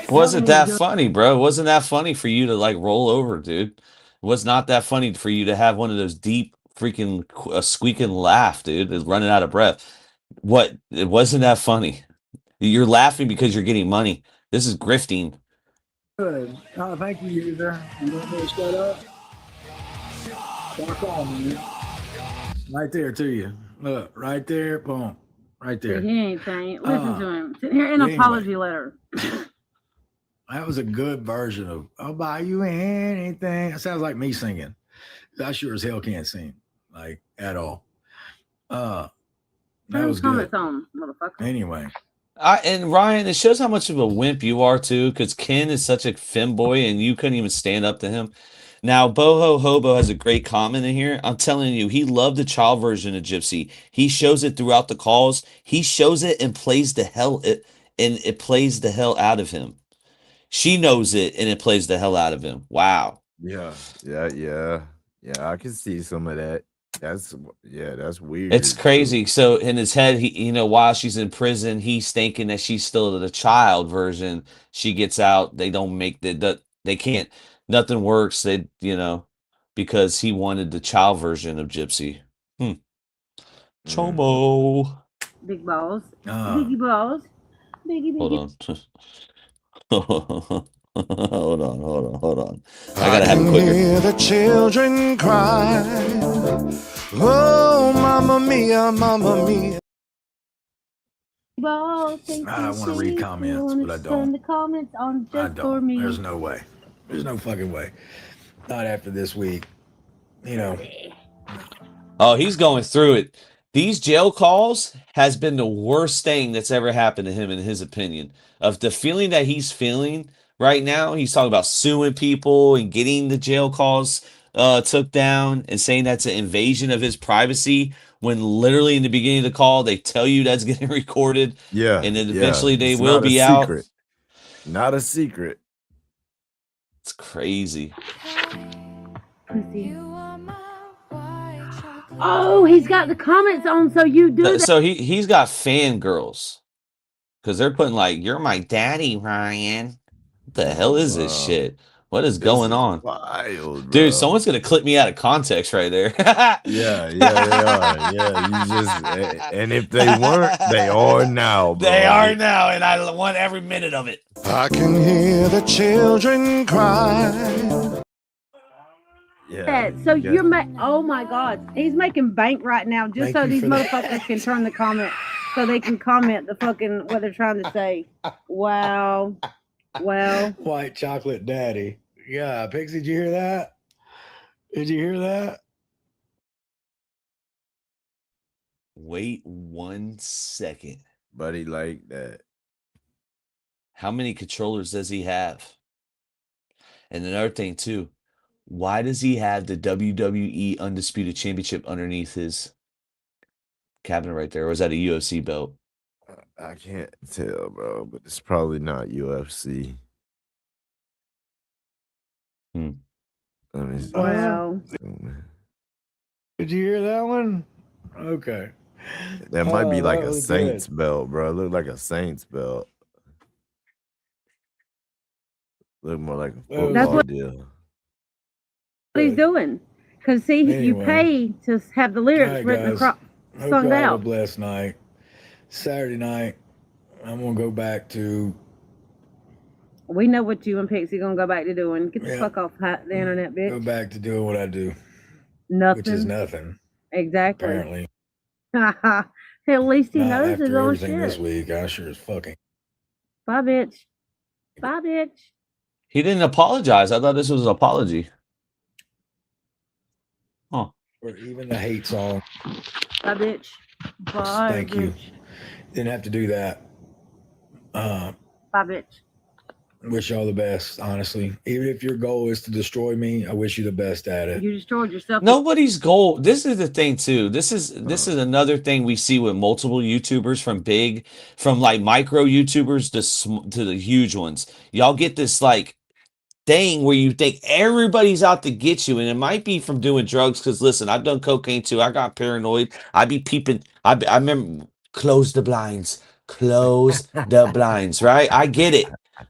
Wasn't that funny, bro? Wasn't that funny for you to like roll over, dude? It was not that funny for you to have one of those deep freaking squeaking laugh, dude. Is running out of breath. What? It wasn't that funny. You're laughing because you're getting money. This is grifting. Good. Oh, thank you, user. You want me to shut up? Walk on, man. Right there to you. Look, right there. Boom. Right there. He ain't saying. Listen to him. Sitting here an anyway. apology letter. That was a good version of "I'll buy you anything." That sounds like me singing. I sure as hell can't sing, like at all. That was good. Motherfucker. Anyway, and Ryan, it shows how much of a wimp you are too, because Ken is such a femboy, and you couldn't even stand up to him. Now, Boho Hobo has a great comment in here. I'm telling you, he loved the child version of Gypsy. He shows it throughout the calls. He shows it and plays the hell it plays the hell out of him. She knows it and it plays the hell out of him. Wow. Yeah. I can see some of that. That's weird. It's crazy. So in his head, he, while she's in prison, he's thinking that she's still the child version. She gets out. They don't make they can't. Nothing works. They, because he wanted the child version of Gypsy. Chomo. Big balls. Ah. Biggie balls. Biggie, biggie. Hold on. Hold on. I gotta have can it quicker. hear the children cry. Oh, mamma mia, mamma mia. Balls. I want to read comments, but I don't. The comments on I just for don't. me. There's no way. There's no fucking way. Not after this week. You know. Oh, he's going through it. These jail calls has been the worst thing that's ever happened to him, in his opinion. Of the feeling that he's feeling right now, he's talking about suing people and getting the jail calls took down and saying that's an invasion of his privacy, when literally in the beginning of the call they tell you that's getting recorded. Yeah. And then eventually they It's will not a be out. secret. Not a secret. It's crazy. Pussy. Oh, he's got the comments on, so you do that. So he's got fangirls. Because they're putting like, "You're my daddy, Ryan." What the hell is this shit? What is going on? Wild, dude. Someone's gonna clip me out of context right there. Yeah, they are. Yeah, you just and if they weren't, they are now, bro. They are now, and I want every minute of it. I can hear the children cry. Yeah. So you're oh my God, he's making bank right now just Thank so you these for that. motherfuckers can turn the comment, so they can comment the fucking what they're trying to say. Wow. Well, White chocolate daddy. Yeah, Pixie, did you hear that? Did you hear that? Wait 1 second. Buddy, like that. How many controllers does he have? And another thing too, why does he have the WWE Undisputed Championship underneath his cabinet right there? Or is that a UFC belt? I can't tell, bro, but it's probably not UFC. Let me see. wow. Did you hear that one? Okay. That might be Oh, like that a was Saints good. belt, bro. Look like a Saints belt. Look more like a football That's what deal. he's doing. Because see, you Anyway. pay to have the lyrics All right, written guys. across, Hope sung y'all have a out. blessed night. Saturday night, I'm gonna go back to We know what you and Pixie gonna go back to doing. Get the Yeah. fuck off the internet, go bitch. back to doing what I do, Nothing. which is nothing. Exactly. Apparently, At least he not knows his after own everything this shit. week. I sure as fucking. Bye, bitch. Bye, bitch. He didn't apologize. I thought this was an apology. Huh. Or even the hate song. Bye, bitch. Bye, Thank bitch. you. Didn't have to do that. Bye, bitch. Wish y'all the best, honestly. Even if your goal is to destroy me, I wish you the best at it. You destroyed yourself. Nobody's goal. This is the thing too. This is another thing we see with multiple YouTubers, from like micro YouTubers to the huge ones. Y'all get this like thing where you think everybody's out to get you, and it might be from doing drugs. Because listen, I've done cocaine too. I got paranoid. I be peeping. I remember close the blinds. Close the blinds. Right? I get it.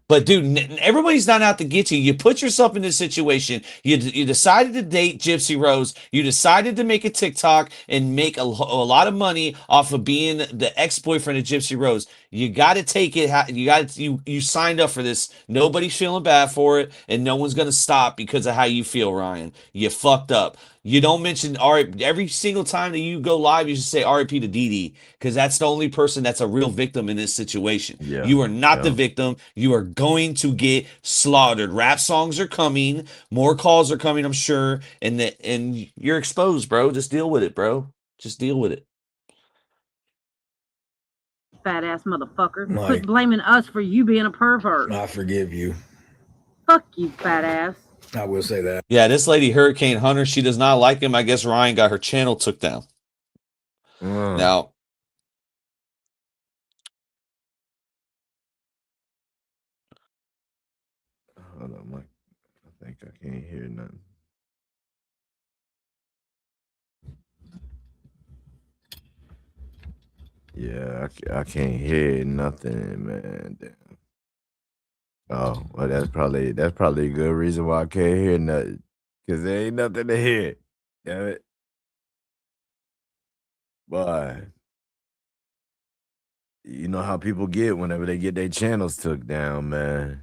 But dude, everybody's not out to get you. You put yourself in this situation. You decided to date Gypsy Rose. You decided to make a TikTok and make a lot of money off of being the ex-boyfriend of Gypsy Rose. You got to take it. You signed up for this. Nobody's feeling bad for it, and no one's gonna stop because of how you feel, Ryan. You fucked up. You don't mention every single time that you go live. You should say R.I.P. to Dee because that's the only person that's a real victim in this situation. Yeah, You are not the yeah. victim. You are going to get slaughtered. Rap songs are coming. More calls are coming, I'm sure. And you're exposed, bro. Just deal with it, bro. Just deal with it. Fat ass motherfucker. Mike. Quit blaming us for you being a pervert. I forgive you. Fuck you, fat ass. I will say that. Yeah, this lady, Hurricane Hunter, she does not like him. I guess Ryan got her channel took down. Now, Hold on, Mike. I think I can't hear nothing. Yeah, I can't hear nothing, man. Damn. Oh, well, that's probably a good reason why I can't hear nothing. Cause there ain't nothing to hear. Damn it. But you know how people get whenever they get their channels took down, man.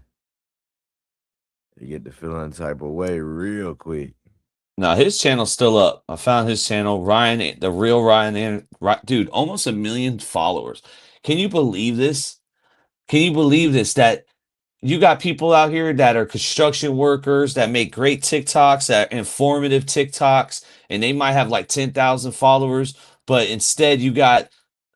They get to feeling type of way real quick. No, his channel's still up. I found his channel, Ryan, the real Ryan, dude, almost 1 million followers. Can you believe this? Can you believe this? That you got people out here that are construction workers that make great TikToks, that informative TikToks, and they might have like 10,000 followers, but instead you got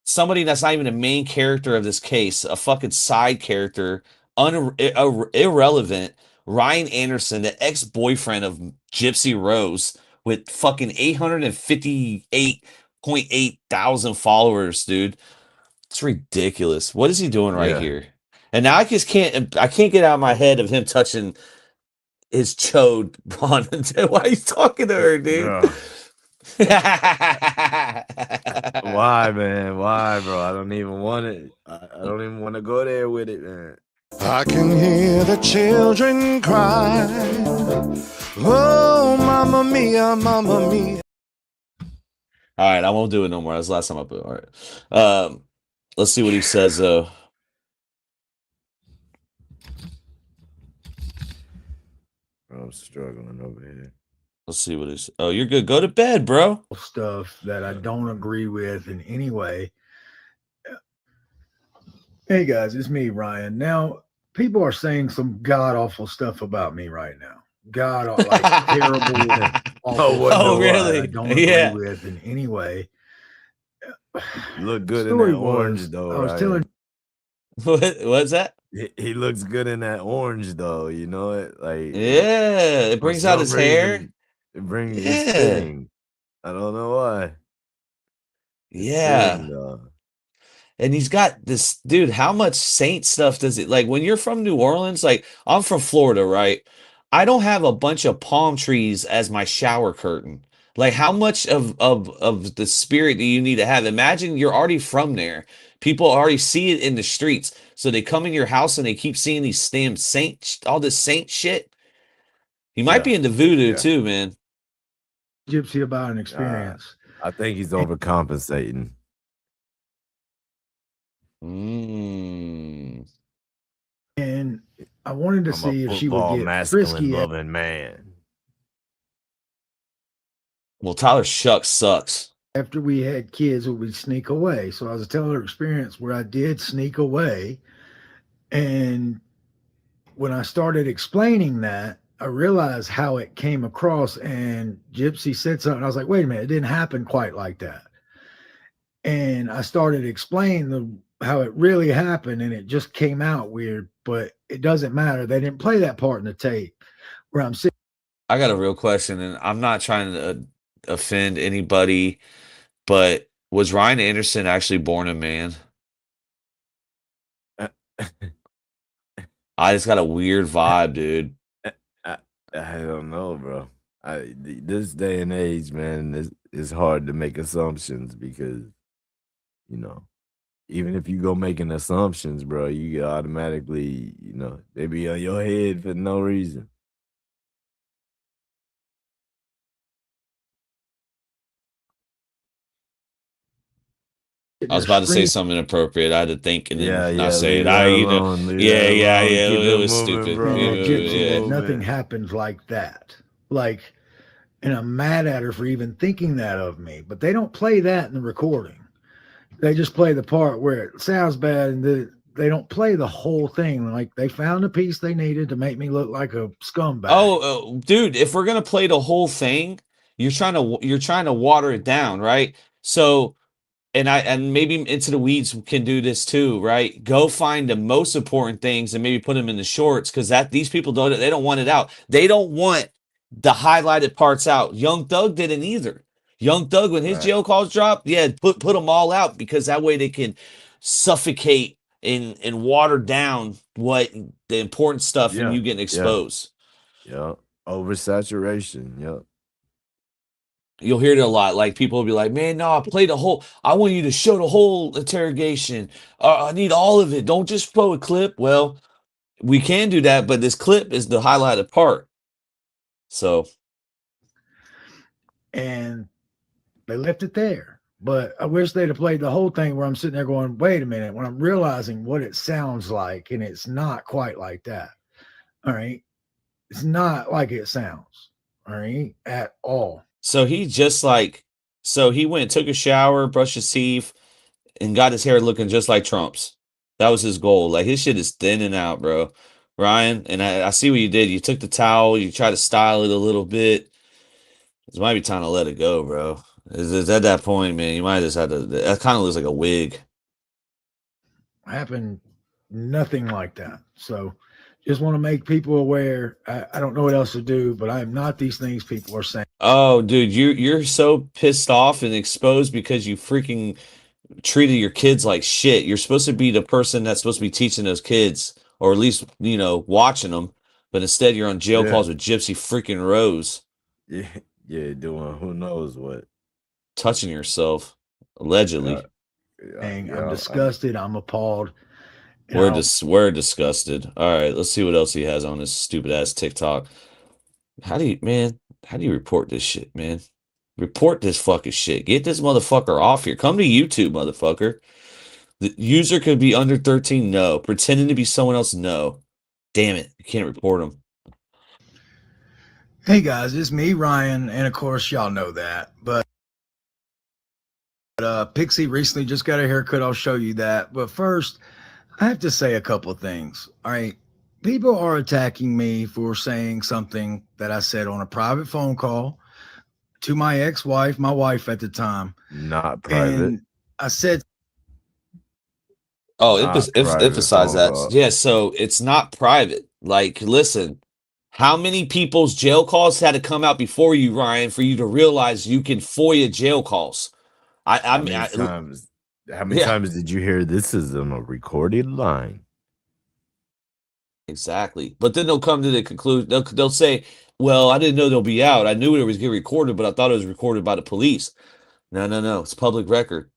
somebody that's not even the main character of this case, a fucking side character, irrelevant, Ryan Anderson, the ex-boyfriend of Gypsy Rose, with fucking 858.8 thousand followers, dude. It's ridiculous. What is he doing right Yeah. here? And now I can't get out of my head of him touching his chode on why he's talking to her, dude. Bro. Why, man? Why, bro? I don't even want it. I don't even want to go there with it, man. I can hear the children cry. Oh, mamma mia, mamma mia. All right, I won't do it no more. That's the last time I put it. All right. Let's see what he says, though. I'm struggling over here. Let's see what he's. Oh, you're good. Go to bed, bro. Stuff that I don't agree with in any way. Hey guys, it's me, Ryan. Now, people are saying some god awful stuff about me right now. God, like terrible, awful really? I don't agree with in any way. You look good in that orange, though. I was telling. What's that? He looks good in that orange, though. You know it, like it brings out his hair. It brings it's fitting. I don't know why. Yeah. Fitting, and he's got this dude. How much saint stuff does it like when you're from New Orleans? Like I'm from Florida, right? I don't have a bunch of palm trees as my shower curtain. Like how much of the spirit do you need to have? Imagine you're already from there. People already see it in the streets. So they come in your house and they keep seeing these damn all this saint shit. He might be into voodoo too, man. Gypsy about an experience. I think he's overcompensating. And I wanted to see if she would get frisky. Loving man. Well, Tyler Shucks sucks. After we had kids, we would sneak away. So I was telling her experience where I did sneak away. And when I started explaining that, I realized how it came across. And Gypsy said something. I was like, wait a minute, it didn't happen quite like that. And I started explaining how it really happened, and it just came out weird, but it doesn't matter. They didn't play that part in the tape where I'm sitting. I got a real question, and I'm not trying to offend anybody, but was Ryan Anderson actually born a man? I just got a weird vibe, dude. I don't know, bro. This day and age, man, it's hard to make assumptions because, you know, even if you go making assumptions, bro, you automatically, you know, they be on your head for no reason. I was about to say something inappropriate. I had to think and then not say it. Yeah, it was stupid. Gypsy, nothing happens like that. Like, and I'm mad at her for even thinking that of me. But they don't play that in the recording. They just play the part where it sounds bad, and they don't play the whole thing. Like they found a piece they needed to make me look like a scumbag. Oh, dude, if we're gonna play the whole thing, you're trying to water it down, right? So. And maybe Into the Weeds can do this too, right? Go find the most important things and maybe put them in the shorts because these people don't want it out. They don't want the highlighted parts out. Young Thug didn't either. Young Thug, when his jail calls dropped, put them all out because that way they can suffocate and water down what the important stuff and you getting exposed. Yeah. Oversaturation. Yep. You'll hear it a lot. Like people will be like, man, no, I want you to show the whole interrogation. I need all of it. Don't just show a clip. Well, we can do that, but this clip is the highlighted part. So and they left it there. But I wish they'd have played the whole thing where I'm sitting there going, wait a minute, when I'm realizing what it sounds like, and it's not quite like that. All right. It's not like it sounds. All right. At all. So he just like, so he went, took a shower, brushed his teeth, and got his hair looking just like Trump's. That was his goal. Like his shit is thinning out, bro. Ryan, and I see what you did. You took the towel, you tried to style it a little bit. It might be time to let it go, bro. Is at that point, man, you might just have to. That kind of looks like a wig. Happened nothing like that. So just want to make people aware. I don't know what else to do, but I am not these things people are saying. Oh, dude, you're so pissed off and exposed because you freaking treated your kids like shit. You're supposed to be the person that's supposed to be teaching those kids, or at least, you know, watching them. But instead, you're on jail calls with Gypsy freaking Rose. Yeah, doing who knows what. Touching yourself, allegedly. I'm disgusted. I'm appalled. We're disgusted. All right, let's see what else he has on his stupid ass TikTok. How do you report this shit, man? Report this fucking shit. Get this motherfucker off here. Come to YouTube, motherfucker. The user could be under 13. No. Pretending to be someone else. No. Damn it. You can't report him. Hey guys, it's me, Ryan, and of course y'all know that. But Pixie recently just got a haircut. I'll show you that. But first, I have to say a couple of things. All right. People are attacking me for saying something that I said on a private phone call to my ex-wife, my wife at the time. Not private. And I said, oh, emphasize that. Call. Yeah, so it's not private. Like, listen, how many people's jail calls had to come out before you, Ryan, for you to realize you can FOIA jail calls? How many times did you hear this is on a recorded line? Exactly. But then they'll come to the conclusion. They'll say, well, I didn't know they'll be out. I knew it was getting recorded, but I thought it was recorded by the police. No. It's public record.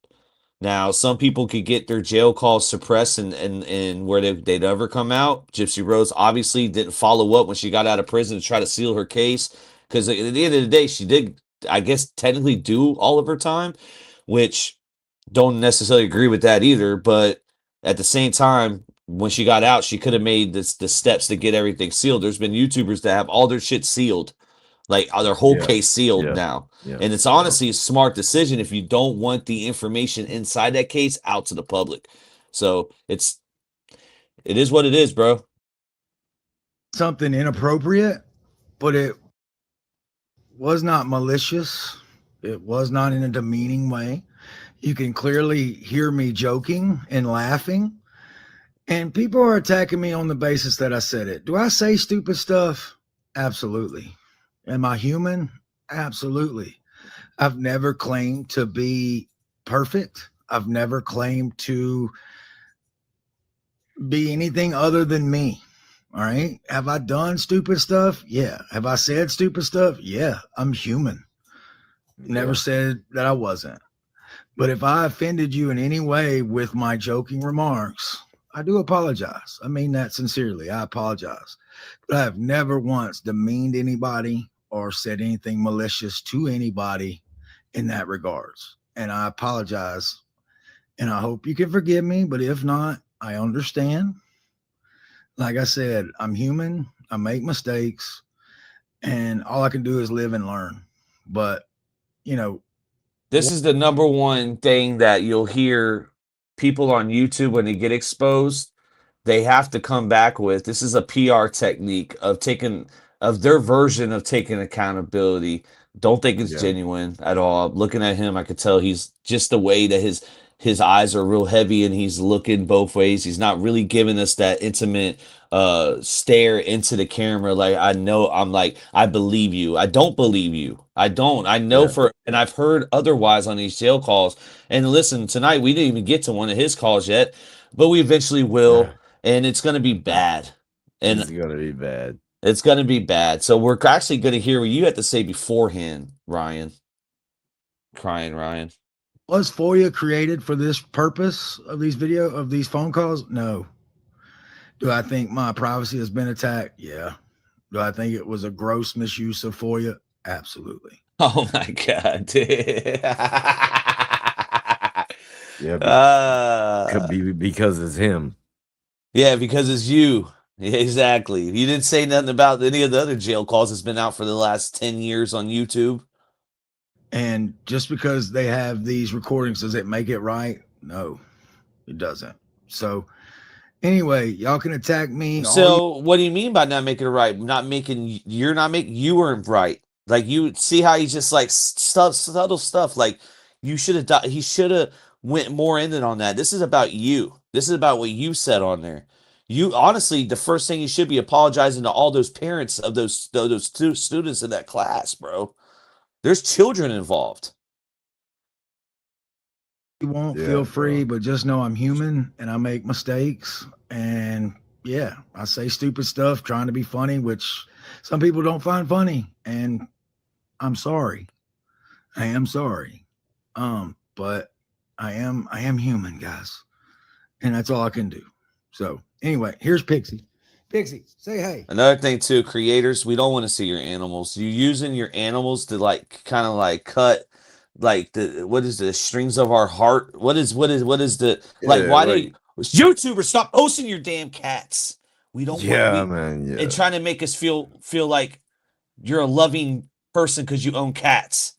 Now, some people could get their jail calls suppressed and where they'd never come out. Gypsy Rose obviously didn't follow up when she got out of prison to try to seal her case. Because at the end of the day, she did, I guess, technically do all of her time, which don't necessarily agree with that either. But at the same time, when she got out, she could have made the steps to get everything sealed. There's been YouTubers that have all their shit sealed, like their whole case sealed now. And it's honestly a smart decision if you don't want the information inside that case out to the public. So it is what it is, bro. Something inappropriate, but it was not malicious. It was not in a demeaning way. You can clearly hear me joking and laughing. And people are attacking me on the basis that I said it. Do I say stupid stuff? Absolutely. Am I human? Absolutely. I've never claimed to be perfect. I've never claimed to be anything other than me. All right. Have I done stupid stuff? Yeah. Have I said stupid stuff? Yeah. I'm human. Never said that I wasn't. But if I offended you in any way with my joking remarks, I do apologize. I mean that sincerely. I apologize. But I have never once demeaned anybody or said anything malicious to anybody in that regards. And I apologize. And I hope you can forgive me. But if not, I understand. Like I said, I'm human. I make mistakes. And all I can do is live and learn. But, you know, this is the number one thing that you'll hear people on YouTube when they get exposed. They have to come back with. This is a PR technique of their version of taking accountability. Don't think it's genuine at all. Looking at him, I could tell he's just the way that his eyes are real heavy and he's looking both ways. He's not really giving us that intimate stare into the camera. Like, I believe you. I don't believe you. I don't. I know and I've heard otherwise on these jail calls. And listen, tonight we didn't even get to one of his calls yet, but we eventually will. And it's going to be bad. And it's going to be bad. It's going to be bad. So we're actually going to hear what you had to say beforehand, Ryan. Crying, Ryan. Was FOIA created for this purpose of these phone calls? No. Do I think my privacy has been attacked? Yeah. Do I think it was a gross misuse of FOIA? Absolutely. Oh my God, dude. Yeah, could be because it's him. Yeah, because it's you. Yeah, exactly. You didn't say nothing about any of the other jail calls that's been out for the last 10 years on YouTube. And just because they have these recordings, does it make it right? No, it doesn't. So anyway, y'all can attack me. So what do you mean by not making it right? You're not making, you weren't right. Like, you see how he's just like subtle stuff. Like, you should have, he should have went more in on that. This is about you. This is about what you said on there. You honestly, the first thing you should be apologizing to all those parents of those two students in that class, bro. There's children involved. You won't feel free, but just know I'm human and I make mistakes. And yeah, I say stupid stuff trying to be funny, which some people don't find funny. And I'm sorry. I am sorry. But I am human, guys. And that's all I can do. So anyway, here's Pixie. Pixie, say hey. Another thing too, creators, we don't want to see your animals. You using your animals to like kind of like cut like what is the strings of our heart? What is the like, why do YouTubers stop posting your damn cats? We don't want man. and trying to make us feel like you're a loving person because you own cats.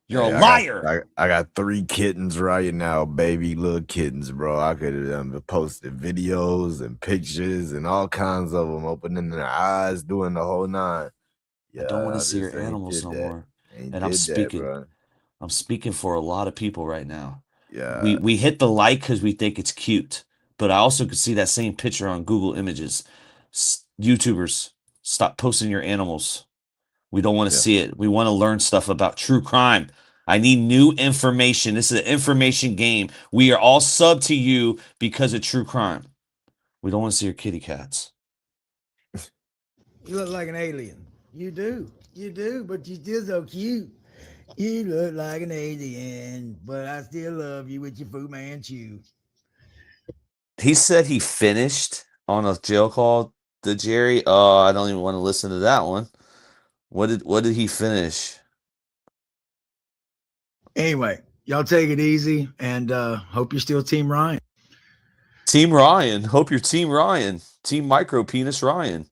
You're a liar. I got 3 kittens right now, baby little kittens, bro. I could have posted videos and pictures and all kinds of them, opening their eyes, doing the whole 9. I don't want to see your animals no more. And I'm speaking for a lot of people right now. Yeah. We hit the like because we think it's cute, but I also could see that same picture on Google Images. YouTubers, stop posting your animals. We don't want to see it. We want to learn stuff about true crime. I need new information. This is an information game. We are all sub to you because of true crime. We don't want to see your kitty cats. You look like an alien. You do. You do, but you're still so cute. You look like an alien, but I still love you with your Fu Manchu. He said he finished on a jail call to Jerry. Oh, I don't even want to listen to that one. What did he finish? Anyway, y'all take it easy and hope you're still Team Ryan. Team Ryan. Hope you're Team Ryan. Team Micro Penis Ryan.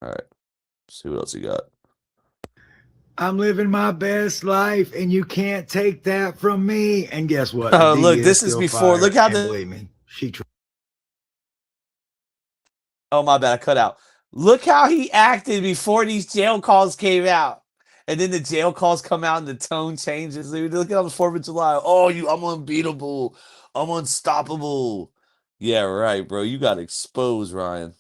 All right. Let's see what else you got. I'm living my best life, and you can't take that from me. And guess what? Oh, look, this is before. Look how believe me, Oh, my bad. I cut out. Look how he acted before these jail calls came out. And then the jail calls come out and the tone changes. Look at on the 4th of July. Oh, I'm unbeatable. I'm unstoppable. Yeah, right, bro. You got exposed, Ryan.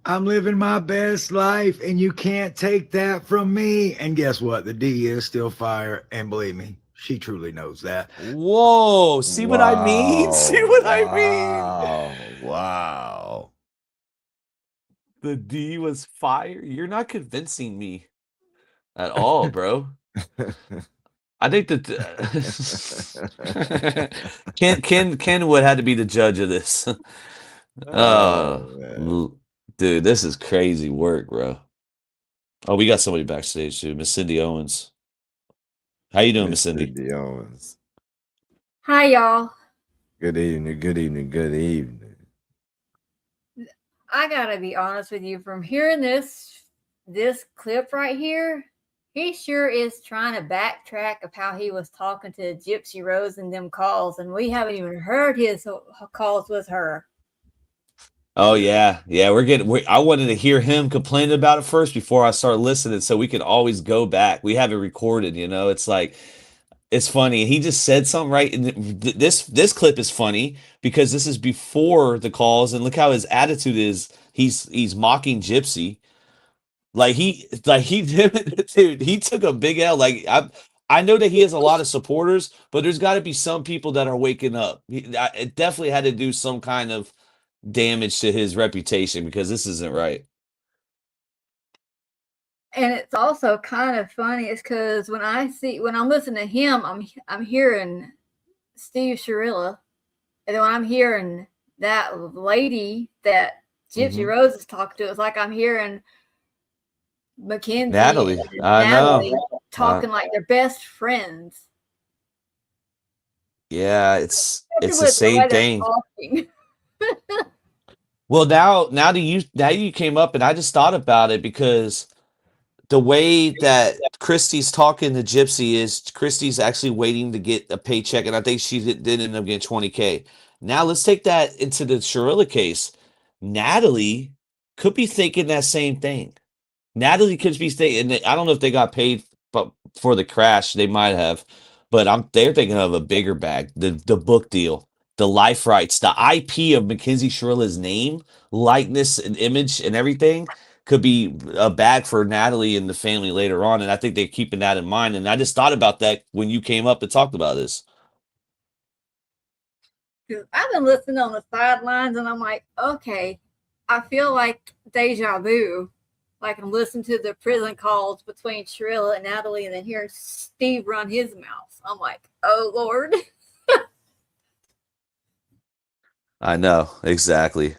I'm living my best life, and you can't take that from me. And guess what? The D is still fire. And believe me, she truly knows that. Whoa. See what I mean? See what I mean? Wow. The D was fire. You're not convincing me at all, bro. I think that Kenwood had to be the judge of this. Dude, this is crazy work, bro. Oh, we got somebody backstage too, Miss Cindy Owens. How you doing, Miss Cindy? Cindy Owens. Hi, y'all. Good evening. Good evening. Good evening. I gotta be honest with you. From hearing this clip right here, he sure is trying to backtrack of how he was talking to Gypsy Rose and them calls, and we haven't even heard his calls with her. Oh yeah, I wanted to hear him complain about it first before I start listening, so we could always go back. We have it recorded, It's like, it's funny. He just said something right, and this clip is funny because this is before the calls, and look how his attitude is. He's mocking Gypsy, dude. He took a big L. Like, I know that he has a lot of supporters, but there's got to be some people that are waking up. It definitely had to do some kind of damage to his reputation because this isn't right. And it's also kind of funny is because when I'm listening to him, I'm hearing Steve Sharilla, and then when I'm hearing that lady that Gypsy Rose is talking to, it's like I'm hearing Mackenzie, Natalie. I know. talking like they're best friends. Yeah, it's the With the same way they're thing. talking. Well, now you came up, and I just thought about it because the way that Christy's talking to Gypsy is Christy's actually waiting to get a paycheck, and I think she did end up getting $20K. Now let's take that into the Sharilla case. Natalie could be thinking that same thing. Natalie could be thinking, and I don't know if they got paid for the crash. They might have, but they're thinking of a bigger bag, the book deal, the life rights, the IP of Mackenzie Shrilla's name, likeness, and image, and everything could be a bag for Natalie and the family later on. And I think they're keeping that in mind. And I just thought about that when you came up and talked about this. I've been listening on the sidelines, and I'm like, okay, I feel like deja vu. Like I'm listening to the prison calls between Sharilla and Natalie, and then hearing Steve run his mouth. I'm like, oh Lord. I know, exactly.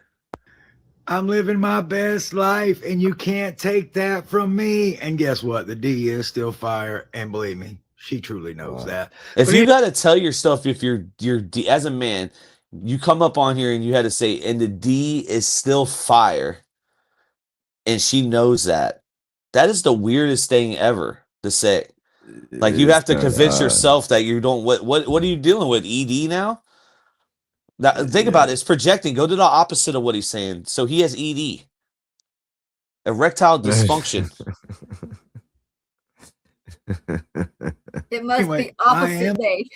I'm living my best life, and you can't take that from me. And guess what? The D is still fire, and believe me, she truly knows that. If But you got to tell yourself, if you're as a man, you come up on here and you had to say, and the D is still fire, and she knows that. That is the weirdest thing ever to say. Like you have to convince yourself that you don't. What are you dealing with? ED now? Think about it. It's projecting. Go to the opposite of what he's saying. So he has ED, erectile dysfunction. It must be opposite day.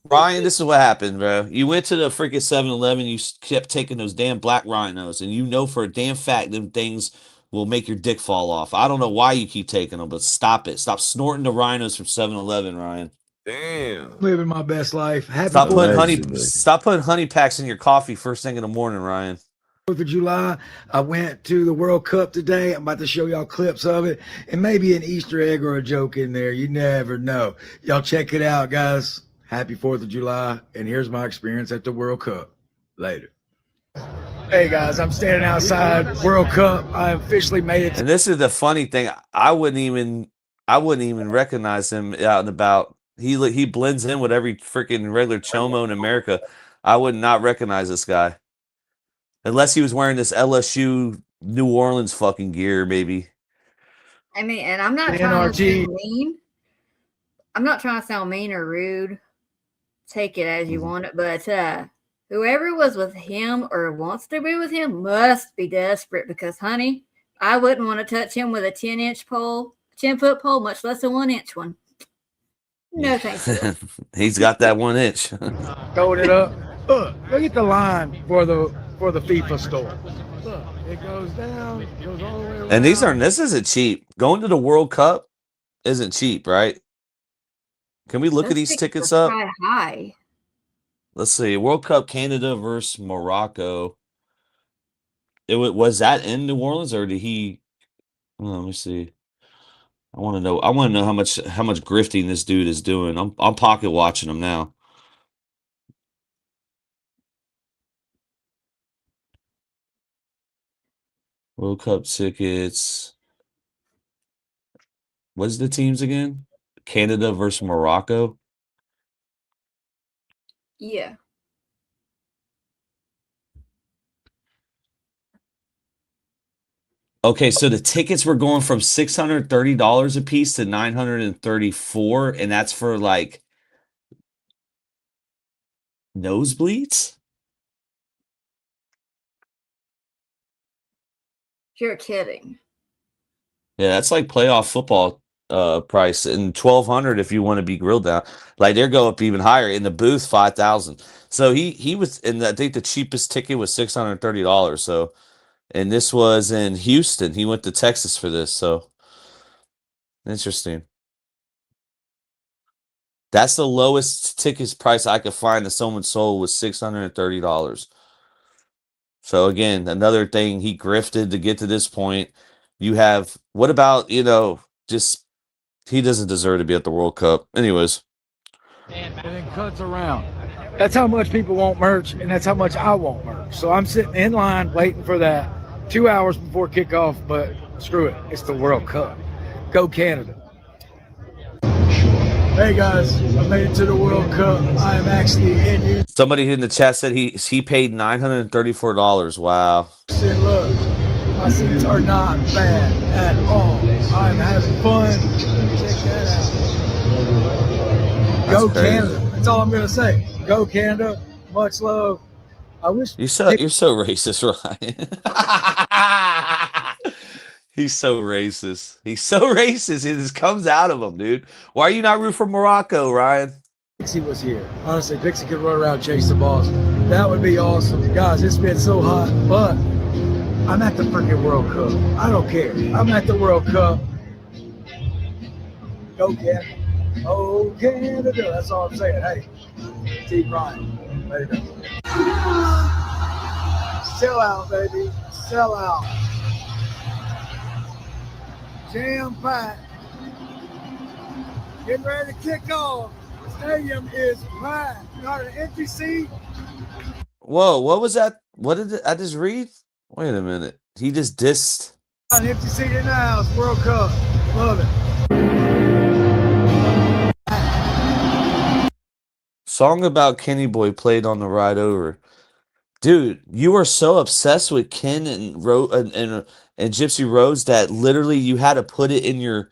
Ryan, this is what happened, bro. You went to the freaking 7-Eleven. You kept taking those damn black rhinos, and you know for a damn fact them things will make your dick fall off. I don't know why you keep taking them, but stop it. Stop snorting the rhinos from 7-Eleven, Ryan. Damn. Living my best life. Stop putting honey packs in your coffee first thing in the morning, Ryan. 4th of July, I went to the World Cup today. I'm about to show y'all clips of it, and maybe an Easter egg or a joke in there. You never know. Y'all check it out, guys. Happy 4th of July, and here's my experience at the World Cup. Later. Hey guys, I'm standing outside World Cup. I officially made it. And this is the funny thing. I wouldn't even recognize him out and about. He blends in with every freaking regular chomo in America. I would not recognize this guy. Unless he was wearing this LSU New Orleans fucking gear, maybe. I mean, and I'm not trying to sound mean. I'm not trying to sound mean or rude. Take it as you want it, but whoever was with him or wants to be with him must be desperate because, honey, I wouldn't want to touch him with a 10-foot pole, much less a 1-inch one. No, thank you. He's got that 1 inch. Throwing it up. Look at the line for the FIFA store. Look, it goes down, goes all the way around. And this isn't cheap. Going to the World Cup isn't cheap, right? Can we look at these tickets up? High. Let's see. World Cup Canada versus Morocco. Was that in New Orleans or did he? Let me see. I want to know how much grifting this dude is doing. I'm pocket watching him now. World Cup tickets. What's the teams again? Canada versus Morocco. Yeah. Okay, so the tickets were going from $630 a piece to $934, and that's for like nosebleeds? You're kidding. Yeah, that's like playoff football price, and $1,200 if you want to be grilled down. Like they go up even higher in the booth, $5,000. So he was, and I think the cheapest ticket was $630. So, and this was in Houston. He went to Texas for this. So interesting. That's the lowest ticket price I could find that someone sold was $630. So again, another thing he grifted to get to this point. You have, what about, just he doesn't deserve to be at the World Cup. Anyways. And then cuts around. That's how much people want merch, and that's how much I want merch. So I'm sitting in line waiting for that 2 hours before kickoff, but screw it. It's the World Cup. Go Canada. Hey guys, I made it to the World Cup. I am actually in Houston. Somebody in the chat said he paid $934. Wow. Look, my seats are not bad at all. I'm having fun. Check that out. That's Go crazy. Canada. That's all I'm gonna say. Go Canada. Much love. I wish You're so racist, Ryan. He's so racist. He's so racist. It just comes out of him, dude. Why are you not rooting for Morocco, Ryan? Pixie was here. Honestly, Pixie could run around, chase the balls. That would be awesome. Guys, it's been so hot, but I'm at the freaking World Cup. I don't care. I'm at the World Cup. Go Canada. Oh, Canada. That's all I'm saying. Hey, Team Ryan. There you go. Sell out, baby. Sell out. Jam packed. Getting ready to kick off. The stadium is packed. You got an empty seat. Whoa, what was that? What did I just read? Wait a minute. He just dissed. An empty seat in the house. World Cup. Love it. Song about Kenny Boy played on the ride over. Dude, you are so obsessed with Ken and Gypsy Rose that literally you had to put it in your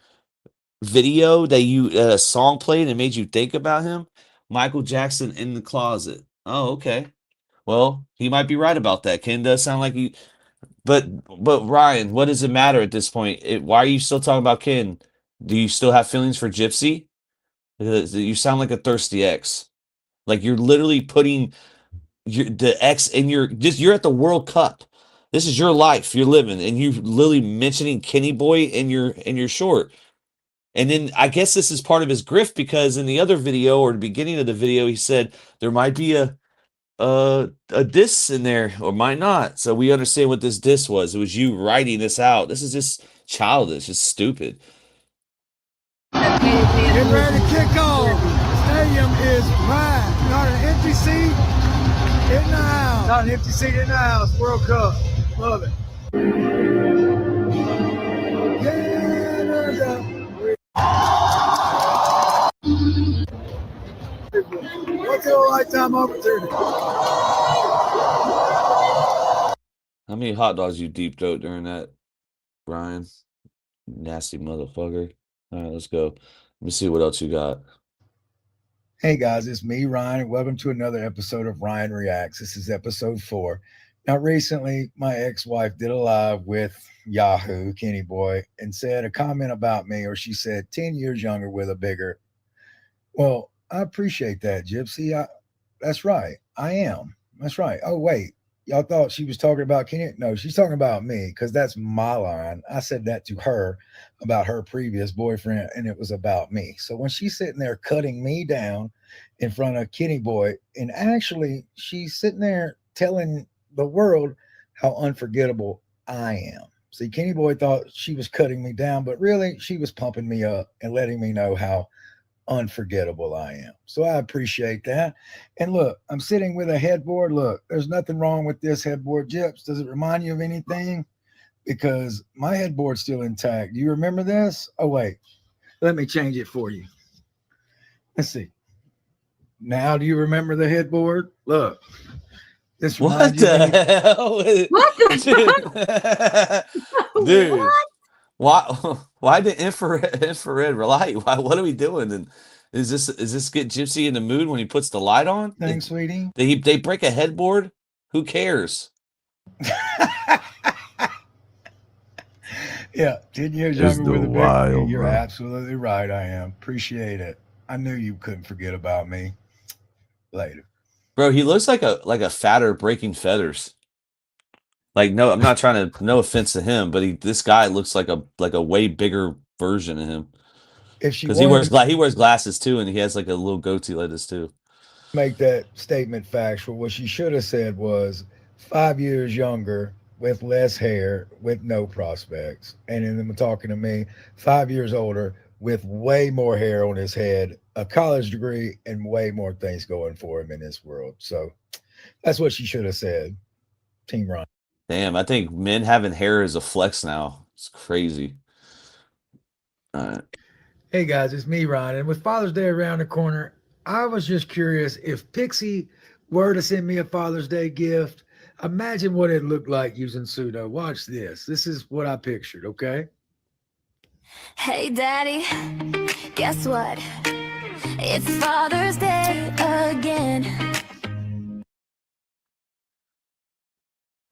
video that you song played and made you think about him. Michael Jackson in the closet. Oh, okay. Well, he might be right about that. Ken does sound like he, but Ryan, what does it matter at this point? Why are you still talking about Ken? Do you still have feelings for Gypsy? You sound like a thirsty ex. Like you're literally putting the X in you're at the World Cup. This is your life you're living, and you literally mentioning Kenny Boy in your short. And then I guess this is part of his grift because in the other video or the beginning of the video, he said there might be a diss in there or might not. So we understand what this diss was. It was you writing this out. This is just childish. It's stupid. Getting ready to kick off. The stadium is packed. Not an empty seat in the house. Not an empty seat in the house. World Cup. Love it. Canada. What's a lifetime opportunity? How many hot dogs you deep throat during that, Ryan? Nasty motherfucker. All right, let's go. Let me see what else you got. Hey guys, it's me, Ryan, and welcome to another episode of Ryan Reacts. This is episode 4. Now, recently, my ex-wife did a live with Yahoo, Kenny Boy, and said a comment about me, or she said 10 years younger with a bigger. Well, I appreciate that, Gypsy. That's right. I am. That's right. Oh, wait. Y'all thought she was talking about Kenny? No, she's talking about me because that's my line. I said that to her about her previous boyfriend, and it was about me. So when she's sitting there cutting me down in front of Kenny Boy, and actually she's sitting there telling the world how unforgettable I am. See, Kenny Boy thought she was cutting me down, but really she was pumping me up and letting me know how unforgettable I am. So I appreciate that. And look, I'm sitting with a headboard. Look, there's nothing wrong with this headboard, Gyps. Does it remind you of anything? Because my headboard's still intact. Do you remember this? Oh, wait. Let me change it for you. Let's see. Now, do you remember the headboard? Look. This what the hell? What the Dude. What? Why the infrared light? What are we doing? And is this get Gypsy in the mood when he puts the light on? Thanks, sweetie. They break a headboard? Who cares? Yeah, 10 years It's younger with the a big. wild, You're bro. absolutely right. I am. Appreciate it. I knew you couldn't forget about me. Later. Bro, he looks like a fatter Breaking Feathers. Like, no, I'm not trying to, no offense to him, but this guy looks like a way bigger version of him. If she Because wanted he wears glasses too, and he has like a little goatee like this too. make that statement factual, what she should have said was 5 years younger with less hair, with no prospects. And then talking to me, 5 years older with way more hair on his head, a college degree, and way more things going for him in this world. So that's what she should have said. Team Ryan. Damn, I think men having hair is a flex now. It's crazy. All right. Hey guys, it's me, Ryan. And with Father's Day around the corner, I was just curious if Pixie were to send me a Father's Day gift, imagine what it looked like using pseudo. Watch this. This is what I pictured, okay? Hey, Daddy, guess what? It's Father's Day again.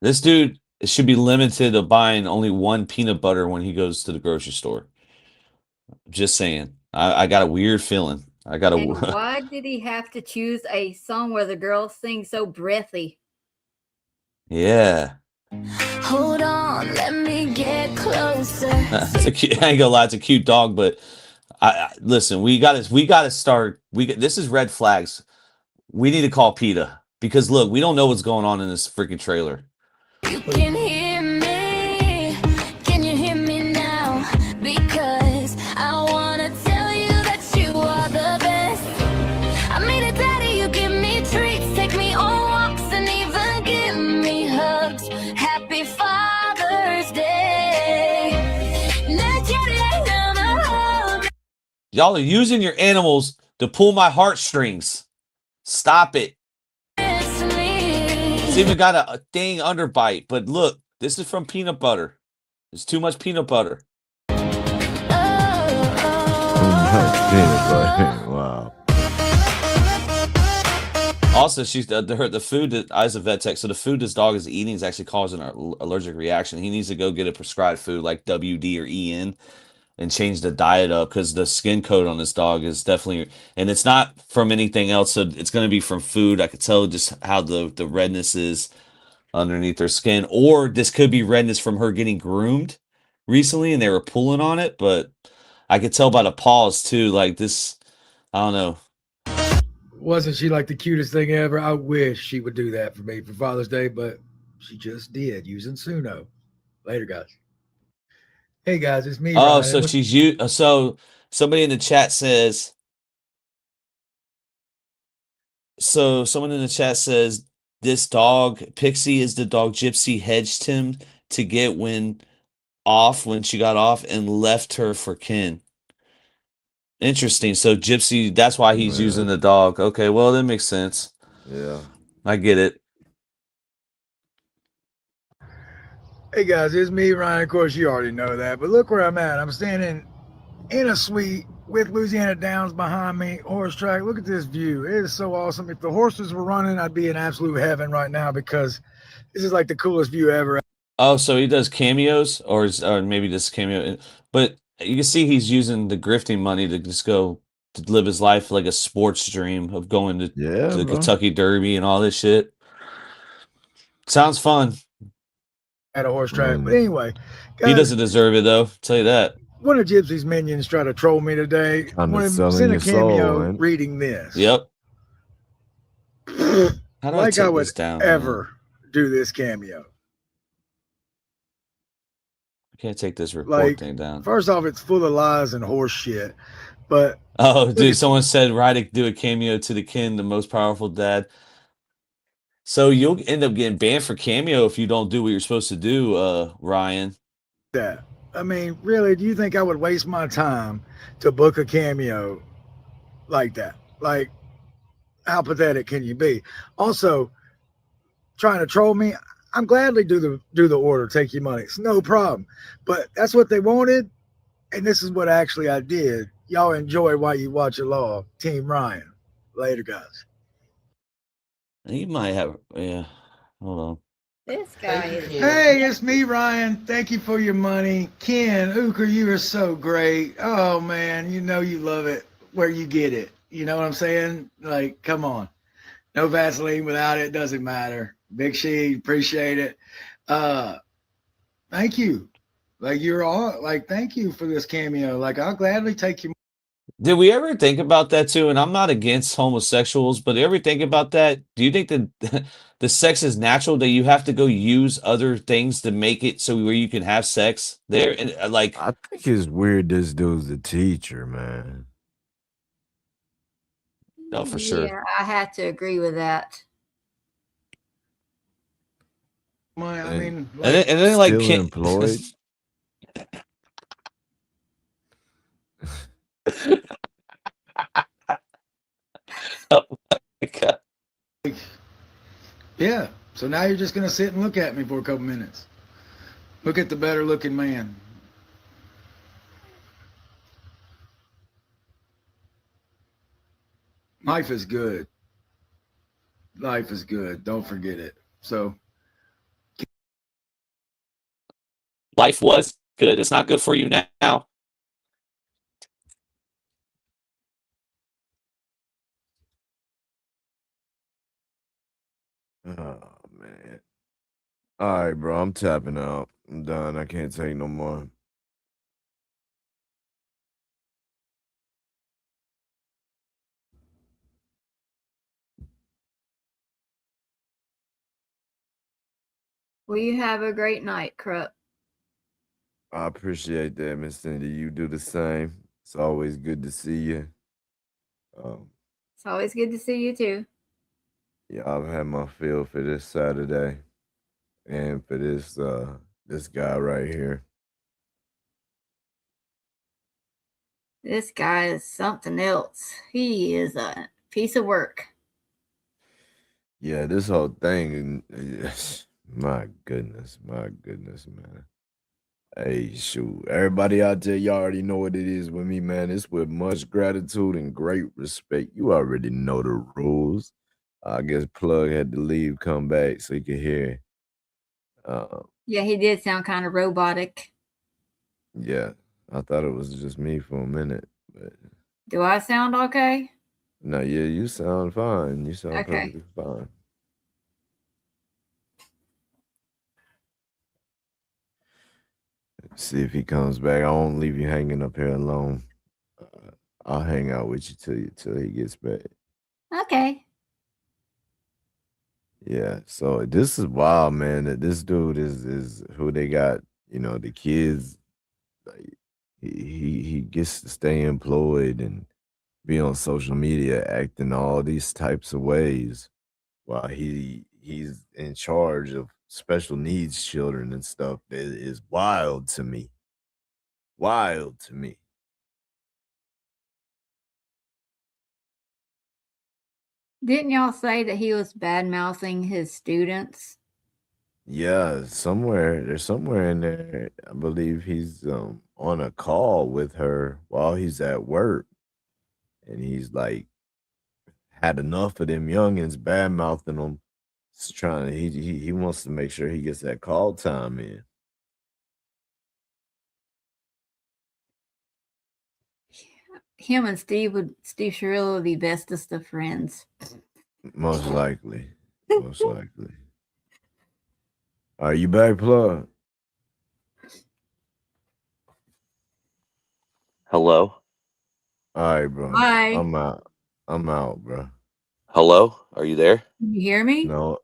This dude should be limited to buying only one peanut butter when he goes to the grocery store. Just saying. I got a weird feeling. I got And a. why did he have to choose a song where the girls sing so breathy? Yeah. Hold on, let me get closer. It's a cute, I ain't gonna lie, it's a cute dog, but listen. We gotta start. This is red flags. We need to call PETA because look, we don't know what's going on in this freaking trailer. You can hear me. Can you hear me now? Because I wanna tell you that you are the best. I mean it, Daddy, you give me treats, take me on walks, and even give me hugs. Happy Father's Day. Y'all are using your animals to pull my heartstrings. Stop it. It's even got a dang underbite, but look, this is from peanut butter. There's too much peanut butter. Wow. Also, she's the food that I's a vet tech, so the food this dog is eating is actually causing an allergic reaction. He needs to go get a prescribed food like WD or EN and change the diet up because the skin coat on this dog is definitely, and it's not from anything else, so it's going to be from food. I could tell just how the redness is underneath her skin, or this could be redness from her getting groomed recently and they were pulling on it, but I could tell by the paws too, like this, I don't know. Wasn't she like the cutest thing ever? I wish she would do that for me for Father's Day, but she just did using Suno. Later, guys. Hey guys, it's me, Oh, Ryan. so somebody in the chat says, so someone in the chat says this dog, Pixie, is the dog Gypsy hedged him to get when she got off and left her for Ken. Interesting. So Gypsy, that's why he's using the dog. Okay, well, that makes sense. Yeah. I get it. Hey guys, it's me, Ryan. Of course, you already know that, but look where I'm at. I'm standing in a suite with Louisiana Downs behind me, horse track. Look at this view. It is so awesome. If the horses were running, I'd be in absolute heaven right now because this is like the coolest view ever. Oh, so he does cameos, or maybe this cameo, but you can see he's using the grifting money to just go to live his life like a sports dream of going to the bro. Kentucky Derby and all this shit. Sounds fun. At a horse track, but anyway, guys, He doesn't deserve it though. I'll tell you that. One of Gypsy's minions tried to troll me today. Kinda Sent a selling cameo your soul, man. reading this. Yep. How do I Like I take would this down? ever do this cameo. I can't take this report Like, thing down. first off, it's full of lies and horse shit. But Oh, dude, someone said Rydick do a cameo to the Ken, the most powerful dad. So you'll end up getting banned for cameo if you don't do what you're supposed to do, Ryan. that. I mean, really, do you think I would waste my time to book a cameo like that? Like, how pathetic can you be? Also, trying to troll me, I'm gladly do the order, take your money. It's no problem. But that's what they wanted, and this is what actually I did. Y'all enjoy while you watch it all. Team Ryan. Later, guys. You might have, yeah. Hold on. This guy is. Hey, it's me, Ryan. Thank you for your money. Ken, Ooker, you are so great. Oh, man, you know you love it where you get it. You know what I'm saying? Like, come on. No Vaseline without it. Doesn't matter. Big She, appreciate it. Thank you. Like, you're all, like, thank you for this cameo. Like, I'll gladly take your. Did we ever think about that too? And I'm not against homosexuals, but ever think about that? Do you think that the sex is natural, that you have to go use other things to make it so where you can have sex there? And like, I think it's weird this dude's a teacher, man. No, for sure. Yeah, I have to agree with that. I mean, like, and then like still employed. Oh my God. Yeah. So now you're just gonna sit and look at me for a couple minutes. Look at the better looking man. Life is good. Life is good. Don't forget it. So Life was good. It's not good for you now. Oh man. All right, bro. I'm tapping out. I'm done. I can't take no more. Well, you have a great night, Krupp. I appreciate that, Miss Cindy. You do the same. It's always good to see you. It's always good to see you too. Yeah, I've had my fill for this Saturday and for this guy right here. This guy is something else. He is a piece of work. Yeah, this whole thing, my goodness, man. Hey, shoot. Everybody out there, y'all already know what it is with me, man. It's with much gratitude and great respect. You already know the rules. I guess Plug had to leave, come back so he could hear. Yeah, he did sound kind of robotic. Yeah, I thought it was just me for a minute, but Do I sound okay? no, yeah, you sound fine. You sound Okay. perfectly fine. See if he comes back. I won't leave you hanging up here alone. I'll hang out with you till he gets back. Okay. Yeah. So this is wild, man. That this dude is who they got. You know, the kids. Like, he gets to stay employed and be on social media acting all these types of ways while he's in charge of special needs children and stuff. That is wild to me. Wild to me. Didn't y'all say that he was bad mouthing his students? Yeah, there's somewhere in there. I believe he's on a call with her while he's at work, and he's like had enough of them youngins bad mouthing him. He's trying to he wants to make sure he gets that call time in. Him and Steve Sherrill would be bestest of friends. Most likely, most likely. Are you back, Plug? Hello? All right, bro. Hi. I'm out. I'm out, bro. Hello? Are you there? Can you hear me? No,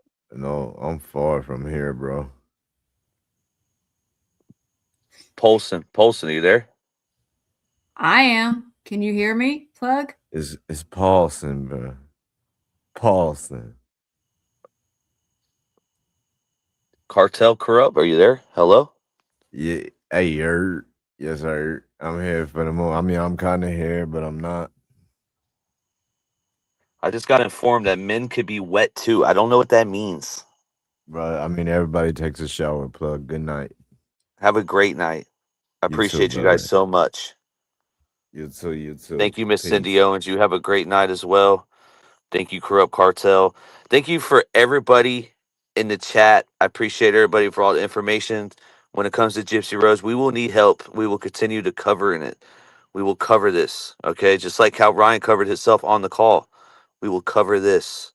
I'm far from here, bro. Polson, are you there? I am. Can you hear me, Plug? It's Paulson, bro. Paulson. Cartel Corrupt, are you there? Hello? Yeah. Hey, Ert. Yes, sir. I'm here for the moment. I mean, I'm kind of here, but I'm not. I just got informed that men could be wet too. I don't know what that means. Bro, I mean, everybody takes a shower, Plug. Good night. Have a great night. I You too, appreciate you guys brother. so much. You too, you too. Thank you, Miss Cindy Peace. Owens. You have a great night as well. Thank you, Corrupt Cartel. Thank you for everybody in the chat. I appreciate everybody for all the information. When it comes to Gypsy Rose, we will need help. We will continue to cover in it. We will cover this, okay? Just like how Ryan covered himself on the call. We will cover this.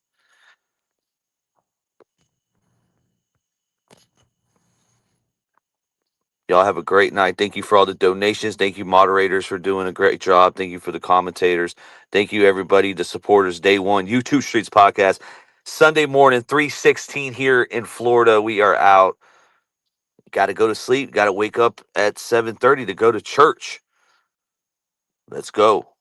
Y'all have a great night. Thank you for all the donations. Thank you, moderators, for doing a great job. Thank you for the commentators. Thank you, everybody, the supporters. Day one, YouTube Streets Podcast. Sunday morning, 3:16 here in Florida. We are out. Got to go to sleep. Got to wake up at 7:30 to go to church. Let's go.